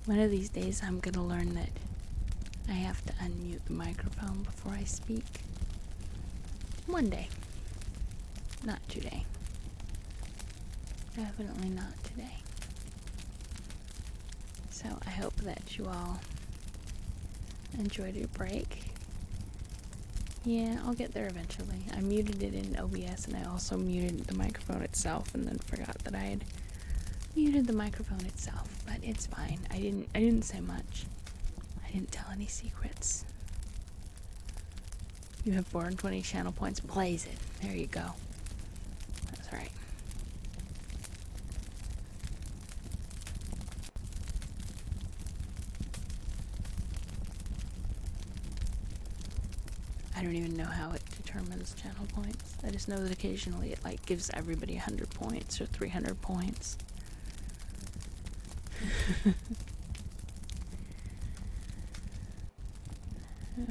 One of these days I'm gonna learn that I have to unmute the microphone before I speak. One day. Not today. Definitely not today. So I hope that you all enjoyed your break. Yeah, I'll get there eventually. I muted it in OBS and I also muted the microphone itself and then forgot that I had muted the microphone itself. But it's fine. I didn't say much. I didn't tell any secrets. You have 420 channel points. Blaze it. There you go. That's right. I don't even know how it determines channel points. I just know that occasionally it like gives everybody 100 points or 300 points.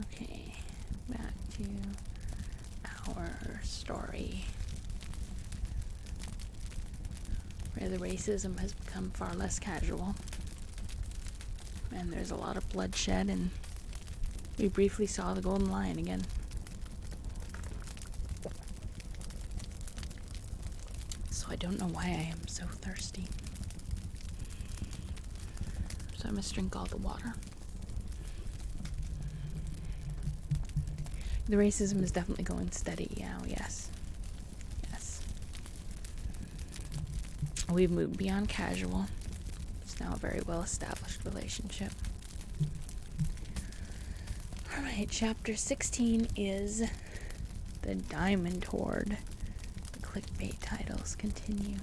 Okay, back to our story, where the racism has become far less casual, and there's a lot of bloodshed, and we briefly saw the golden lion again. So I don't know why I am so thirsty. So I must drink all the water. The racism is definitely going steady now, yes. Yes. We've moved beyond casual. It's now a very well-established relationship. Alright, chapter 16 is The Diamond Hoard. The clickbait titles continue.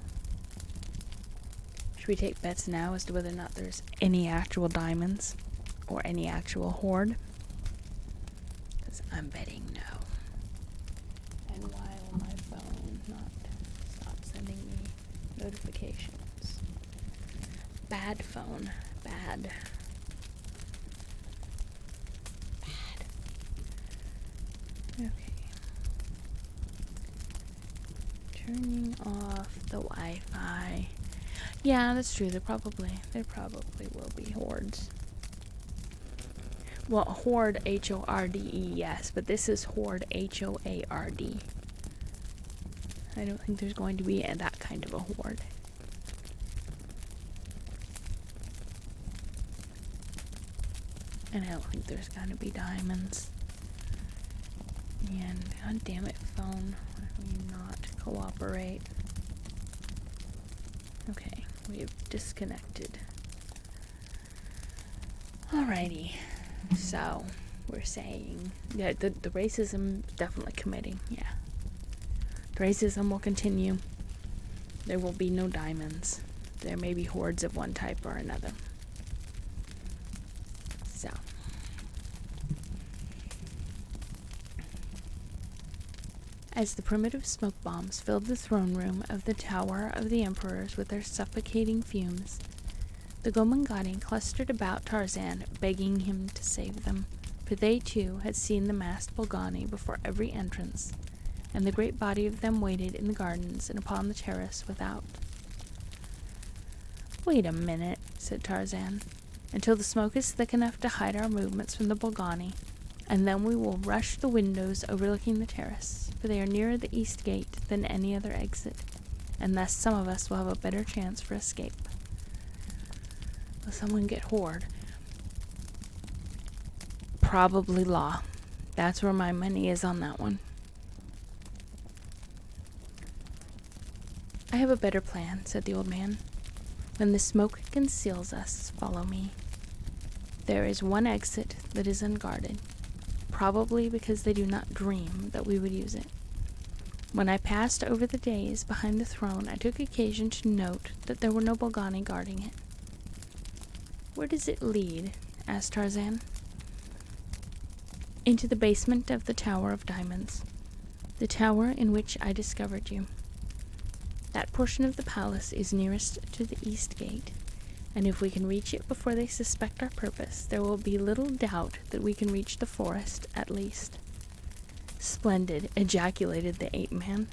Should we take bets now as to whether or not there's any actual diamonds or any actual hoard? Because I'm betting no. And why will my phone not stop sending me notifications? Bad phone. Bad. Bad. Okay. Turning off the Wi-Fi. Yeah, that's true. There probably will be hoards. Well, hoard, H-O-R-D-E, yes, but this is hoard, H-O-A-R-D. I don't think there's going to be that kind of a hoard. And I don't think there's gonna be diamonds. And god damn it, phone, why will you not cooperate? Okay, we've disconnected. Alrighty, so we're saying, yeah, the racism definitely committing, yeah. The racism will continue. There will be no diamonds. There may be hoards of one type or another. So. As the primitive smoke bombs filled the throne room of the Tower of the Emperors with their suffocating fumes, the Gomangani clustered about Tarzan, begging him to save them, for they too had seen the masked Bolgani before every entrance, and the great body of them waited in the gardens and upon the terrace without. "Wait a minute," said Tarzan, "until the smoke is thick enough to hide our movements from the Bolgani, and then we will rush the windows overlooking the terrace, for they are nearer the east gate than any other exit, and thus some of us will have a better chance for escape." Will someone get hoard? Probably Law. That's where my money is on that one. "I have a better plan," said the old man. "When the smoke conceals us, follow me. There is one exit that is unguarded, probably because they do not dream that we would use it. When I passed over the days behind the throne, I took occasion to note that there were no Bolgani guarding it." "Where does it lead?" asked Tarzan. "Into the basement of the Tower of Diamonds, the tower in which I discovered you. That portion of the palace is nearest to the east gate, and if we can reach it before they suspect our purpose, there will be little doubt that we can reach the forest at least." "Splendid," ejaculated the ape-man.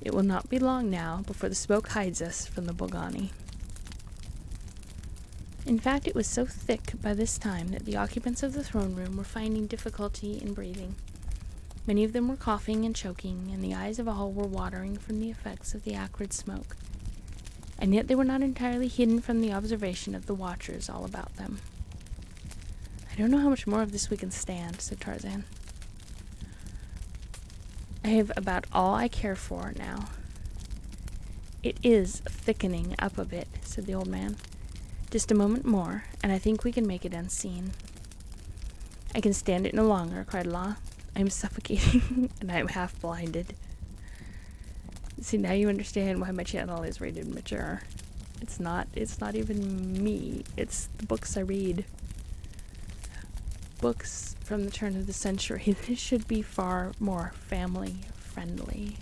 "It will not be long now before the smoke hides us from the Bolgani." In fact, it was so thick by this time that the occupants of the throne room were finding difficulty in breathing. Many of them were coughing and choking, and the eyes of all were watering from the effects of the acrid smoke. And yet they were not entirely hidden from the observation of the watchers all about them. "I don't know how much more of this we can stand," said Tarzan. "I have about all I care for now." "It is thickening up a bit," said the old man. "Just a moment more, and I think we can make it unseen." "I can stand it no longer," cried La. "I am suffocating, and I am half blinded." See, now you understand why my channel is rated mature. It's not even me. It's the books I read. Books from the turn of the century. This should be far more family friendly.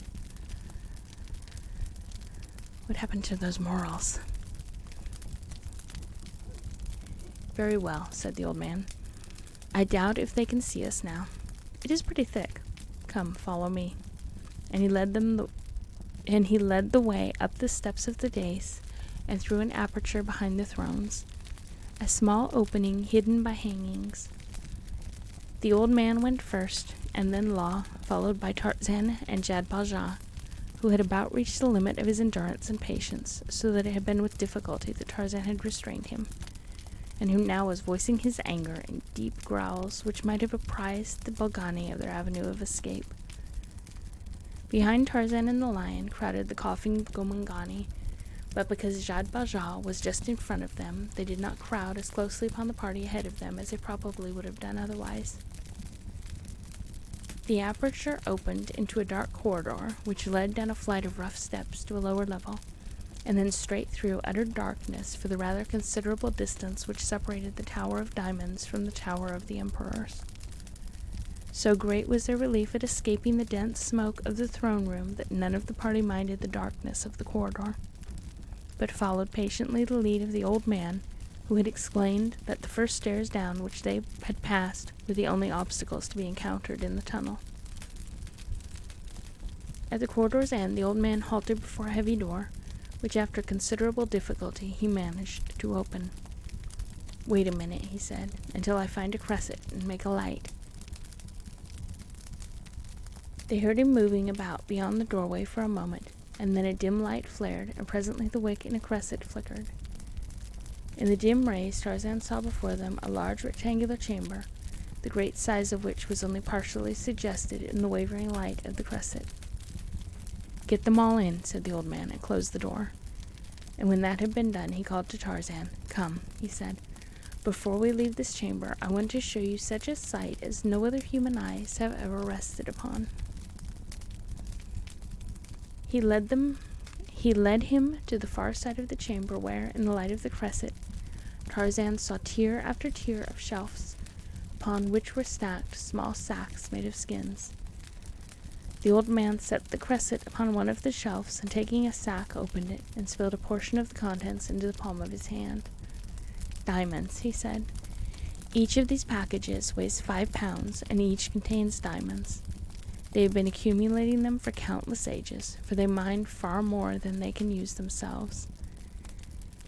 What happened to those morals? "Very well," said the old man. "I doubt if they can see us now. It is pretty thick. Come, follow me." And he led the way up the steps of the dais and through an aperture behind the thrones, a small opening hidden by hangings. The old man went first, and then La, followed by Tarzan and Jad Balja, who had about reached the limit of his endurance and patience, so that it had been with difficulty that Tarzan had restrained him, and who now was voicing his anger in deep growls which might have apprised the Bolgani of their avenue of escape. Behind Tarzan and the lion crowded the coughing Gomangani, but because Jad Balja was just in front of them, they did not crowd as closely upon the party ahead of them as they probably would have done otherwise. The aperture opened into a dark corridor which led down a flight of rough steps to a lower level, and then straight through utter darkness for the rather considerable distance which separated the Tower of Diamonds from the Tower of the Emperors. So great was their relief at escaping the dense smoke of the throne room that none of the party minded the darkness of the corridor, but followed patiently the lead of the old man, who had explained that the first stairs down which they had passed were the only obstacles to be encountered in the tunnel. At the corridor's end, the old man halted before a heavy door, which after considerable difficulty he managed to open. "Wait a minute," he said, "until I find a cresset and make a light." They heard him moving about beyond the doorway for a moment, and then a dim light flared, and presently the wick in a cresset flickered. In the dim rays, Tarzan saw before them a large rectangular chamber, the great size of which was only partially suggested in the wavering light of the cresset. "Get them all in," said the old man, and closed the door. And when that had been done, he called to Tarzan. "Come," he said. "Before we leave this chamber, I want to show you such a sight as no other human eyes have ever rested upon." He led him to the far side of the chamber where, in the light of the cresset, Tarzan saw tier after tier of shelves, upon which were stacked small sacks made of skins. The old man set the cresset upon one of the shelves, and taking a sack opened it, and spilled a portion of the contents into the palm of his hand. "Diamonds," he said. "Each of these packages weighs 5 pounds, and each contains diamonds. They have been accumulating them for countless ages, for they mine far more than they can use themselves.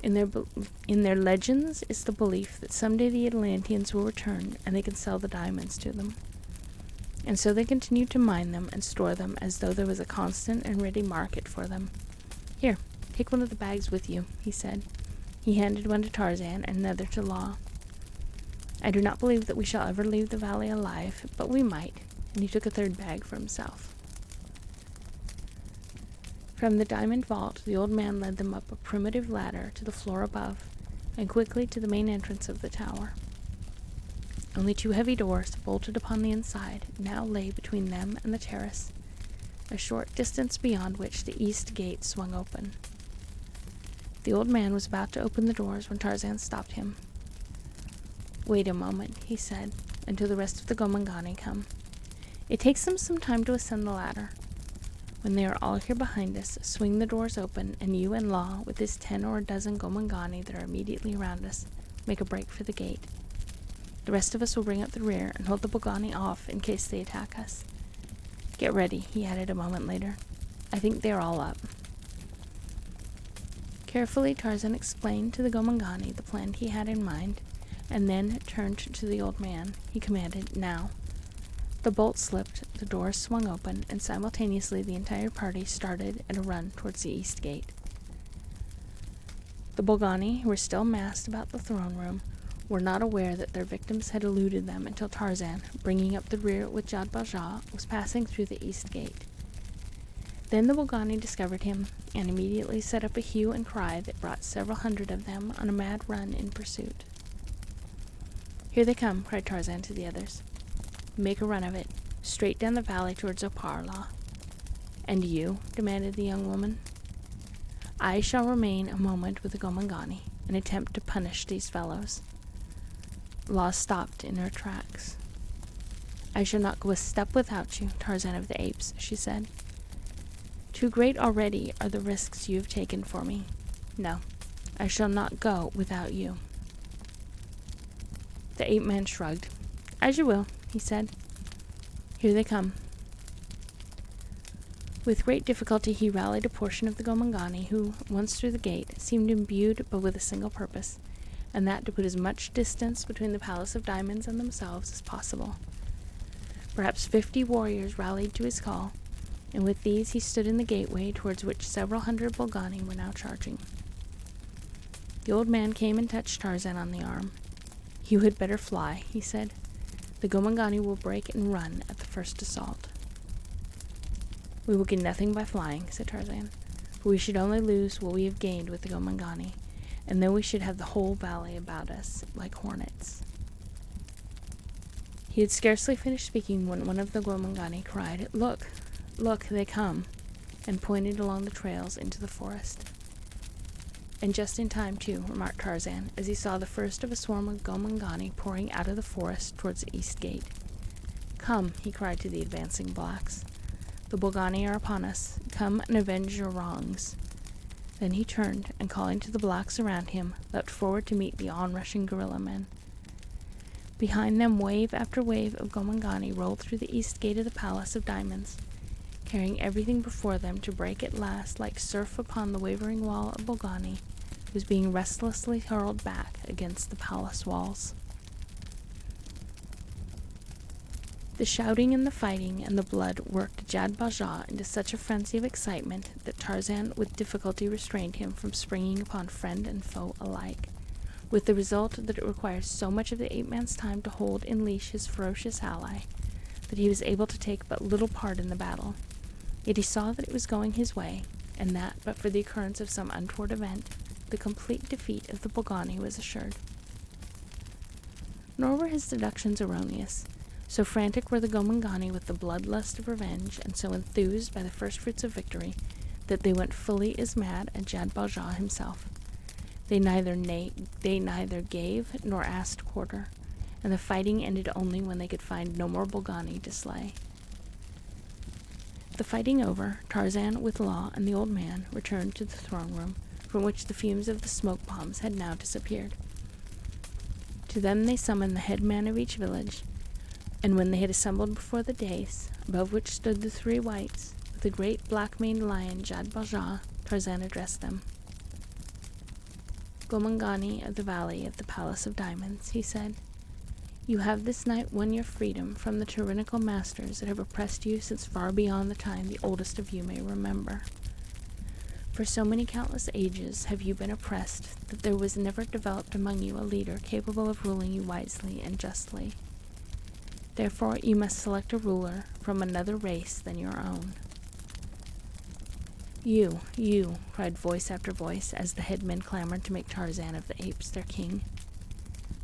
In their legends is the belief that someday the Atlanteans will return, and they can sell the diamonds to them. And so they continue to mine them and store them as though there was a constant and ready market for them. Here, take one of the bags with you," he said. He handed one to Tarzan and another to La. "I do not believe that we shall ever leave the valley alive, but we might," and he took a third bag for himself. From the diamond vault, the old man led them up a primitive ladder to the floor above, and quickly to the main entrance of the tower. Only 2 heavy doors, bolted upon the inside, now lay between them and the terrace, a short distance beyond which the east gate swung open. The old man was about to open the doors when Tarzan stopped him. "Wait a moment," he said, "until the rest of the Gomangani come. It takes them some time to ascend the ladder. When they are all here behind us, swing the doors open, and you and La, with this 10 or a dozen Gomangani that are immediately around us, make a break for the gate. The rest of us will bring up the rear and hold the Bolgani off in case they attack us. Get ready," he added a moment later. "I think they are all up." Carefully, Tarzan explained to the Gomangani the plan he had in mind, and then turned to the old man. He commanded, "Now." The bolt slipped, the doors swung open, and simultaneously the entire party started at a run towards the east gate. The Bolgani, who were still massed about the throne room, were not aware that their victims had eluded them until Tarzan, bringing up the rear with Jad Bajah, was passing through the east gate. Then the Bolgani discovered him, and immediately set up a hue and cry that brought several hundred of them on a mad run in pursuit. "Here they come," cried Tarzan to the others. "Make a run of it, straight down the valley towards Oparla." "And you?" demanded the young woman. "I shall remain a moment with the Gomangani and attempt to punish these fellows." Law stopped in her tracks. "I shall not go a step without you, Tarzan of the Apes," she said. "Too great already are the risks you have taken for me. No, I shall not go without you." The ape-man shrugged. "As you will," he said. "Here they come." With great difficulty he rallied a portion of the Gomangani who, once through the gate, seemed imbued but with a single purpose, and that to put as much distance between the Palace of Diamonds and themselves as possible. Perhaps 50 warriors rallied to his call, and with these he stood in the gateway towards which several hundred Bolgani were now charging. The old man came and touched Tarzan on the arm. "You had better fly," he said. "The Gomangani will break and run at the first assault." "We will gain nothing by flying," said Tarzan, "for we should only lose what we have gained with the Gomangani, and then we should have the whole valley about us, like hornets." He had scarcely finished speaking when one of the Gomangani cried, "Look, look, they come," and pointed along the trails into the forest. "And just in time, too," remarked Tarzan, as he saw the first of a swarm of Gomangani pouring out of the forest towards the east gate. "Come," he cried to the advancing blacks. "The Bolgani are upon us. Come and avenge your wrongs." Then he turned, and calling to the blacks around him, leapt forward to meet the onrushing gorilla men. Behind them wave after wave of Gomangani rolled through the east gate of the Palace of Diamonds, carrying everything before them to break at last like surf upon the wavering wall of Bolgani, was being restlessly hurled back against the palace walls. The shouting and the fighting and the blood worked Jad Bajah into such a frenzy of excitement that Tarzan with difficulty restrained him from springing upon friend and foe alike, with the result that it required so much of the ape-man's time to hold in leash his ferocious ally that he was able to take but little part in the battle. Yet he saw that it was going his way, and that, but for the occurrence of some untoward event, the complete defeat of the Bolgani was assured. Nor were his deductions erroneous. So frantic were the Gomangani with the bloodlust of revenge, and so enthused by the first fruits of victory, that they went fully as mad as Jad Bajah himself. They neither gave nor asked quarter, and the fighting ended only when they could find no more Bolgani to slay. The fighting over, Tarzan, with Law and the old man, returned to the throne room, from which the fumes of the smoke bombs had now disappeared. To them they summoned the head man of each village, and when they had assembled before the dais, above which stood the 3 whites, with the great black-maned lion Jad Bajah, Tarzan addressed them. "Gomangani of the valley of the Palace of Diamonds," he said, "you have this night won your freedom from the tyrannical masters that have oppressed you since far beyond the time the oldest of you may remember. For so many countless ages have you been oppressed that there was never developed among you a leader capable of ruling you wisely and justly. Therefore you must select a ruler from another race than your own." You, cried voice after voice as the headmen clamored to make Tarzan of the Apes their king.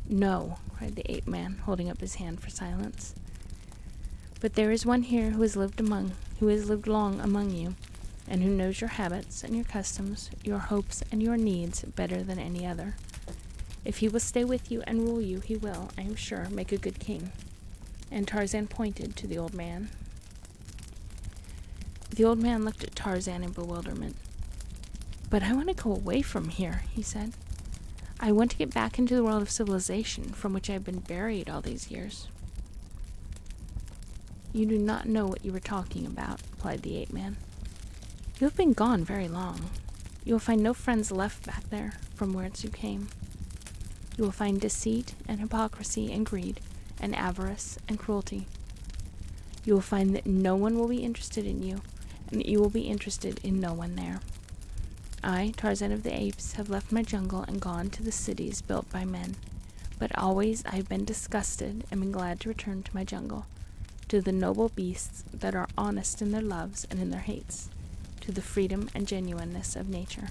"No," cried the ape-man, holding up his hand for silence. "But there is one here who has lived long among you, and who knows your habits and your customs, your hopes and your needs better than any other. If he will stay with you and rule you, he will, I am sure, make a good king." And Tarzan pointed to the old man. The old man looked at Tarzan in bewilderment. "But I want to go away from here," he said. "I want to get back into the world of civilization from which I have been buried all these years." "You do not know what you are talking about," replied the ape-man. "You have been gone very long. You will find no friends left back there from whence you came. You will find deceit and hypocrisy and greed and avarice and cruelty. You will find that no one will be interested in you, and that you will be interested in no one there. I, Tarzan of the Apes, have left my jungle and gone to the cities built by men, but always I have been disgusted and been glad to return to my jungle, to the noble beasts that are honest in their loves and in their hates, to the freedom and genuineness of nature.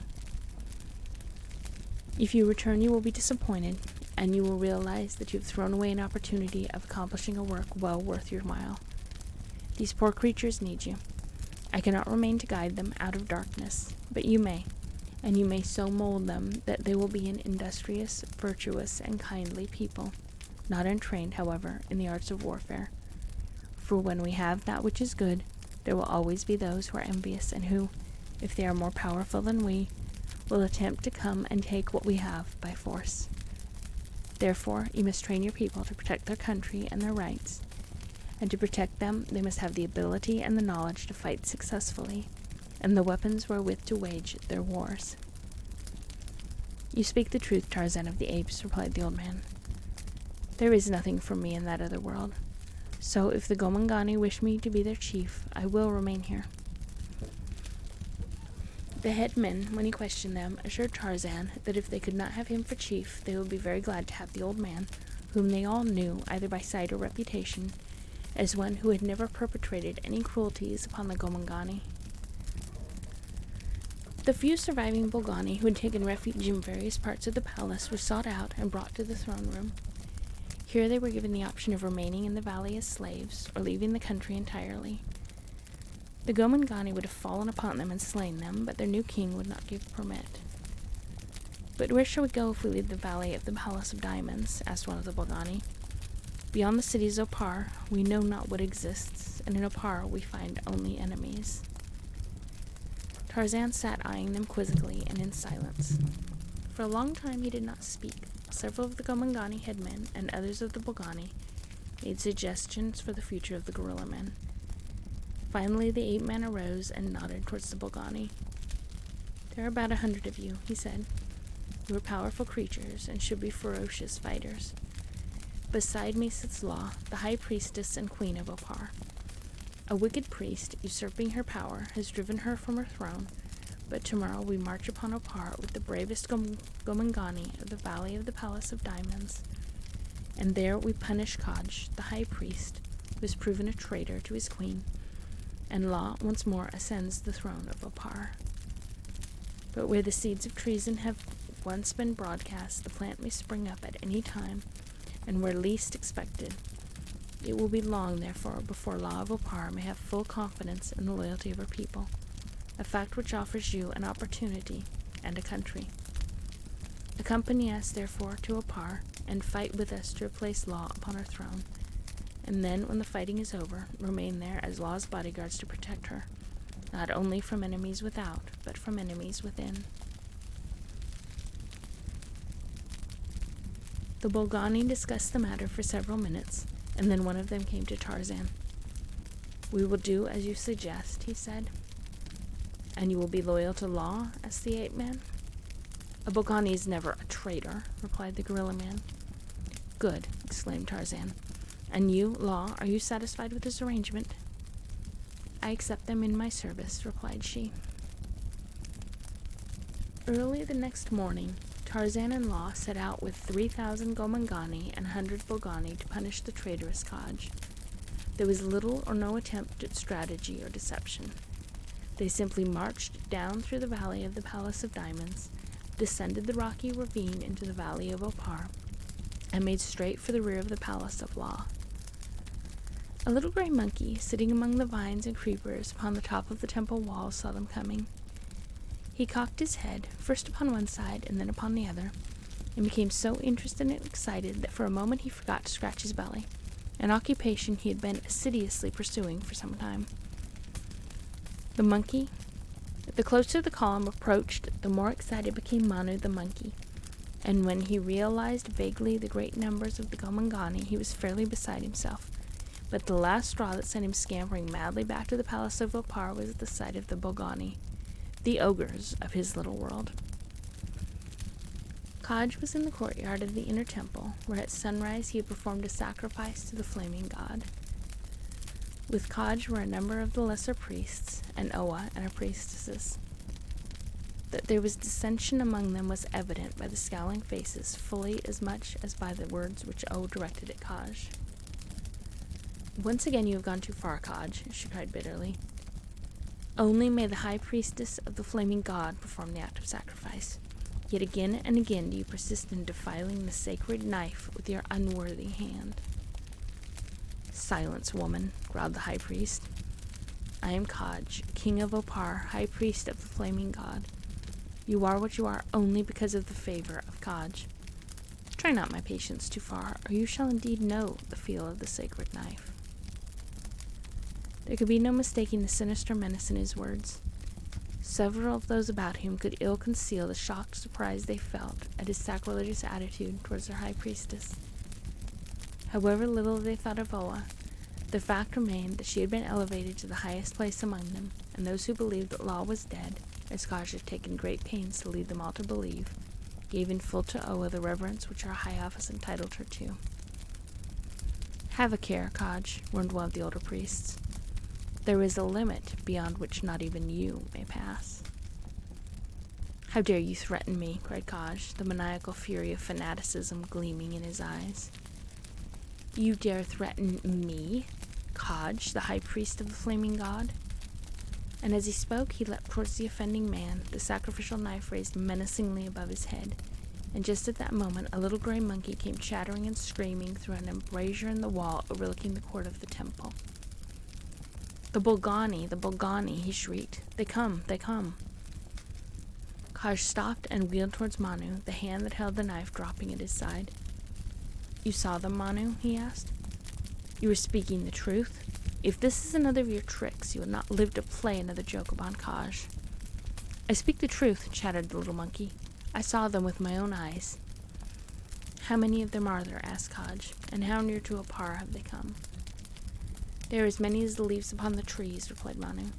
If you return, you will be disappointed, and you will realize that you have thrown away an opportunity of accomplishing a work well worth your while. These poor creatures need you. I cannot remain to guide them out of darkness, but you may, and you may so mold them that they will be an industrious, virtuous, and kindly people, not untrained, however, in the arts of warfare. For when we have that which is good, there will always be those who are envious and who, if they are more powerful than we, will attempt to come and take what we have by force. Therefore, you must train your people to protect their country and their rights, and to protect them they must have the ability and the knowledge to fight successfully, and the weapons wherewith to wage their wars. You speak the truth, Tarzan of the Apes, replied the old man. There is nothing for me in that other world, so if the Gomangani wish me to be their chief, I will remain here. The headmen, when he questioned them, assured Tarzan that if they could not have him for chief, they would be very glad to have the old man, whom they all knew, either by sight or reputation, as one who had never perpetrated any cruelties upon the Gomangani. The few surviving Bolgani who had taken refuge in various parts of the palace were sought out and brought to the throne room. Here they were given the option of remaining in the valley as slaves, or leaving the country entirely. The Gomangani would have fallen upon them and slain them, but their new king would not give permit. But where shall we go if we leave the valley of the Palace of Diamonds? Asked one of the Bolgani. Beyond the cities of Opar, we know not what exists, and in Opar we find only enemies. Tarzan sat eyeing them quizzically and in silence. For a long time he did not speak. Several of the Gomangani headmen and others of the Bolgani made suggestions for the future of the gorilla men. Finally, the ape-man arose and nodded towards the Bolgani. There are about 100 of you, he said. You are powerful creatures and should be ferocious fighters. Beside me sits Law, the high priestess and queen of Opar. A wicked priest, usurping her power, has driven her from her throne, but tomorrow we march upon Opar with the bravest Gomangani of the Valley of the Palace of Diamonds, and there we punish Kaj, the high priest, who has proven a traitor to his queen, and Law once more ascends the throne of Opar. But where the seeds of treason have once been broadcast, the plant may spring up at any time, and where least expected. It will be long, therefore, before Law of Opar may have full confidence in the loyalty of her people, a fact which offers you an opportunity and a country. Accompany us, therefore, to Opar, and fight with us to replace Law upon her throne, and then, when the fighting is over, remain there as Law's bodyguards to protect her, not only from enemies without, but from enemies within. The Bolgani discussed the matter for several minutes, and then one of them came to Tarzan. We will do as you suggest, he said. And you will be loyal to Law? Asked the ape-man. A Bolgani is never a traitor, replied the gorilla man. Good, exclaimed Tarzan. And you, Law, are you satisfied with this arrangement? I accept them in my service, replied she. Early the next morning, Tarzan and Law set out with 3,000 Gomangani and 100 Bolgani to punish the traitorous Kaj. There was little or no attempt at strategy or deception. They simply marched down through the valley of the Palace of Diamonds, descended the rocky ravine into the valley of Opar, and made straight for the rear of the Palace of Law. A little gray monkey, sitting among the vines and creepers upon the top of the temple wall, saw them coming. He cocked his head, first upon one side and then upon the other, and became so interested and excited that for a moment he forgot to scratch his belly, an occupation he had been assiduously pursuing for some time. The closer the column approached, the more excited became Manu the monkey, and when he realized vaguely the great numbers of the Gomangani, he was fairly beside himself. But the last straw that sent him scampering madly back to the Palace of Opar was the sight of the Bolgani. the ogres of his little world. Kaj was in the courtyard of the inner temple, where at sunrise he had performed a sacrifice to the flaming god. With Kaj were a number of the lesser priests, and Oa and her priestesses. That there was dissension among them was evident by the scowling faces fully as much as by the words which O directed at Kaj. "Once again you have gone too far, Kaj," she cried bitterly. "Only may the high priestess of the flaming god perform the act of sacrifice. Yet again and again do you persist in defiling the sacred knife with your unworthy hand." "Silence, woman," growled the high priest. "I am Kaj, king of Opar, high priest of the flaming god. You are what you are only because of the favor of Kaj. Try not my patience too far, or you shall indeed know the feel of the sacred knife." There could be no mistaking the sinister menace in his words. Several of those about him could ill conceal the shocked surprise they felt at his sacrilegious attitude towards their high priestess. However little they thought of Oa, the fact remained that she had been elevated to the highest place among them, and those who believed that Law was dead, as Kaj had taken great pains to lead them all to believe, gave in full to Oa the reverence which her high office entitled her to. "Have a care, Kaj," warned one of the older priests. "There is a limit beyond which not even you may pass." "How dare you threaten me?" cried Kaj, the maniacal fury of fanaticism gleaming in his eyes. "You dare threaten me, Kaj, the high priest of the flaming god?" And as he spoke, he leapt towards the offending man, the sacrificial knife raised menacingly above his head. And just at that moment, a little gray monkey came chattering and screaming through an embrasure in the wall overlooking the court of the temple. The Bolgani, he shrieked. They come! Kaj stopped and wheeled towards Manu, the hand that held the knife dropping at his side. "You saw them, Manu?" he asked. "You are speaking the truth? If this is another of your tricks, you will not live to play another joke upon Kaj." "I speak the truth," chattered the little monkey. "I saw them with my own eyes." "How many of them are there?" asked Kaj. "And how near to Opar have they come?" "There are as many as the leaves upon the trees," replied Manu,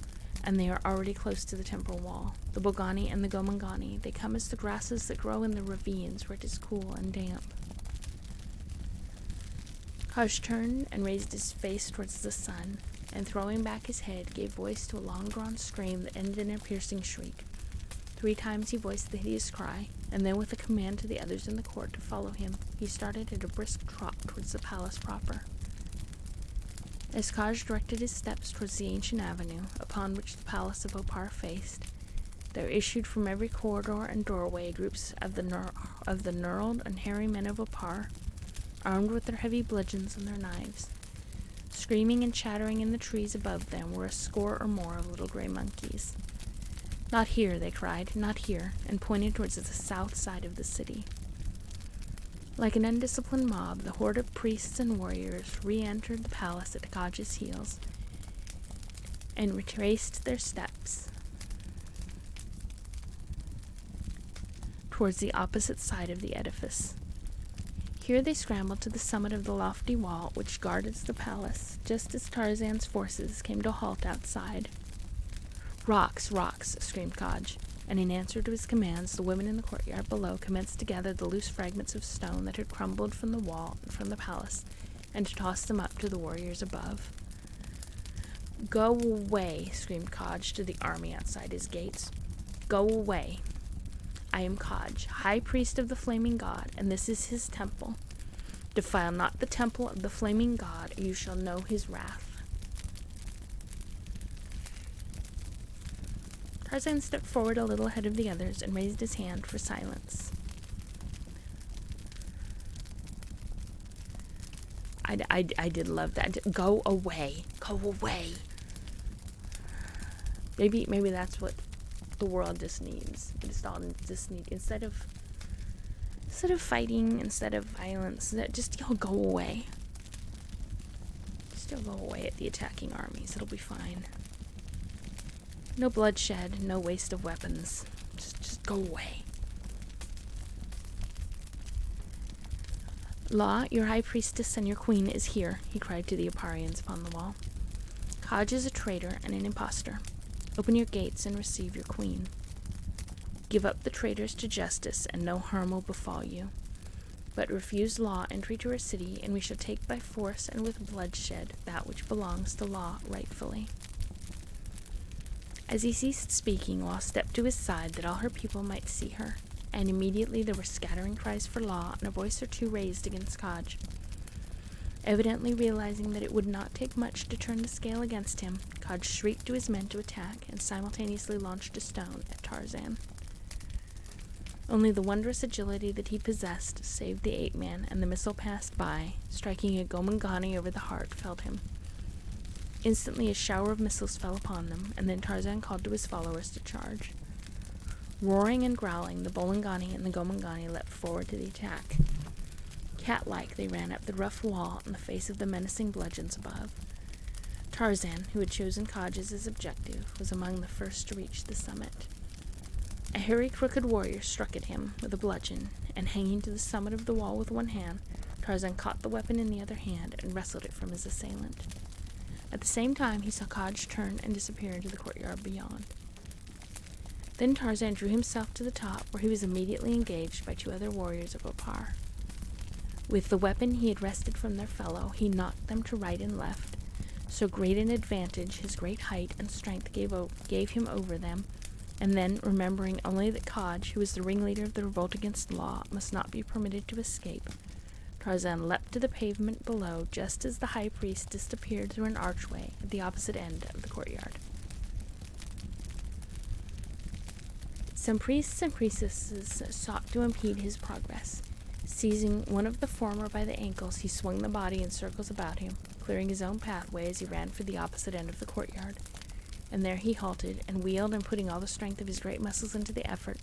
"and they are already close to the temple wall. The Bolgani and the Gomangani, they come as the grasses that grow in the ravines where it is cool and damp." Kaj turned and raised his face towards the sun, and throwing back his head, gave voice to a long-drawn scream that ended in a piercing shriek. 3 times he voiced the hideous cry, and then with a command to the others in the court to follow him, he started at a brisk trot towards the palace proper. As Kaj directed his steps towards the ancient avenue, upon which the palace of Opar faced, there issued from every corridor and doorway groups of the gnarled and hairy men of Opar, armed with their heavy bludgeons and their knives. Screaming and chattering in the trees above them were a score or more of little gray monkeys. "Not here," they cried, "not here," and pointed towards the south side of the city. Like an undisciplined mob, the horde of priests and warriors re-entered the palace at Kaj's heels and retraced their steps towards the opposite side of the edifice. Here they scrambled to the summit of the lofty wall which guarded the palace, just as Tarzan's forces came to a halt outside. "Rocks, rocks!" screamed Kaj, and in answer to his commands, the women in the courtyard below commenced to gather the loose fragments of stone that had crumbled from the wall and from the palace, and to toss them up to the warriors above. "Go away!" screamed Kaj to the army outside his gates. "Go away! I am Kaj, high priest of the flaming god, and this is his temple. Defile not the temple of the flaming god, or you shall know his wrath." Tarzan stepped forward a little ahead of the others and raised his hand for silence. I did love that. Go away. Go away. Maybe that's what the world just needs. Instead of fighting, instead of violence, just go away. Just go away at the attacking armies. It'll be fine. No bloodshed, no waste of weapons. Just go away. "Law, your high priestess and your queen is here," he cried to the Oparians upon the wall. "Kaj is a traitor and an impostor. Open your gates and receive your queen. Give up the traitors to justice, and no harm will befall you. But refuse law entry to our city, and we shall take by force and with bloodshed that which belongs to law rightfully." As he ceased speaking, Law stepped to his side that all her people might see her, and immediately there were scattering cries for Law and a voice or two raised against Kaj. Evidently realizing that it would not take much to turn the scale against him, Kaj shrieked to his men to attack and simultaneously launched a stone at Tarzan. Only the wondrous agility that he possessed saved the ape-man, and the missile passed by, striking a Gomangani over the heart, felled him. Instantly a shower of missiles fell upon them, and then Tarzan called to his followers to charge. Roaring and growling, the Bolingani and the Gomangani leapt forward to the attack. Cat-like, they ran up the rough wall in the face of the menacing bludgeons above. Tarzan, who had chosen Kaj as his objective, was among the first to reach the summit. A hairy, crooked warrior struck at him with a bludgeon, and hanging to the summit of the wall with one hand, Tarzan caught the weapon in the other hand and wrestled it from his assailant. At the same time, he saw Kaj turn and disappear into the courtyard beyond. Then Tarzan drew himself to the top, where he was immediately engaged by two other warriors of Opar. With the weapon he had wrested from their fellow, he knocked them to right and left. So great an advantage his great height and strength gave him over them, and then, remembering only that Kaj, who was the ringleader of the revolt against law, must not be permitted to escape, Tarzan leapt to the pavement below just as the high priest disappeared through an archway at the opposite end of the courtyard. Some priests and priestesses sought to impede his progress. Seizing one of the former by the ankles, he swung the body in circles about him, clearing his own pathway as he ran for the opposite end of the courtyard. And there he halted, and wheeled, and putting all the strength of his great muscles into the effort,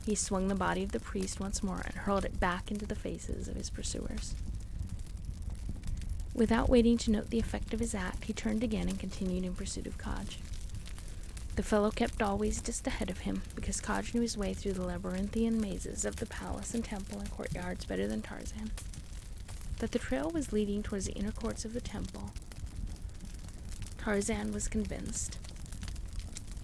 he swung the body of the priest once more and hurled it back into the faces of his pursuers. Without waiting to note the effect of his act, he turned again and continued in pursuit of Kaj. The fellow kept always just ahead of him, because Kaj knew his way through the labyrinthian mazes of the palace and temple and courtyards better than Tarzan. That the trail was leading towards the inner courts of the temple, Tarzan was convinced.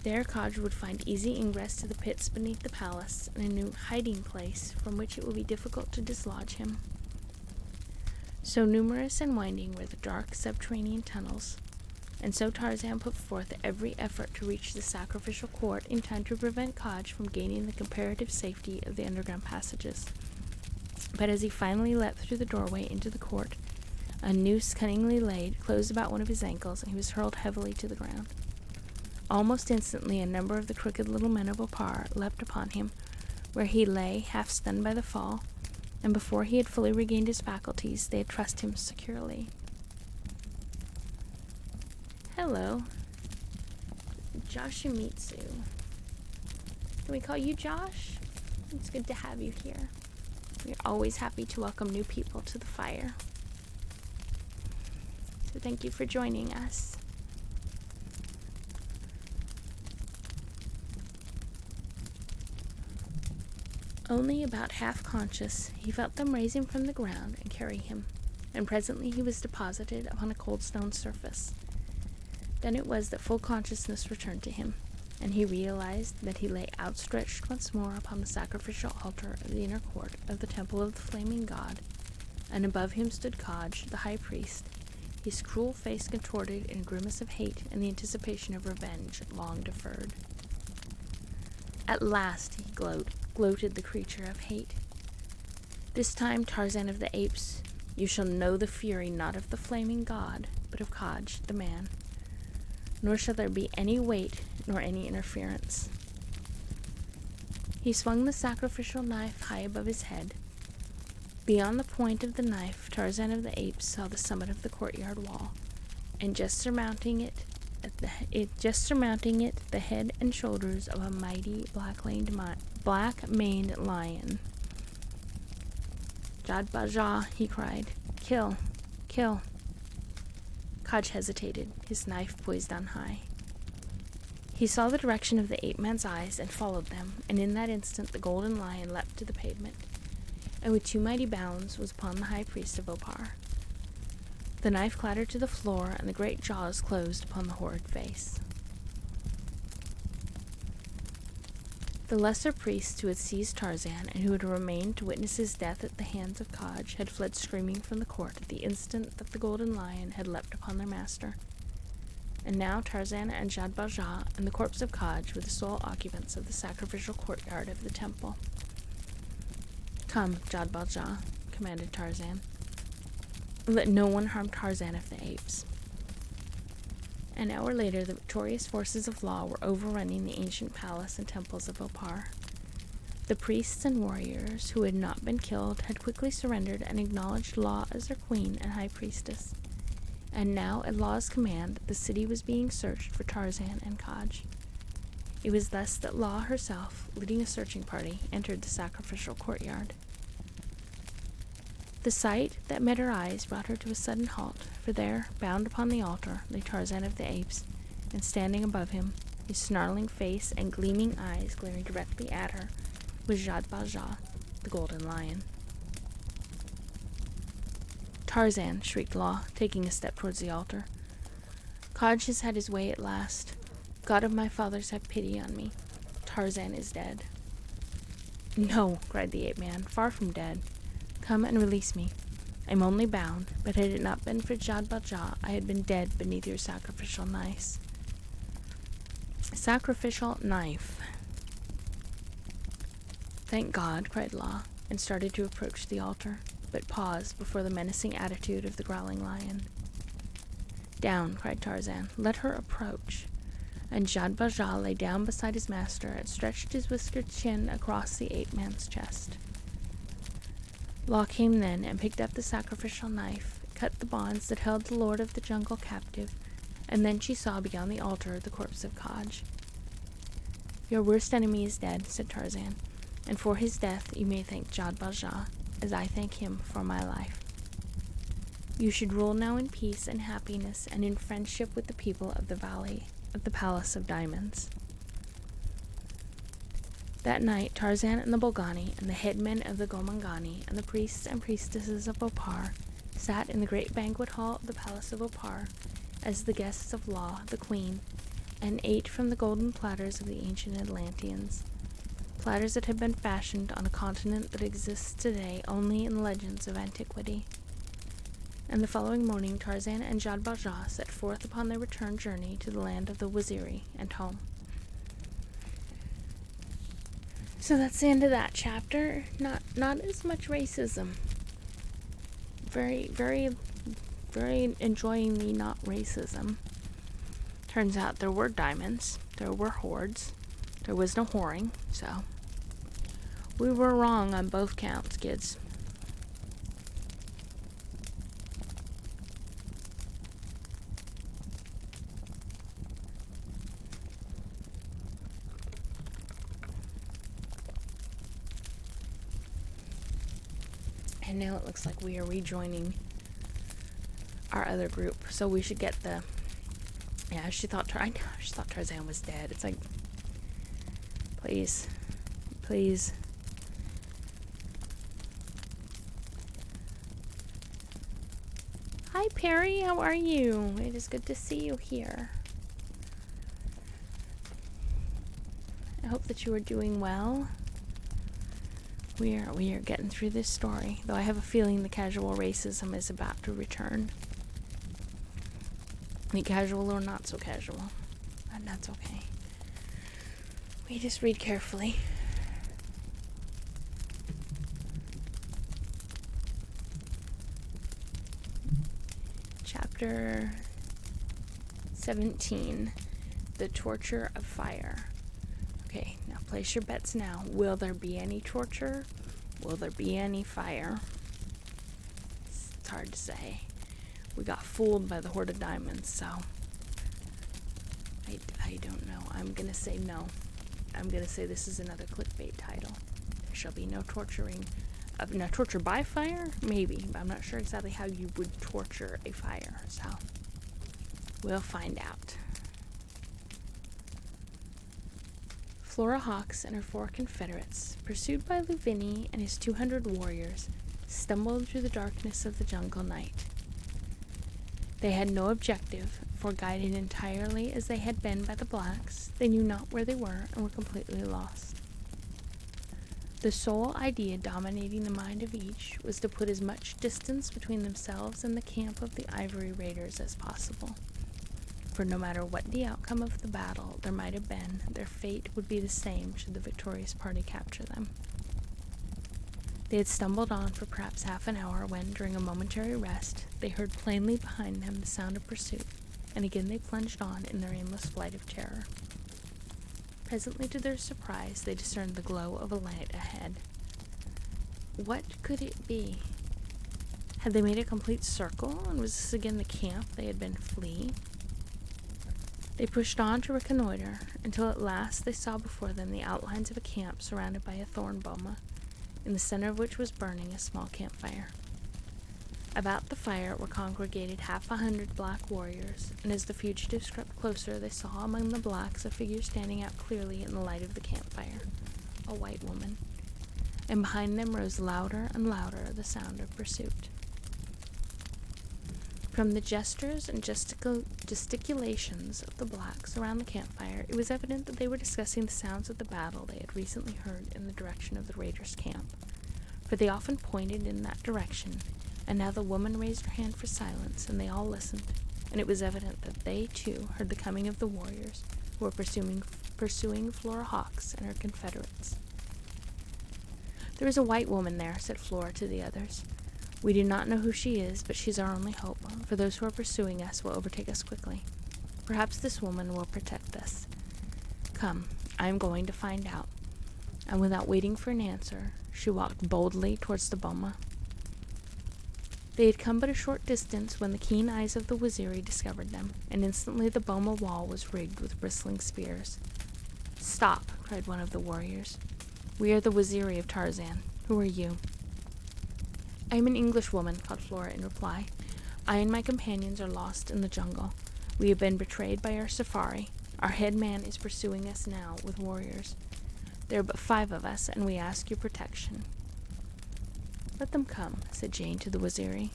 There Kaj would find easy ingress to the pits beneath the palace, and a new hiding place from which it would be difficult to dislodge him. So numerous and winding were the dark subterranean tunnels, and so Tarzan put forth every effort to reach the sacrificial court in time to prevent Kaj from gaining the comparative safety of the underground passages. But as he finally leapt through the doorway into the court, a noose cunningly laid closed about one of his ankles, and he was hurled heavily to the ground. Almost instantly, a number of the crooked little men of Opar leapt upon him, where he lay, half stunned by the fall, and before he had fully regained his faculties, they had trussed him securely. Hello, Joshimitsu. Can we call you Josh? It's good to have you here. We're always happy to welcome new people to the fire. So thank you for joining us. Only about half conscious, he felt them raise him from the ground and carry him, and presently he was deposited upon a cold stone surface. Then it was that full consciousness returned to him, and he realized that he lay outstretched once more upon the sacrificial altar of the inner court of the Temple of the Flaming God, and above him stood Kaj, the high priest, his cruel face contorted in a grimace of hate and the anticipation of revenge long deferred. At last, he gloated the creature of hate. This time, Tarzan of the Apes, you shall know the fury not of the Flaming God, but of Kaj, the man. Nor shall there be any wait, nor any interference. He swung the sacrificial knife high above his head. Beyond the point of the knife, Tarzan of the Apes saw the summit of the courtyard wall, and just surmounting it, the head and shoulders of a mighty black-maned lion. Jad Bajah, he cried. Kill, kill. Kaj hesitated, his knife poised on high. He saw the direction of the ape-man's eyes and followed them, and in that instant the golden lion leapt to the pavement, and with two mighty bounds was upon the high priest of Opar. The knife clattered to the floor, and the great jaws closed upon the horrid face. The lesser priests who had seized Tarzan and who had remained to witness his death at the hands of Kaj had fled screaming from the court at the instant that the golden lion had leapt upon their master. And now Tarzan and Jad Valjean and the corpse of Kaj were the sole occupants of the sacrificial courtyard of the temple. "Come, Jad Valjean," commanded Tarzan. "Let no one harm Tarzan of the Apes." An hour later, the victorious forces of law were overrunning the ancient palace and temples of Opar. The priests and warriors who had not been killed had quickly surrendered and acknowledged Law as their queen and high priestess. And now, at Law's command, the city was being searched for Tarzan and Kaj. It was thus that Law herself, leading a searching party, entered the sacrificial courtyard. The sight that met her eyes brought her to a sudden halt, for there, bound upon the altar, lay Tarzan of the Apes, and standing above him, his snarling face and gleaming eyes glaring directly at her, was Jad Valjean, the golden lion. "Tarzan," shrieked Law, taking a step towards the altar. "Kaj has had his way at last. God of my fathers, have pity on me. Tarzan is dead." "No," cried the ape-man, "far from dead. Come and release me. I'm only bound, but had it not been for Jad Valjean, I had been dead beneath your sacrificial knife." Sacrificial knife. "Thank God," cried Law, and started to approach the altar, but paused before the menacing attitude of the growling lion. "Down," cried Tarzan. "Let her approach." And Jad Valjean lay down beside his master and stretched his whiskered chin across the ape-man's chest. Law came then and picked up the sacrificial knife, cut the bonds that held the lord of the jungle captive, and then she saw beyond the altar the corpse of Kaj. "Your worst enemy is dead," said Tarzan, "and for his death you may thank Jad Valjean, as I thank him for my life. You should rule now in peace and happiness and in friendship with the people of the valley of the Palace of Diamonds." That night, Tarzan and the Bolgani and the headmen of the Gomangani and the priests and priestesses of Opar sat in the great banquet hall of the Palace of Opar as the guests of Law, the queen, and ate from the golden platters of the ancient Atlanteans, platters that had been fashioned on a continent that exists today only in the legends of antiquity. And the following morning, Tarzan and Jad Valjean set forth upon their return journey to the land of the Waziri and home. So that's the end of that chapter. Not as much racism. Very, very, very enjoying the not racism. Turns out there were diamonds. There were hoards. There was no whoring. So we were wrong on both counts, kids. And now it looks like we are rejoining our other group. So we should get the... Yeah, she thought Tarzan was dead. It's like, please. Please. Hi, Perry. How are you? It is good to see you here. I hope that you are doing well. We are getting through this story, though I have a feeling the casual racism is about to return. Be casual or not so casual, and that's okay. We just read carefully. Chapter 17, The Torture of Fire. Okay, now place your bets now. Will there be any torture? Will there be any fire? It's hard to say. We got fooled by the hoard of diamonds, so I don't know. I'm gonna say no. I'm gonna say this is another clickbait title. There shall be no torturing. Now, torture by fire? Maybe. But I'm not sure exactly how you would torture a fire, so we'll find out. Flora Hawks and her 4 confederates, pursued by Louvini and his 200 warriors, stumbled through the darkness of the jungle night. They had no objective, for guided entirely as they had been by the blacks, they knew not where they were and were completely lost. The sole idea dominating the mind of each was to put as much distance between themselves and the camp of the Ivory Raiders as possible. For no matter what the outcome of the battle there might have been, their fate would be the same should the victorious party capture them. They had stumbled on for perhaps half an hour when, during a momentary rest, they heard plainly behind them the sound of pursuit, and again they plunged on in their aimless flight of terror. Presently, to their surprise, they discerned the glow of a light ahead. What could it be? Had they made a complete circle, and was this again the camp they had been fleeing? They pushed on to reconnoiter, until at last they saw before them the outlines of a camp surrounded by a thorn boma, in the center of which was burning a small campfire. About the fire were congregated 100 black warriors, and as the fugitives crept closer, they saw among the blacks a figure standing out clearly in the light of the campfire, a white woman, and behind them rose louder and louder the sound of pursuit. From the gestures and gesticulations of the blacks around the campfire, it was evident that they were discussing the sounds of the battle they had recently heard in the direction of the raiders' camp, for they often pointed in that direction, and now the woman raised her hand for silence, and they all listened, and it was evident that they, too, heard the coming of the warriors who were pursuing Flora Hawks and her confederates. "There is a white woman there," said Flora to the others. "We do not know who she is, but she's our only hope, for those who are pursuing us will overtake us quickly. Perhaps this woman will protect us. Come, I am going to find out." And without waiting for an answer, she walked boldly towards the boma. They had come but a short distance when the keen eyes of the Waziri discovered them, and instantly the boma wall was rigged with bristling spears. "Stop!" cried one of the warriors. "We are the Waziri of Tarzan. Who are you?" "I am an Englishwoman," called Flora in reply. "I and my companions are lost in the jungle. We have been betrayed by our safari. Our head man is pursuing us now with warriors. There are but 5 of us, and we ask your protection." "Let them come," said Jane to the Waziri.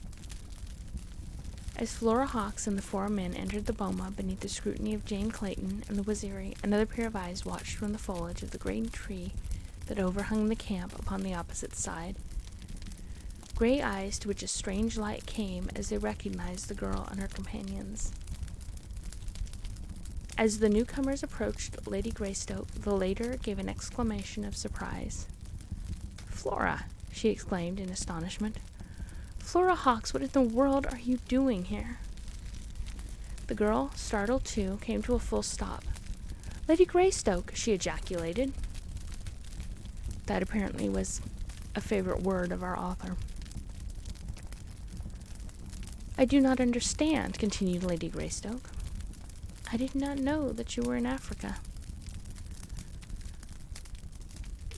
As Flora Hawks and the 4 men entered the boma beneath the scrutiny of Jane Clayton and the Waziri, another pair of eyes watched from the foliage of the great tree that overhung the camp upon the opposite side. Gray eyes to which a strange light came as they recognized the girl and her companions. As the newcomers approached Lady Greystoke, the latter gave an exclamation of surprise. "Flora!" she exclaimed in astonishment. "Flora Hawks, what in the world are you doing here?" The girl, startled too, came to a full stop. "Lady Greystoke!" she ejaculated. That apparently was a favorite word of our author. "I do not understand," continued Lady Greystoke. "I did not know that you were in Africa."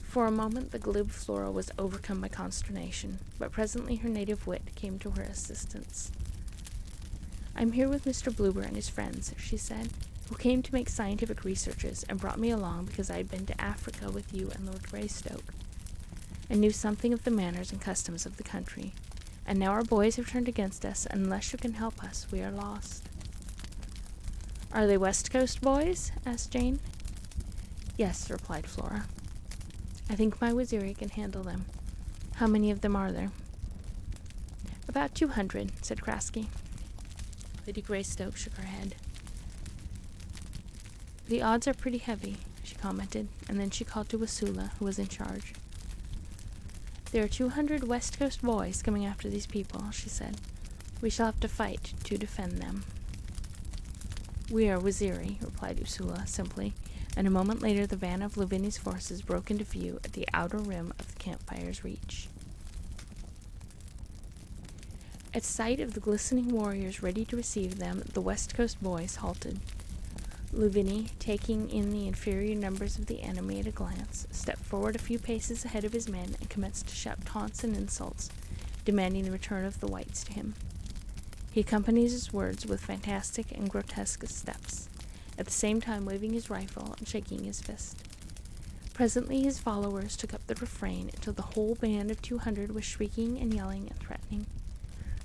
For a moment the glib Flora was overcome by consternation, but presently her native wit came to her assistance. "I'm here with Mr. Bloober and his friends," she said, "who came to make scientific researches and brought me along because I had been to Africa with you and Lord Greystoke, and knew something of the manners and customs of the country. And now our boys have turned against us, and unless you can help us, we are lost." "Are they West Coast boys?" asked Jane. "Yes," replied Flora. "I think my Waziri can handle them. How many of them are there?" "About 200, said Krasky. Lady Greystoke shook her head. "The odds are pretty heavy," she commented, and then she called to Wasula, who was in charge. "There are 200 West Coast boys coming after these people," she said. "We shall have to fight to defend them." "We are Waziri," replied Ursula simply, and a moment later the van of Lavini's forces broke into view at the outer rim of the campfire's reach. At sight of the glistening warriors ready to receive them, the West Coast boys halted. Lavini, taking in the inferior numbers of the enemy at a glance, stepped forward a few paces ahead of his men and commenced to shout taunts and insults, demanding the return of the whites to him. He accompanied his words with fantastic and grotesque steps, at the same time waving his rifle and shaking his fist. Presently his followers took up the refrain until the whole band of 200 was shrieking and yelling and threatening.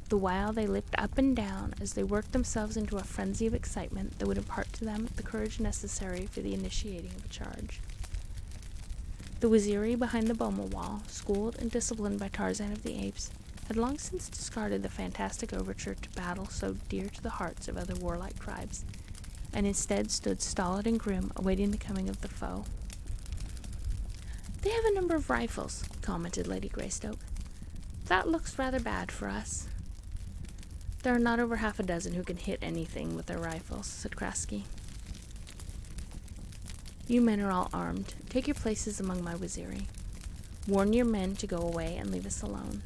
The while they leaped up and down as they worked themselves into a frenzy of excitement that would impart to them the courage necessary for the initiating of a charge. The Waziri behind the boma wall, schooled and disciplined by Tarzan of the Apes, had long since discarded the fantastic overture to battle so dear to the hearts of other warlike tribes, and instead stood stolid and grim, awaiting the coming of the foe. "They have a number of rifles," commented Lady Greystoke. "That looks rather bad for us." "There are not over half a dozen who can hit anything with their rifles," said Krasky. "You men are all armed. Take your places among my Waziri. Warn your men to go away and leave us alone.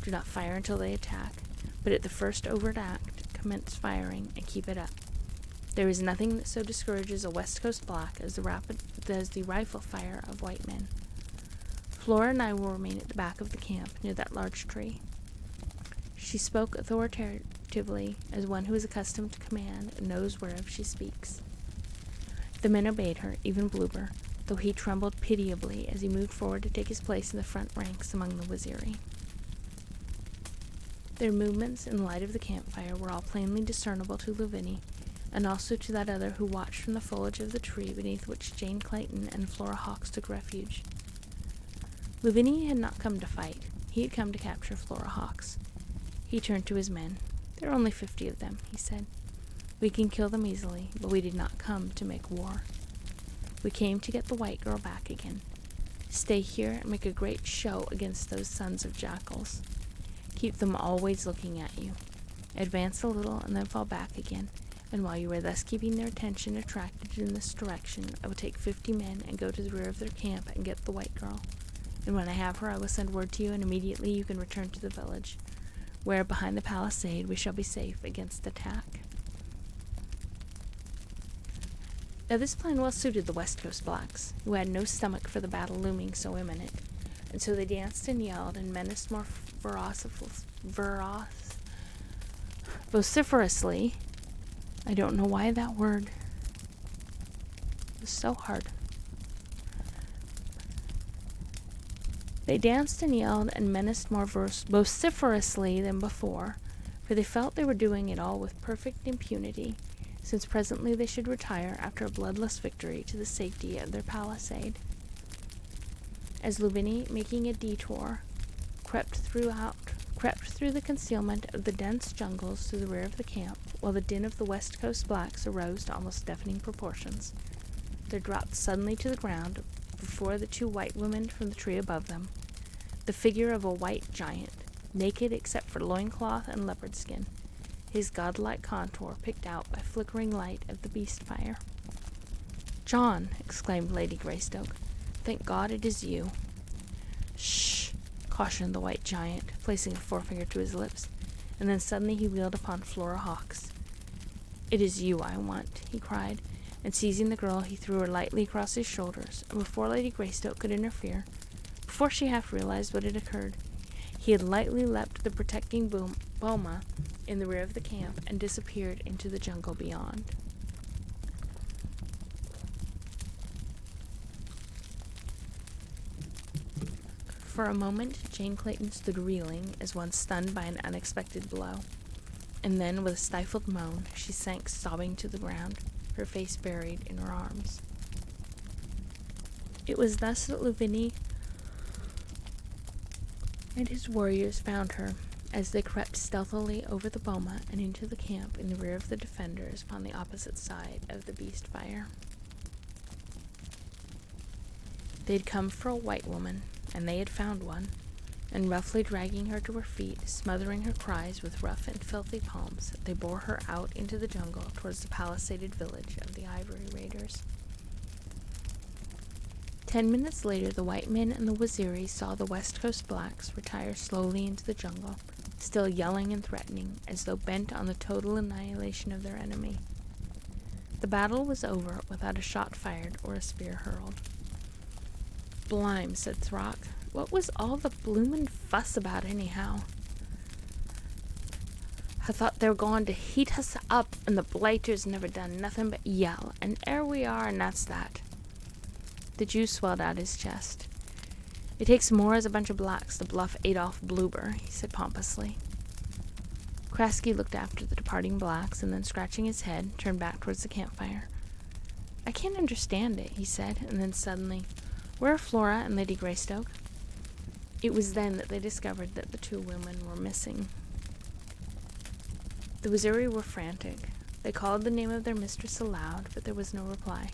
Do not fire until they attack, but at the first overt act, commence firing and keep it up. There is nothing that so discourages a West Coast black as the rifle fire of white men. Flora and I will remain at the back of the camp, near that large tree." She spoke authoritatively, as one who is accustomed to command and knows whereof she speaks. The men obeyed her, even Bloober, though he trembled pitiably as he moved forward to take his place in the front ranks among the Waziri. Their movements in the light of the campfire were all plainly discernible to Lavinia, and also to that other who watched from the foliage of the tree beneath which Jane Clayton and Flora Hawkes took refuge. Lavinia had not come to fight. He had come to capture Flora Hawkes. He turned to his men. "There are only 50 of them," he said. "We can kill them easily, but we did not come to make war. We came to get the white girl back again. Stay here and make a great show against those sons of jackals. Keep them always looking at you. Advance a little and then fall back again, and while you are thus keeping their attention attracted in this direction, I will take 50 men and go to the rear of their camp and get the white girl. And when I have her, I will send word to you, and immediately you can return to the village, where, behind the palisade, we shall be safe against attack." Now this plan well suited the West Coast blacks, who had no stomach for the battle looming so imminent, and so they danced and yelled and menaced more vociferously. I don't know why that word was so hard. They danced and yelled and menaced more vociferously than before, for they felt they were doing it all with perfect impunity, since presently they should retire after a bloodless victory to the safety of their palisade. As Lavinia, making a detour, crept through the concealment of the dense jungles to the rear of the camp, while the din of the West Coast blacks arose to almost deafening proportions, there dropped suddenly to the ground, before the two white women from the tree above them, the figure of a white giant, naked except for loincloth and leopard skin, his godlike contour picked out by flickering light of the beast fire. "John," exclaimed Lady Greystoke, "thank God it is you." "Shh," cautioned the white giant, placing a forefinger to his lips, and then suddenly he wheeled upon Flora Hawkes. "It is you I want," he cried, and seizing the girl he threw her lightly across his shoulders, and before Lady Greystoke could interfere, before she half realized what had occurred, he had lightly leapt the protecting boma in the rear of the camp and disappeared into the jungle beyond. For a moment, Jane Clayton stood reeling as one stunned by an unexpected blow, and then, with a stifled moan, she sank sobbing to the ground, her face buried in her arms. It was thus that Lavinia and his warriors found her, as they crept stealthily over the boma and into the camp in the rear of the defenders upon the opposite side of the beast fire. They had come for a white woman, and they had found one, and roughly dragging her to her feet, smothering her cries with rough and filthy palms, they bore her out into the jungle towards the palisaded village of the Ivory Raiders. 10 minutes later, the white men and the Waziri saw the West Coast blacks retire slowly into the jungle, still yelling and threatening, as though bent on the total annihilation of their enemy. The battle was over without a shot fired or a spear hurled. "Blime," said Throck. "What was all the bloomin' fuss about, anyhow? I thought they were going to heat us up, and the blighters never done nothing but yell, and 'ere we are, and that's that." The Jew swelled out his chest. "It takes more as a bunch of blacks to bluff Adolf Bloober," he said pompously. Krasky looked after the departing blacks, and then, scratching his head, turned back towards the campfire. "I can't understand it," he said, and then suddenly, Where are Flora and Lady Greystoke? It was then that they discovered that the two women were missing. The Waziri were frantic. They called the name of their mistress aloud, but there was no reply.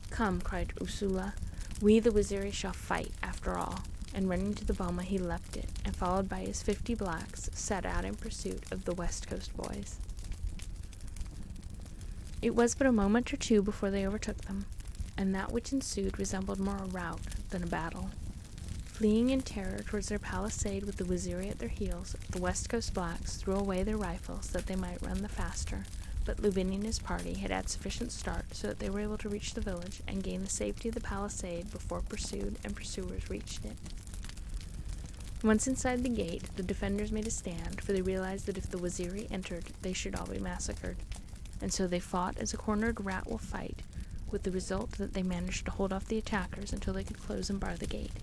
"Come," cried Ursula, "we the Waziri shall fight, after all." And running to the boma, he leapt it, and followed by his 50 blacks, set out in pursuit of the West Coast boys. It was but a moment or two before they overtook them, and that which ensued resembled more a rout than a battle. Fleeing in terror towards their palisade with the Waziri at their heels, the West Coast blacks threw away their rifles that they might run the faster, but Luvini and his party had had sufficient start so that they were able to reach the village and gain the safety of the palisade before pursued and pursuers reached it. Once inside the gate, the defenders made a stand, for they realized that if the Waziri entered, they should all be massacred, and so they fought as a cornered rat will fight, with the result that they managed to hold off the attackers until they could close and bar the gate.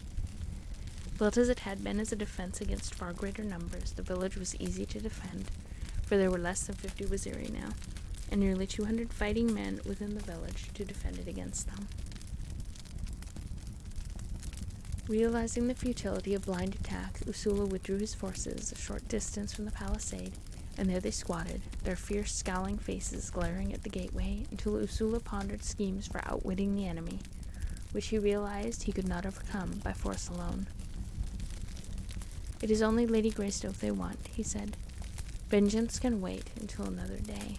Built as it had been as a defense against far greater numbers, the village was easy to defend, for there were less than 50 Waziri now, and nearly 200 fighting men within the village to defend it against them. Realizing the futility of blind attack, Ursula withdrew his forces a short distance from the palisade, and there they squatted, their fierce, scowling faces glaring at the gateway, until Ursula pondered schemes for outwitting the enemy, which he realized he could not overcome by force alone. "It is only Lady Greystoke they want," he said. "Vengeance can wait until another day."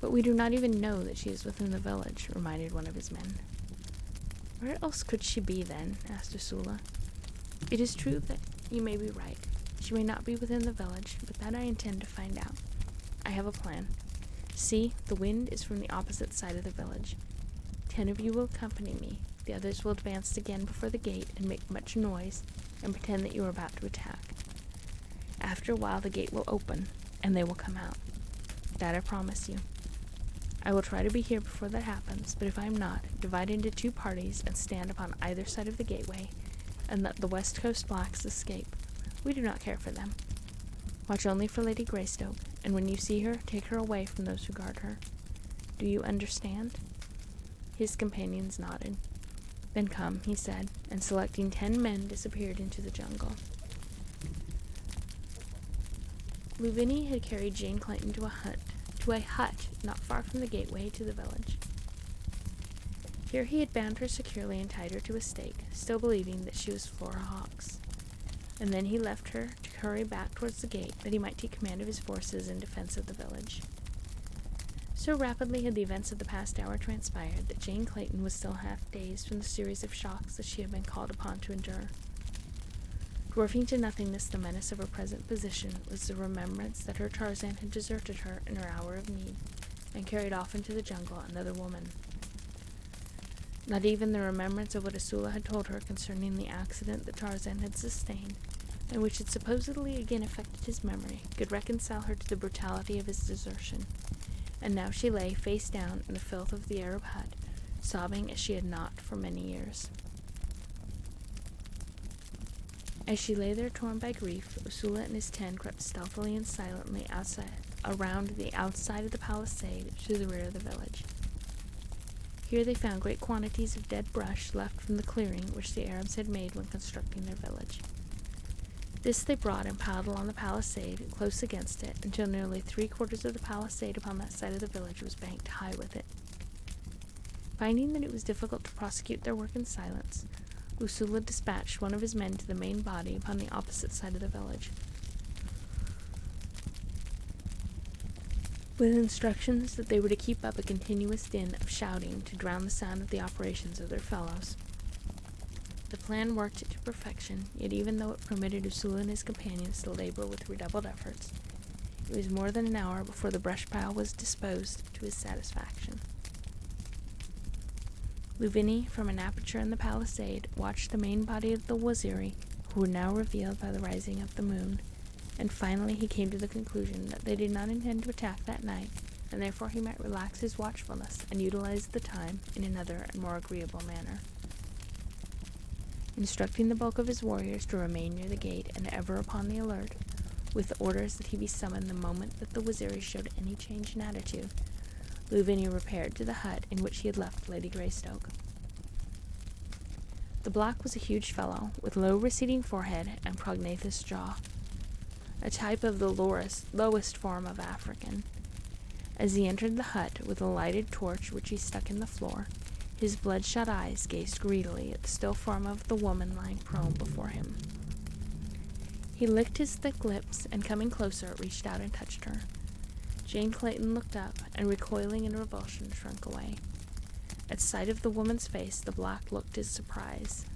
"But we do not even know that she is within the village," reminded one of his men. "Where else could she be, then?" asked Ursula. "It is true that you may be right. She may not be within the village, but that I intend to find out. I have a plan. See, the wind is from the opposite side of the village. 10 of you will accompany me. The others will advance again before the gate and make much noise and pretend that you are about to attack. After a while the gate will open, and they will come out. That I promise you. I will try to be here before that happens, but if I am not, divide into 2 parties and stand upon either side of the gateway, and let the West Coast blacks escape. We do not care for them. Watch only for Lady Greystoke, and when you see her, take her away from those who guard her. Do you understand?" His companions nodded. "Then come," he said, and selecting 10 men disappeared into the jungle. Luvini had carried Jane Clayton to a hut not far from the gateway to the village. Here he had bound her securely and tied her to a stake, still believing that she was Flora Hawkes. And then he left her to hurry back towards the gate that he might take command of his forces in defense of the village. So rapidly had the events of the past hour transpired that Jane Clayton was still half dazed from the series of shocks that she had been called upon to endure. Dwarfing to nothingness the menace of her present position was the remembrance that her Tarzan had deserted her in her hour of need, and carried off into the jungle another woman. Not even the remembrance of what Ursula had told her concerning the accident that Tarzan had sustained, and which had supposedly again affected his memory, could reconcile her to the brutality of his desertion, and now she lay face down in the filth of the Arab hut, sobbing as she had not for many years. As she lay there torn by grief, Ursula and his 10 crept stealthily and silently around the outside of the palisade to the rear of the village. Here they found great quantities of dead brush left from the clearing which the Arabs had made when constructing their village. This they brought and piled along the palisade, close against it, until nearly 3/4 of the palisade upon that side of the village was banked high with it. Finding that it was difficult to prosecute their work in silence, Ursula dispatched one of his men to the main body upon the opposite side of the village, with instructions that they were to keep up a continuous din of shouting to drown the sound of the operations of their fellows. The plan worked to perfection, yet even though it permitted Ursula and his companions to labor with redoubled efforts, it was more than an hour before the brush pile was disposed to his satisfaction. Luvini, from an aperture in the palisade, watched the main body of the Waziri, who were now revealed by the rising of the moon, and finally he came to the conclusion that they did not intend to attack that night, and therefore he might relax his watchfulness and utilize the time in another and more agreeable manner. Instructing the bulk of his warriors to remain near the gate and ever upon the alert, with orders that he be summoned the moment that the Waziri showed any change in attitude, Luvini repaired to the hut in which he had left Lady Greystoke. The black was a huge fellow, with low receding forehead and prognathous jaw, a type of the lowest form of African. As he entered the hut with a lighted torch which he stuck in the floor, his bloodshot eyes gazed greedily at the still form of the woman lying prone before him. He licked his thick lips, and coming closer, reached out and touched her. Jane Clayton looked up, and recoiling in revulsion, shrunk away. At sight of the woman's face, the black looked his surprise.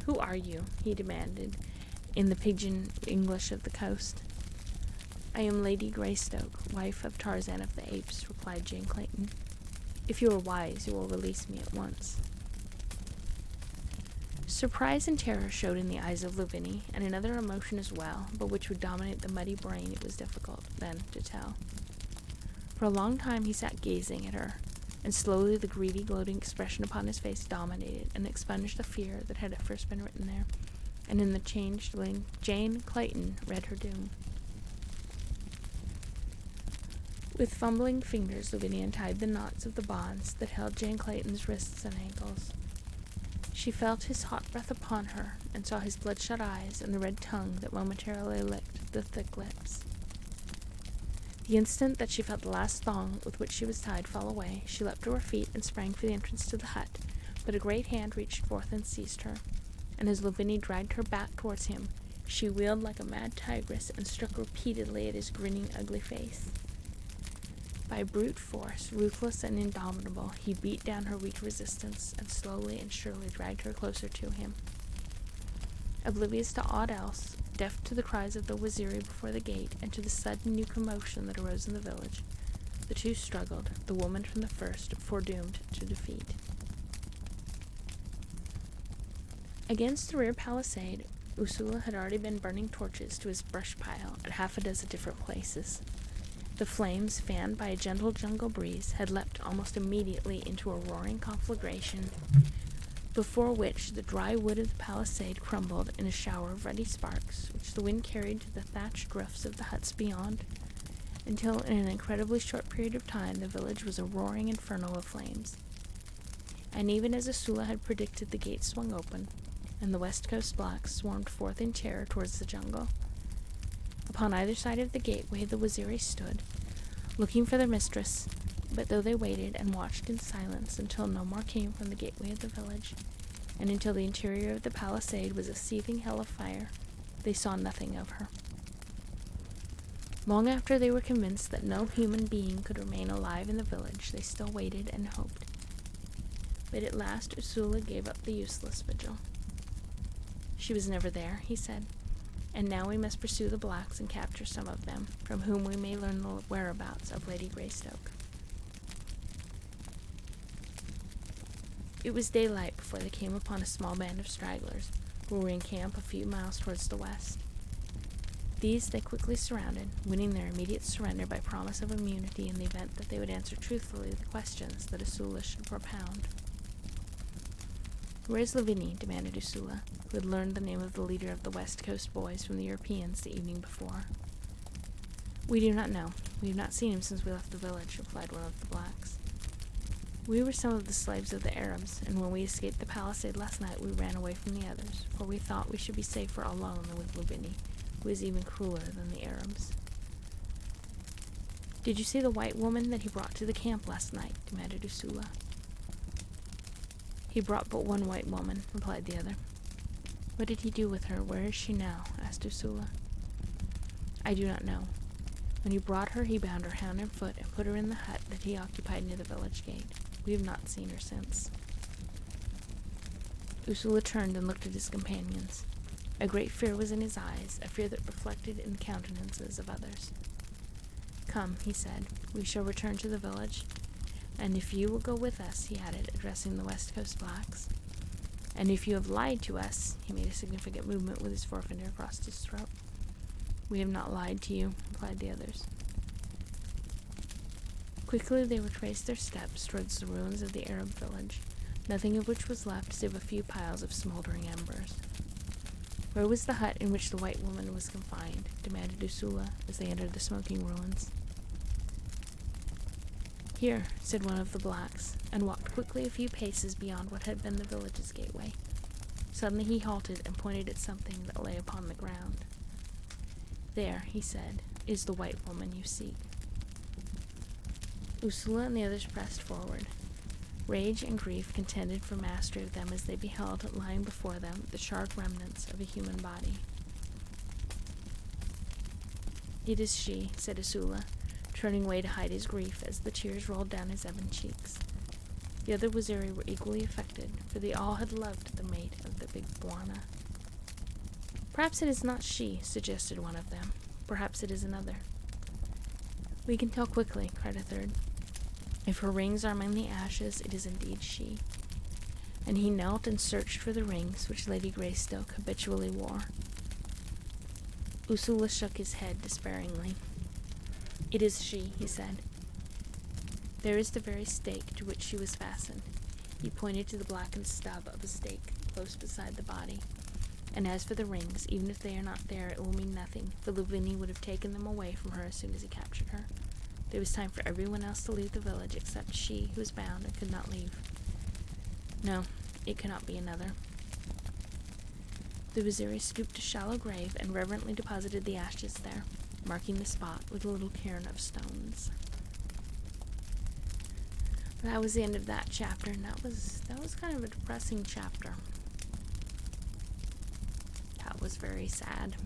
"Who are you?" he demanded, in the pidgin English of the coast. "I am Lady Greystoke, wife of Tarzan of the Apes," replied Jane Clayton. "If you are wise, you will release me at once." Surprise and terror showed in the eyes of Lavinia, and another emotion as well, but which would dominate the muddy brain it was difficult, then, to tell. For a long time he sat gazing at her, and slowly the greedy, gloating expression upon his face dominated and expunged the fear that had at first been written there, and in the changeling Jane Clayton read her doom. With fumbling fingers, Lavinia untied the knots of the bonds that held Jane Clayton's wrists and ankles. She felt his hot breath upon her, and saw his bloodshot eyes and the red tongue that momentarily licked the thick lips. The instant that she felt the last thong with which she was tied fall away, she leapt to her feet and sprang for the entrance to the hut, but a great hand reached forth and seized her, and as Lavinia dragged her back towards him, she wheeled like a mad tigress and struck repeatedly at his grinning, ugly face. By brute force, ruthless and indomitable, he beat down her weak resistance and slowly and surely dragged her closer to him. Oblivious to aught else, deaf to the cries of the Waziri before the gate and to the sudden new commotion that arose in the village, the two struggled, the woman from the first foredoomed to defeat. Against the rear palisade, Ursula had already been burning torches to his brush pile at half a dozen different places. The flames, fanned by a gentle jungle breeze, had leapt almost immediately into a roaring conflagration, before which the dry wood of the palisade crumbled in a shower of ruddy sparks, which the wind carried to the thatched roofs of the huts beyond, until in an incredibly short period of time the village was a roaring inferno of flames. And even as Ursula had predicted, the gates swung open, and the West Coast blacks swarmed forth in terror towards the jungle. Upon either side of the gateway the Waziri stood, looking for their mistress, but though they waited and watched in silence until no more came from the gateway of the village, and until the interior of the palisade was a seething hell of fire, they saw nothing of her. Long after they were convinced that no human being could remain alive in the village, they still waited and hoped. But at last Ursula gave up the useless vigil. "She was never there," he said. "And now we must pursue the blacks and capture some of them, from whom we may learn the whereabouts of Lady Greystoke." It was daylight before they came upon a small band of stragglers, who were in camp a few miles towards the west. These they quickly surrounded, winning their immediate surrender by promise of immunity in the event that they would answer truthfully the questions that Ursula should propound. "Where is Lavinia?" demanded Ursula, who had learned the name of the leader of the West Coast boys from the Europeans the evening before. "We do not know. We have not seen him since we left the village," replied one of the blacks. "We were some of the slaves of the Arabs, and when we escaped the palisade last night we ran away from the others, for we thought we should be safer alone than with Lavinia, who is even crueler than the Arabs." "Did you see the white woman that he brought to the camp last night?" demanded Ursula. "He brought but one white woman," replied the other. "What did he do with her? Where is she now?" asked Ursula. "I do not know. When he brought her, he bound her hand and foot and put her in the hut that he occupied near the village gate. We have not seen her since." Ursula turned and looked at his companions. A great fear was in his eyes, a fear that reflected in the countenances of others. "Come," he said, "we shall return to the village. And if you will go with us," he added, addressing the West Coast blacks, "and if you have lied to us," he made a significant movement with his forefinger across his throat. "We have not lied to you," replied the others. Quickly they retraced their steps towards the ruins of the Arab village, nothing of which was left save a few piles of smoldering embers. "Where was the hut in which the white woman was confined?" demanded Ursula as they entered the smoking ruins. "Here," said one of the blacks, and walked quickly a few paces beyond what had been the village's gateway. Suddenly he halted and pointed at something that lay upon the ground. "There," he said, "is the white woman you seek." Ursula and the others pressed forward. Rage and grief contended for mastery of them as they beheld lying before them the charred remnants of a human body. "It is she," said Ursula, turning away to hide his grief as the tears rolled down his ebon cheeks. The other Waziri were equally affected, for they all had loved the mate of the big Bwana. "Perhaps it is not she," suggested one of them. "Perhaps it is another." "We can tell quickly," cried a third. "If her rings are among the ashes, it is indeed she." And he knelt and searched for the rings which Lady Greystoke habitually wore. Ursula shook his head despairingly. "It is she," he said. "There is the very stake to which she was fastened." He pointed to the blackened stub of a stake close beside the body. "And as for the rings, even if they are not there, it will mean nothing, for Luvini would have taken them away from her as soon as he captured her. There was time for everyone else to leave the village except she, who was bound and could not leave. No, it cannot be another." The Waziri scooped a shallow grave and reverently deposited the ashes there, marking the spot with a little cairn of stones. That was the end of that chapter, and that was kind of a depressing chapter. That was very sad.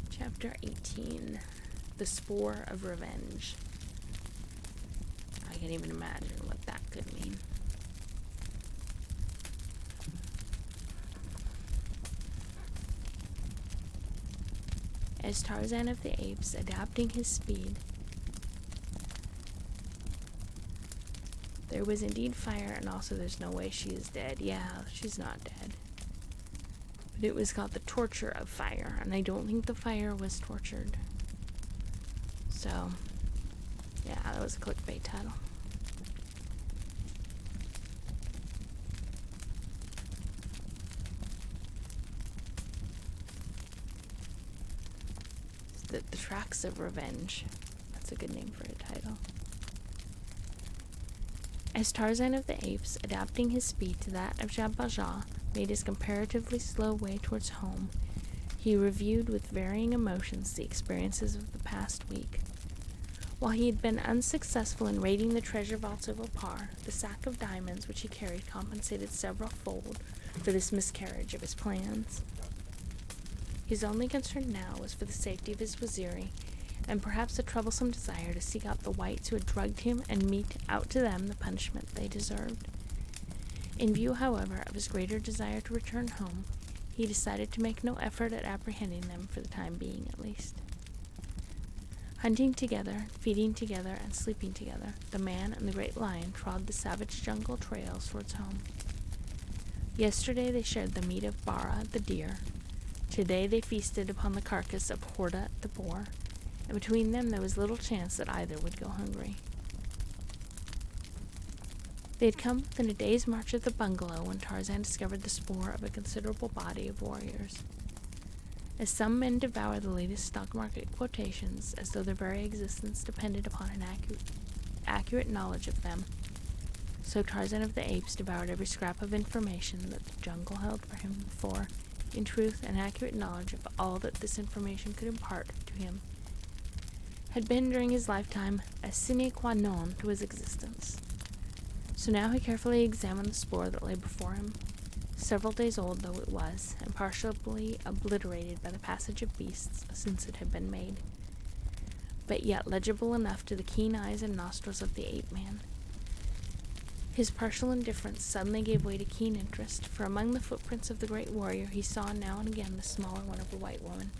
Chapter 18, The Spore of Revenge. I can't even imagine what that could mean. As Tarzan of the Apes, adapting his speed, there was indeed fire, and also there's no way she is dead. Yeah, she's not dead. But it was called the torture of fire, and I don't think the fire was tortured. So, yeah, that was a clickbait title. The Tracks of Revenge. That's a good name for a title. As Tarzan of the Apes, adapting his speed to that of Jabba made his comparatively slow way towards home, he reviewed with varying emotions the experiences of the past week. While he had been unsuccessful in raiding the treasure vaults of Opar, the sack of diamonds which he carried compensated several-fold for this miscarriage of his plans. His only concern now was for the safety of his Waziri, and perhaps a troublesome desire to seek out the whites who had drugged him and mete out to them the punishment they deserved. In view, however, of his greater desire to return home, he decided to make no effort at apprehending them for the time being, at least. Hunting together, feeding together, and sleeping together, the man and the great lion trod the savage jungle trails towards home. Yesterday they shared the meat of Bara, the deer. Today they feasted upon the carcass of Horda, the boar, and between them there was little chance that either would go hungry. They had come within a day's march of the bungalow when Tarzan discovered the spoor of a considerable body of warriors. As some men devour the latest stock market quotations as though their very existence depended upon an accurate knowledge of them, so Tarzan of the Apes devoured every scrap of information that the jungle held for him, for, in truth, an accurate knowledge of all that this information could impart to him had been during his lifetime a sine qua non to his existence. So now he carefully examined the spoor that lay before him, several days old though it was, and partially obliterated by the passage of beasts since it had been made, but yet legible enough to the keen eyes and nostrils of the ape-man. His partial indifference suddenly gave way to keen interest, for among the footprints of the great warrior he saw now and again the smaller one of a white woman,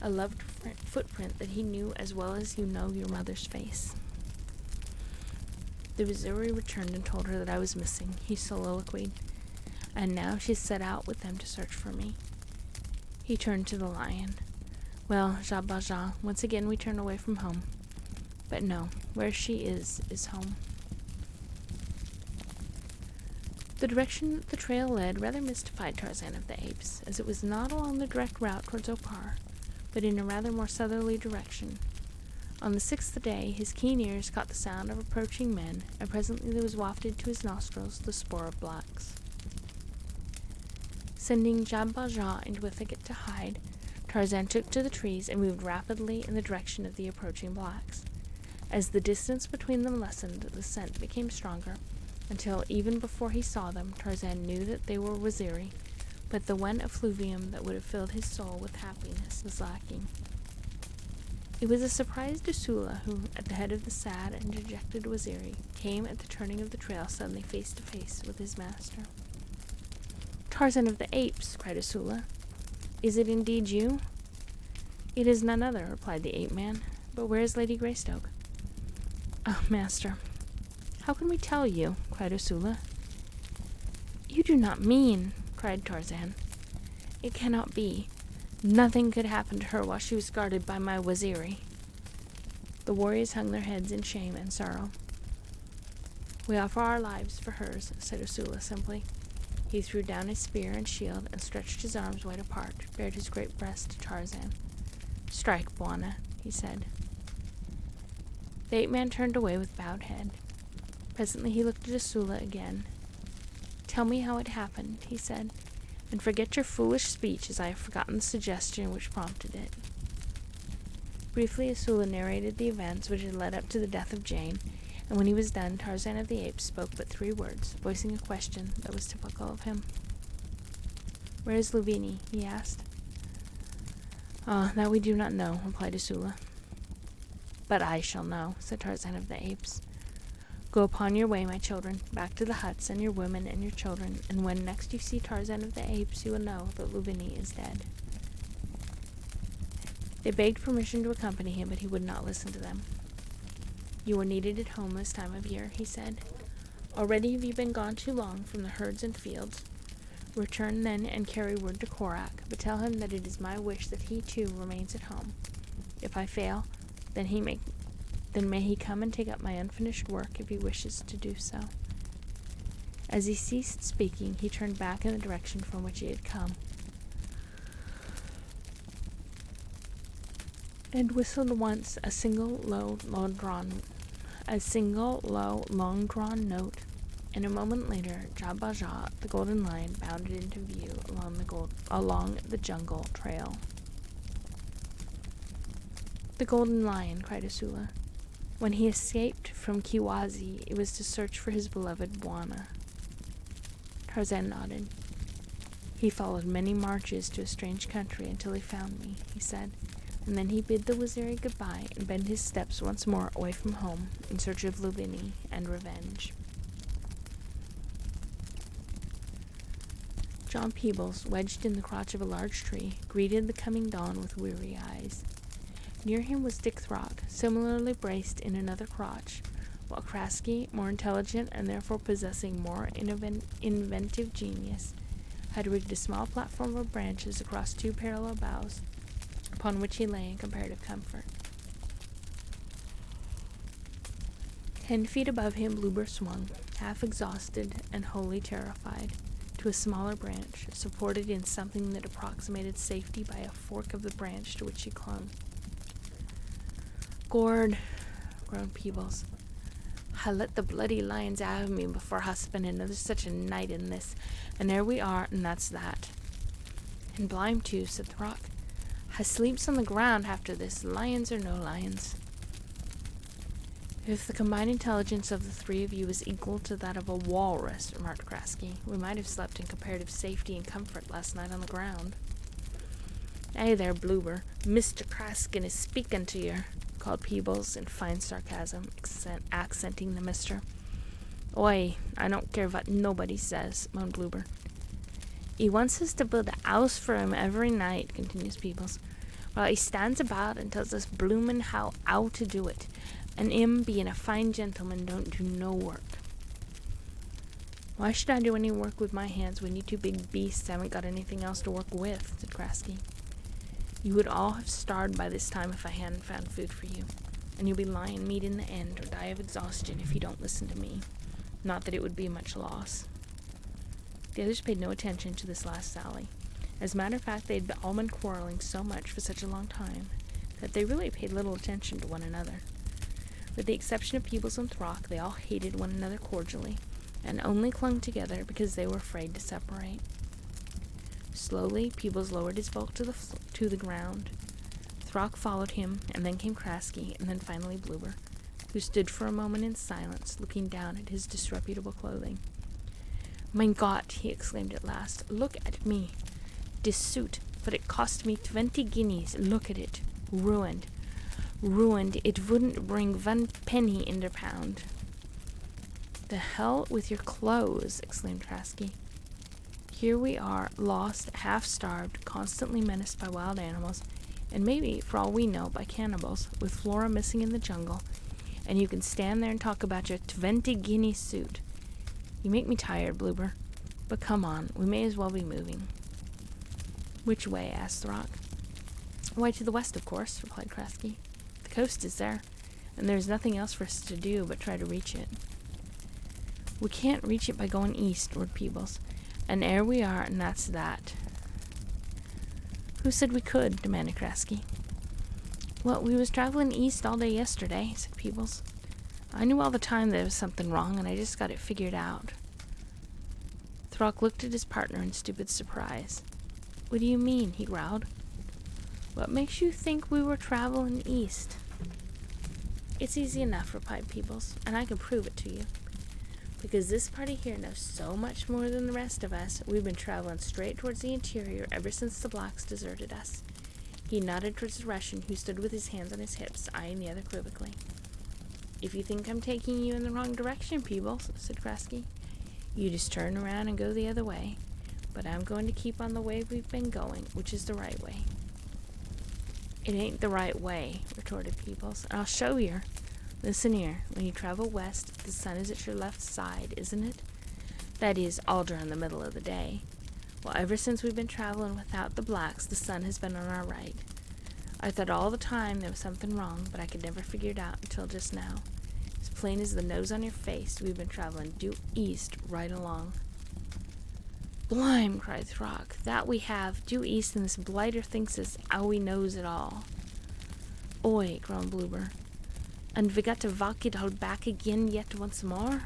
a loved footprint that he knew as well as you know your mother's face. The Waziri returned and told her that I was missing, he soliloquied, and now she set out with them to search for me. He turned to the lion. Well, Jabba, once again we turn away from home. But no, where she is home. The direction the trail led rather mystified Tarzan of the Apes, as it was not along the direct route towards Opar, but in a rather more southerly direction. On the 6th day, his keen ears caught the sound of approaching men, and presently there was wafted to his nostrils the spoor of blacks. Sending Jean Valjean into a thicket to hide, Tarzan took to the trees and moved rapidly in the direction of the approaching blacks. As the distance between them lessened, the scent became stronger, until even before he saw them, Tarzan knew that they were Waziri, but the one effluvium that would have filled his soul with happiness was lacking. It was a surprised Ursula who, at the head of the sad and dejected Waziri, came at the turning of the trail suddenly face to face with his master. "Tarzan of the Apes!" cried Ursula. "Is it indeed you?" "It is none other," replied the ape-man. "But where is Lady Greystoke?" "Ah, master, how can we tell you?" cried Ursula. "You do not mean," cried Tarzan. "It cannot be. Nothing could happen to her while she was guarded by my Waziri." The warriors hung their heads in shame and sorrow. "We offer our lives for hers," said Ursula simply. He threw down his spear and shield and stretched his arms wide apart, bared his great breast to Tarzan. "Strike, Bwana," he said. The ape-man turned away with bowed head. Presently he looked at Ursula again. "Tell me how it happened," he said, "and forget your foolish speech as I have forgotten the suggestion which prompted it." Briefly Ursula narrated the events which had led up to the death of Jane, and when he was done, Tarzan of the Apes spoke but 3 words, voicing a question that was typical of him. "Where is Louvini?" he asked. "Ah, that we do not know," replied Ursula. "But I shall know," said Tarzan of the Apes. "Go upon your way, my children, back to the huts and your women and your children, and when next you see Tarzan of the Apes, you will know that Louvini is dead." They begged permission to accompany him, but he would not listen to them. "You are needed at home this time of year," he said. "Already have you been gone too long from the herds and fields. Return then and carry word to Korak, but tell him that it is my wish that he too remains at home. If I fail, then may he come and take up my unfinished work if he wishes to do so." As he ceased speaking, he turned back in the direction from which he had come, and whistled once a single low, long-drawn note, and a moment later, Jean Valjean, the golden lion, bounded into view along the jungle trail. "The golden lion," cried Ursula. "When he escaped from Kiwazi, it was to search for his beloved Bwana." Tarzan nodded. "He followed many marches to a strange country until he found me," he said, and then he bid the Waziri goodbye and bent his steps once more away from home in search of Louvini and revenge. John Peebles, wedged in the crotch of a large tree, greeted the coming dawn with weary eyes. Near him was Dick Throck, similarly braced in another crotch, while Krasky, more intelligent and therefore possessing more inventive genius, had rigged a small platform of branches across 2 parallel boughs, upon which he lay in comparative comfort. 10 feet above him Bloober swung, half exhausted and wholly terrified, to a smaller branch, supported in something that approximated safety by a fork of the branch to which he clung. "Gord," groaned Peebles, "I let the bloody lions have me before I spend another such a night in this, and there we are, and that's that." "And blime too," said Throck. "I sleeps on the ground after this, lions or no lions." "If the combined intelligence of the 3 of you is equal to that of a walrus," remarked Krasky, "we might have slept in comparative safety and comfort last night on the ground." "Hey there, Bloober, Mr. Kraskin is speaking to you," called Peebles in fine sarcasm, accenting the Mr. "Oi, I don't care what nobody says," moaned Bloober. "He wants us to build a house for him every night," continues Peebles, "while he stands about and tells us bloomin' how to do it, and him, being a fine gentleman, don't do no work." "Why should I do any work with my hands when you 2 big beasts haven't got anything else to work with?" said Krasky. "You would all have starved by this time if I hadn't found food for you, and you'll be lion meat in the end, or die of exhaustion if you don't listen to me. Not that it would be much loss." The others paid no attention to this last sally. As a matter of fact, they'd all been quarreling so much for such a long time that they really paid little attention to one another. With the exception of Peebles and Throck, they all hated one another cordially, and only clung together because they were afraid to separate. Slowly, Peebles lowered his bulk to the ground. Throck followed him, and then came Krasky, and then finally Bloober, who stood for a moment in silence, looking down at his disreputable clothing. "Mein Gott," he exclaimed at last, "look at me. This suit, for it cost me 20 guineas, look at it. Ruined. Ruined. It wouldn't bring 1 penny in the pound." "The hell with your clothes," exclaimed Krasky. "Here we are, lost, half-starved, constantly menaced by wild animals, and maybe, for all we know, by cannibals, with Flora missing in the jungle, and you can stand there and talk about your 20-guinea suit. You make me tired, Bloober. But come on, we may as well be moving." "Which way?" asked Throck. "Why, to the west, of course," replied Krasky. "The coast is there, and there's nothing else for us to do but try to reach it." "We can't reach it by going east," roared Peebles. "And there we are, and that's that." "Who said we could?" demanded Krasky. "Well, we was traveling east all day yesterday," said Peebles. "I knew all the time there was something wrong, and I just got it figured out." Throck looked at his partner in stupid surprise. "What do you mean?" he growled. "What makes you think we were traveling east?" "It's easy enough," replied Peebles, "and I can prove it to you. Because this party here knows so much more than the rest of us, we've been traveling straight towards the interior ever since the blacks deserted us." He nodded towards the Russian, who stood with his hands on his hips, eyeing the other quizzically. "If you think I'm taking you in the wrong direction, Peebles," said Krasky, "you just turn around and go the other way. But I'm going to keep on the way we've been going, which is the right way." "It ain't the right way," retorted Peebles, "and I'll show yer. Listen here, when you travel west, the sun is at your left side, isn't it? That is, all during the middle of the day. Well, ever since we've been traveling without the blacks, the sun has been on our right. I thought all the time there was something wrong, but I could never figure it out until just now. As plain as the nose on your face, we've been traveling due east right along." "Blime!" cried Throck. "That we have, due east, and this blighter thinks us how we knows it all." "Oi," groaned Bloober. "And we got to walk it all back again yet once more?"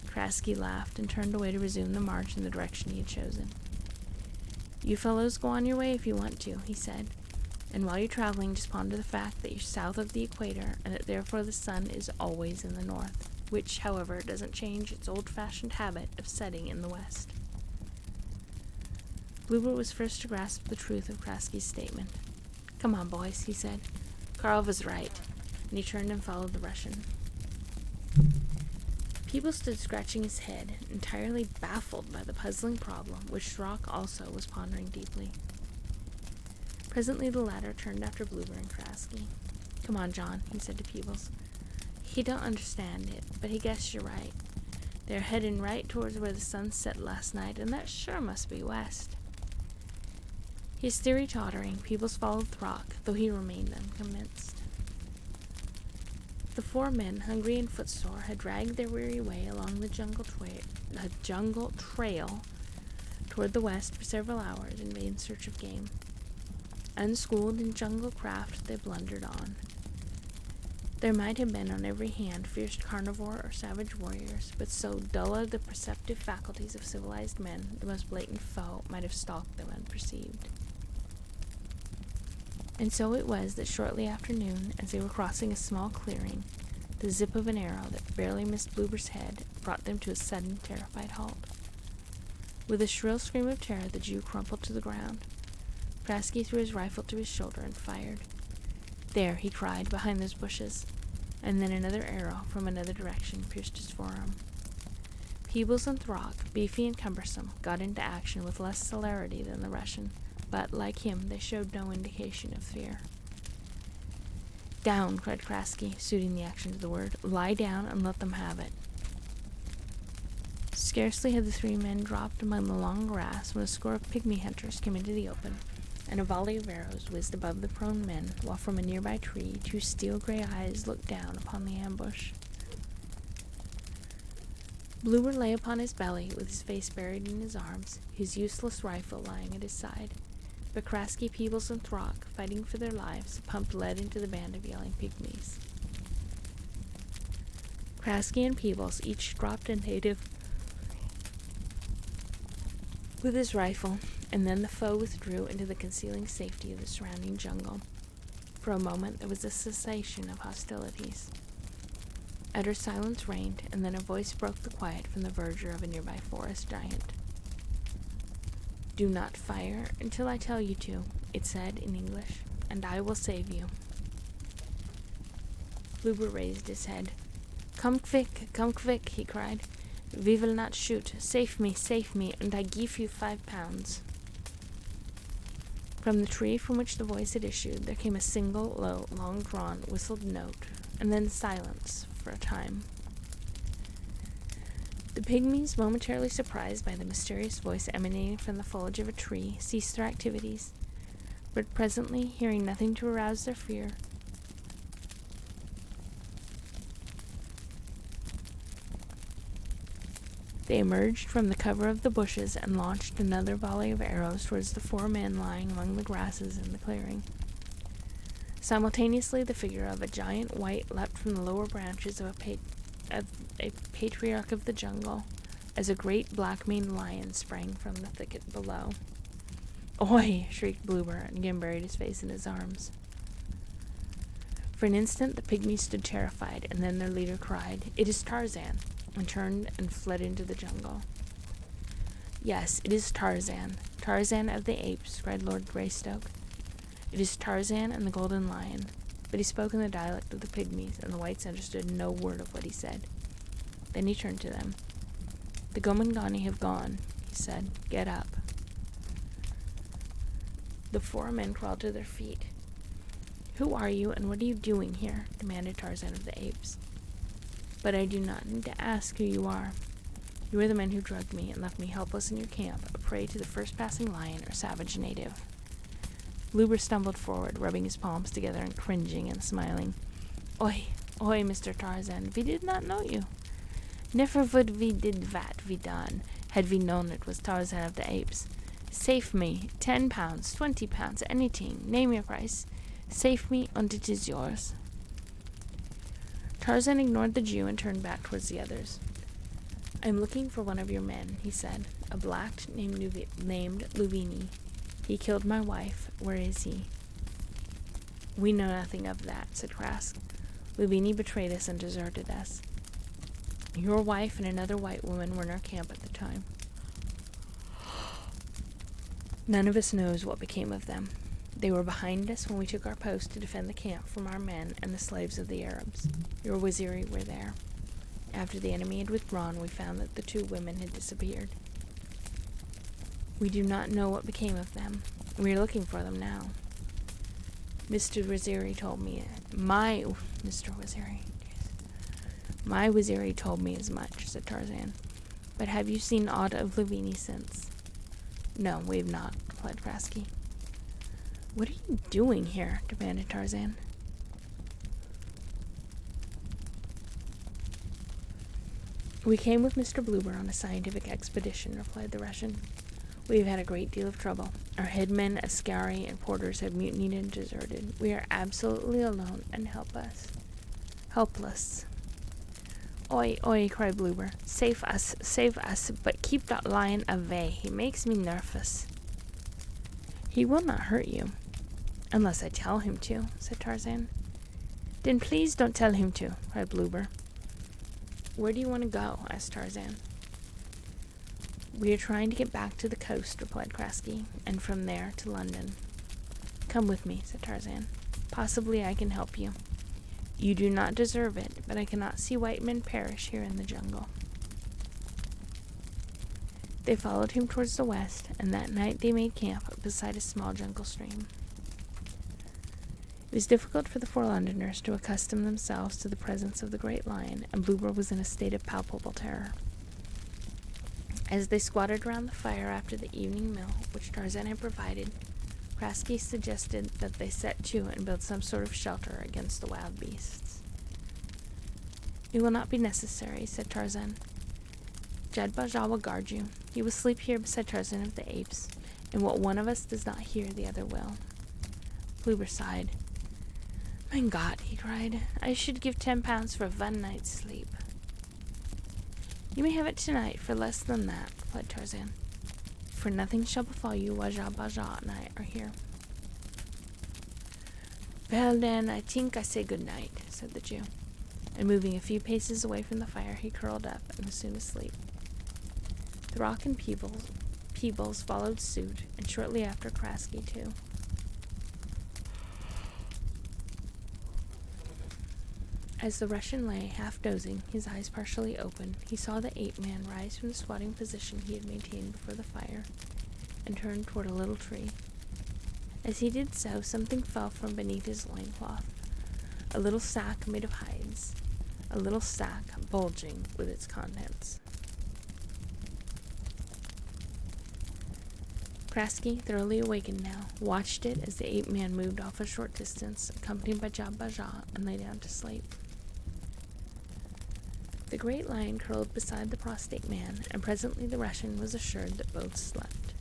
Krasky laughed and turned away to resume the march in the direction he had chosen. "You fellows go on your way if you want to," he said. "And while you're traveling, just ponder the fact that you're south of the equator, and that therefore the sun is always in the north, which, however, doesn't change its old-fashioned habit of setting in the west." Bloober was first to grasp the truth of Krasky's statement. "Come on, boys," he said. "Carl was right," and he turned and followed the Russian. Peebles stood scratching his head, entirely baffled by the puzzling problem, which Throck also was pondering deeply. Presently the latter turned after Bloober and Krasky. "Come on, John," he said to Peebles. "He don't understand it, but he guessed you're right. They're heading right towards where the sun set last night, and that sure must be west." His theory tottering, Peebles followed Throck, though he remained unconvinced. The four men, hungry and footsore, had dragged their weary way along the jungle trail toward the west for several hours in vain search of game. Unschooled in jungle craft, they blundered on. There might have been on every hand fierce carnivore or savage warriors, but so dull are the perceptive faculties of civilized men, the most blatant foe might have stalked them unperceived. And so it was that shortly after noon, as they were crossing a small clearing, the zip of an arrow that barely missed Bloober's head brought them to a sudden, terrified halt. With a shrill scream of terror, the Jew crumpled to the ground. Krasky threw his rifle to his shoulder and fired. "There," he cried, "behind those bushes," and then another arrow from another direction pierced his forearm. Peebles and Throck, beefy and cumbersome, got into action with less celerity than the Russian, but, like him, they showed no indication of fear. "Down," cried Krasky, suiting the action to the word. "Lie down and let them have it." Scarcely had the three men dropped among the long grass when a score of pygmy hunters came into the open, and a volley of arrows whizzed above the prone men, while from a nearby tree 2 steel-gray eyes looked down upon the ambush. Bluebird lay upon his belly, with his face buried in his arms, his useless rifle lying at his side. But Krasky, Peebles, and Throck, fighting for their lives, pumped lead into the band of yelling pygmies. Krasky and Peebles each dropped a native with his rifle, and then the foe withdrew into the concealing safety of the surrounding jungle. For a moment there was a cessation of hostilities. Utter silence reigned, and then a voice broke the quiet from the verdure of a nearby forest giant. "Do not fire until I tell you to," it said in English, "and I will save you." Bluebird raised his head. Come quick, he cried. "We will not shoot. Save me, and I give you 5 pounds. From the tree from which the voice had issued, there came a single, low, long-drawn, whistled note, and then silence for a time. The pygmies, momentarily surprised by the mysterious voice emanating from the foliage of a tree, ceased their activities, but presently, hearing nothing to arouse their fear, they emerged from the cover of the bushes and launched another volley of arrows towards the 4 men lying among the grasses in the clearing. Simultaneously, the figure of a giant white leapt from the lower branches of a patriarch of the jungle, as a great black-maned lion sprang from the thicket below. "Oi!" shrieked Bluebird, and again buried his face in his arms. For an instant, the pygmies stood terrified, and then their leader cried, "It is Tarzan!" and turned and fled into the jungle. "Yes, it is Tarzan, Tarzan of the apes," cried Lord Greystoke. "It is Tarzan and the Golden Lion." But he spoke in the dialect of the pygmies, and the whites understood no word of what he said. Then he turned to them. "The Gomangani have gone," he said. "Get up." The 4 men crawled to their feet. "Who are you, and what are you doing here?" demanded Tarzan of the apes. "But I do not need to ask who you are. You are the men who drugged me and left me helpless in your camp, a prey to the first passing lion or savage native." Bluebird stumbled forward, rubbing his palms together and cringing and smiling. Oi, Mr. Tarzan, we did not know you. Never would we did that we done, had we known it was Tarzan of the apes. Save me, 10 pounds, 20 pounds, anything, name your price. Save me, and it is yours." Tarzan ignored the Jew and turned back towards the others. "I'm looking for one of your men," he said, "a black named Luvini. He killed my wife. Where is he?" "We know nothing of that," said Krask. "Luvini betrayed us and deserted us. Your wife and another white woman were in our camp at the time. None of us knows what became of them. They were behind us when we took our post to defend the camp from our men and the slaves of the Arabs. Your Waziri were there. After the enemy had withdrawn, we found that the 2 women had disappeared. We do not know what became of them. We are looking for them now. Mr. Waziri told me, my Waziri told me as much," said Tarzan. "But have you seen aught of Luvini since?" "No, we have not," replied Krasky. "What are you doing here?" demanded Tarzan. "We came with Mr. Bluebird on a scientific expedition," replied the Russian. "We have had a great deal of trouble. Our headmen, askari, and porters have mutinied and deserted. We are absolutely alone and helpless. Oi, cried Bluebird. Save us, but keep that lion away. He makes me nervous." "He will not hurt you, unless I tell him to," said Tarzan. "Then please don't tell him to," cried Bluebird. "Where do you want to go?" asked Tarzan. "We are trying to get back to the coast," replied Krasky, "and from there to London." "Come with me," said Tarzan. "Possibly I can help you. You do not deserve it, but I cannot see white men perish here in the jungle." They followed him towards the west, and that night they made camp beside a small jungle stream. It was difficult for the 4 Londoners to accustom themselves to the presence of the great lion, and Bluebird was in a state of palpable terror. As they squatted around the fire after the evening meal, which Tarzan had provided, Krasky suggested that they set to and build some sort of shelter against the wild beasts. "It will not be necessary," said Tarzan. Jad Bajal will guard you. He will sleep here beside Tarzan of the Apes, and what one of us does not hear, the other will." Pluber sighed. "Mein Gott," he cried. "I should give 10 pounds for 1 night's sleep." "You may have it tonight for less than that," replied Tarzan. "For nothing shall befall you while Jad Bajal and I are here." "Well, then, I think I say good night," said the Jew, and moving a few paces away from the fire, he curled up and was soon asleep. The Rock and Peebles followed suit, and shortly after Krasky too. As the Russian lay, half dozing, his eyes partially open, he saw the ape-man rise from the squatting position he had maintained before the fire, and turn toward a little tree. As he did so, something fell from beneath his loincloth, a little sack made of hides, a little sack bulging with its contents. Krasky, thoroughly awakened now, watched it as the ape-man moved off a short distance, accompanied by Jad Bajal, and lay down to sleep. The great lion curled beside the prostrate man, and presently the Russian was assured that both slept.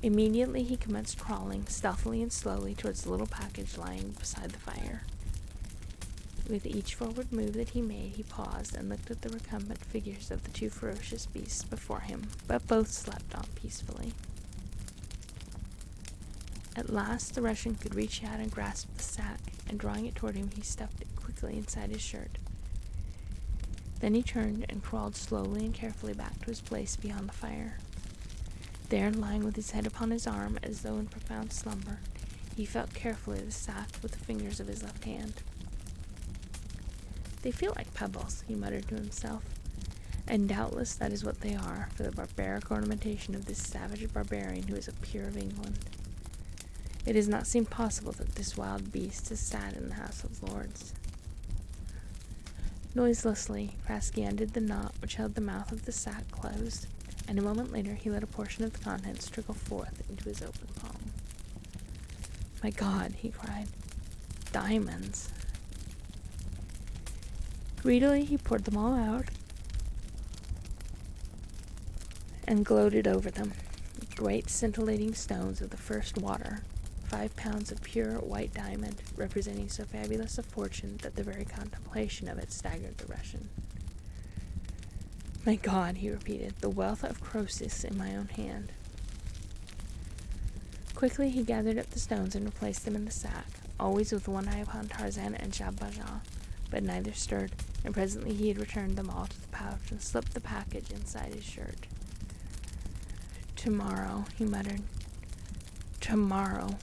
Immediately he commenced crawling, stealthily and slowly, towards the little package lying beside the fire. With each forward move that he made, he paused and looked at the recumbent figures of the 2 ferocious beasts before him, but both slept on peacefully. At last the Russian could reach out and grasp the sack, and drawing it toward him, he stuffed it quickly inside his shirt. Then he turned and crawled slowly and carefully back to his place beyond the fire. There, lying with his head upon his arm, as though in profound slumber, he felt carefully the sack with the fingers of his left hand. "They feel like pebbles," he muttered to himself, "and doubtless that is what they are, for the barbaric ornamentation of this savage barbarian who is a peer of England. It does not seem possible that this wild beast has sat in the House of Lords." Noiselessly, Krasky undid the knot which held the mouth of the sack closed, and a moment later he let a portion of the contents trickle forth into his open palm. "My God," he cried, "diamonds!" Greedily he poured them all out and gloated over them. Great scintillating stones of the first water, 5 pounds of pure white diamond, representing so fabulous a fortune that the very contemplation of it staggered the Russian. "My God," he repeated, "the wealth of Croesus in my own hand." Quickly he gathered up the stones and replaced them in the sack, always with one eye upon Tarzan and Jad Bajal, but neither stirred, and presently he had returned them all to the pouch and slipped the package inside his shirt. "Tomorrow," he muttered, "tomorrow.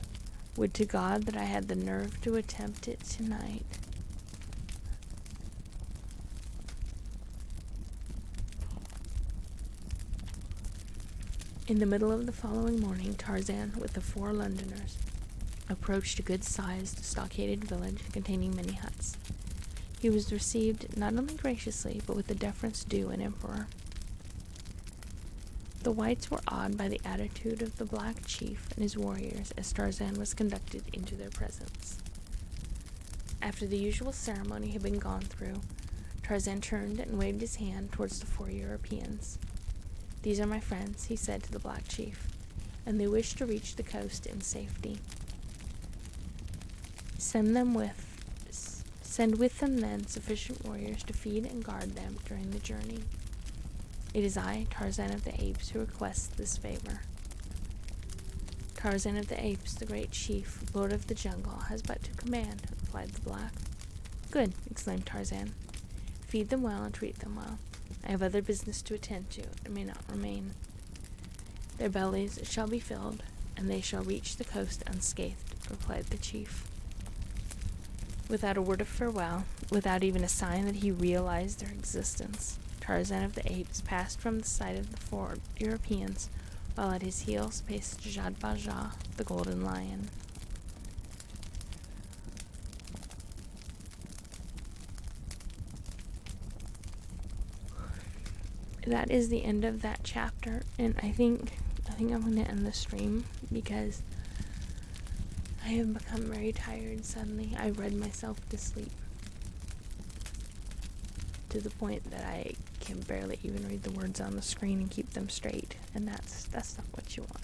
Would to God that I had the nerve to attempt it tonight." In the middle of the following morning, Tarzan, with the 4 Londoners, approached a good-sized, stockaded village containing many huts. He was received not only graciously, but with the deference due an emperor. The whites were awed by the attitude of the black chief and his warriors as Tarzan was conducted into their presence. After the usual ceremony had been gone through, Tarzan turned and waved his hand towards the 4 Europeans. "These are my friends," he said to the black chief, "and they wish to reach the coast in safety. Send with them then sufficient warriors to feed and guard them during the journey. It is I, Tarzan of the Apes, who requests this favor." "Tarzan of the Apes, the great chief, lord of the jungle, has but to command," replied the black. "Good," exclaimed Tarzan. "Feed them well and treat them well. I have other business to attend to, and may not remain. Their bellies shall be filled, and they shall reach the coast unscathed," replied the chief. Without a word of farewell, without even a sign that he realized their existence, Tarzan of the Apes passed from the sight of the 4 Europeans, while at his heels paced Jad Bajal, the golden lion. That is the end of that chapter, and I think I'm going to end the stream because I have become very tired suddenly. I read myself to sleep to the point that I can barely even read the words on the screen and keep them straight, and that's not what you want.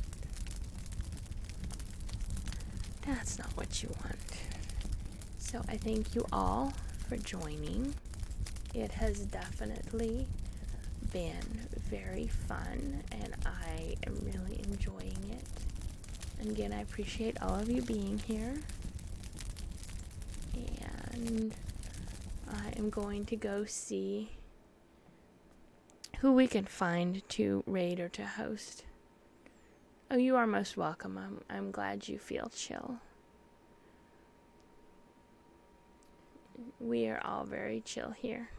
That's not what you want. So I thank you all for joining. It has definitely been very fun, and I am really enjoying it. And again, I appreciate all of you being here. And I am going to go see who we can find to raid or to host. Oh, you are most welcome. I'm glad you feel chill. We are all very chill here.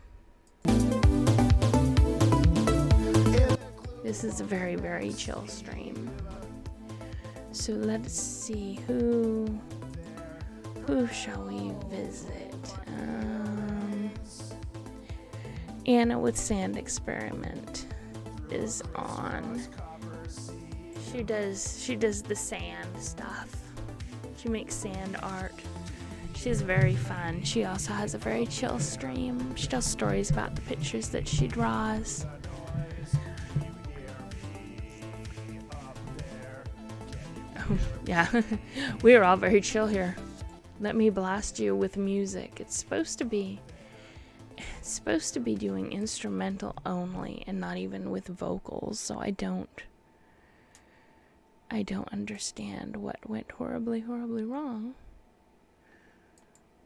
This is a very, very chill stream. So let's see, who shall we visit? Anna with Sand Experiment is on. She does the sand stuff. She makes sand art. She's very fun. She also has a very chill stream. She tells stories about the pictures that she draws. Yeah, we are all very chill here. Let me blast you with music. It's supposed to be doing instrumental only and not even with vocals, so I don't understand what went horribly, horribly wrong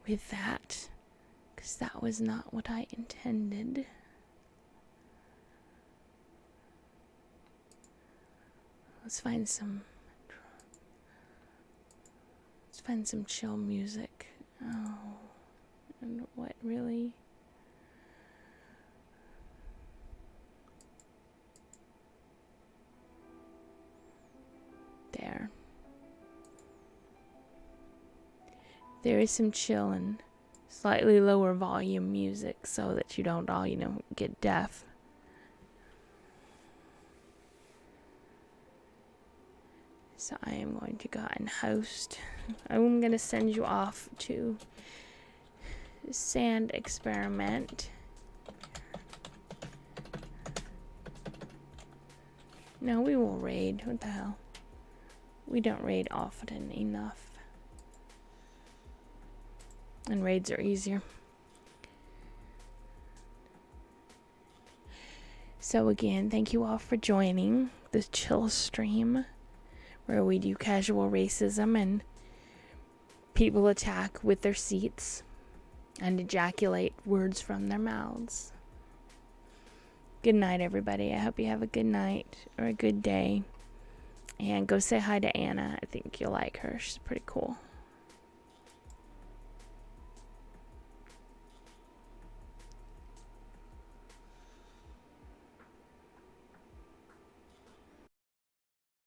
with that, because that was not what I intended. Let's find some chill music. Oh, and what really? There is some chill and slightly lower volume music so that you don't all, get deaf. So I am going to go ahead and host. I'm going to send you off to Sand Experiment. No, we will raid. What the hell? We don't raid often enough. And raids are easier. So again, thank you all for joining this chill stream where we do casual racism and people attack with their seats and ejaculate words from their mouths. Good night, everybody. I hope you have a good night or a good day. And go say hi to Anna. I think you'll like her. She's pretty cool.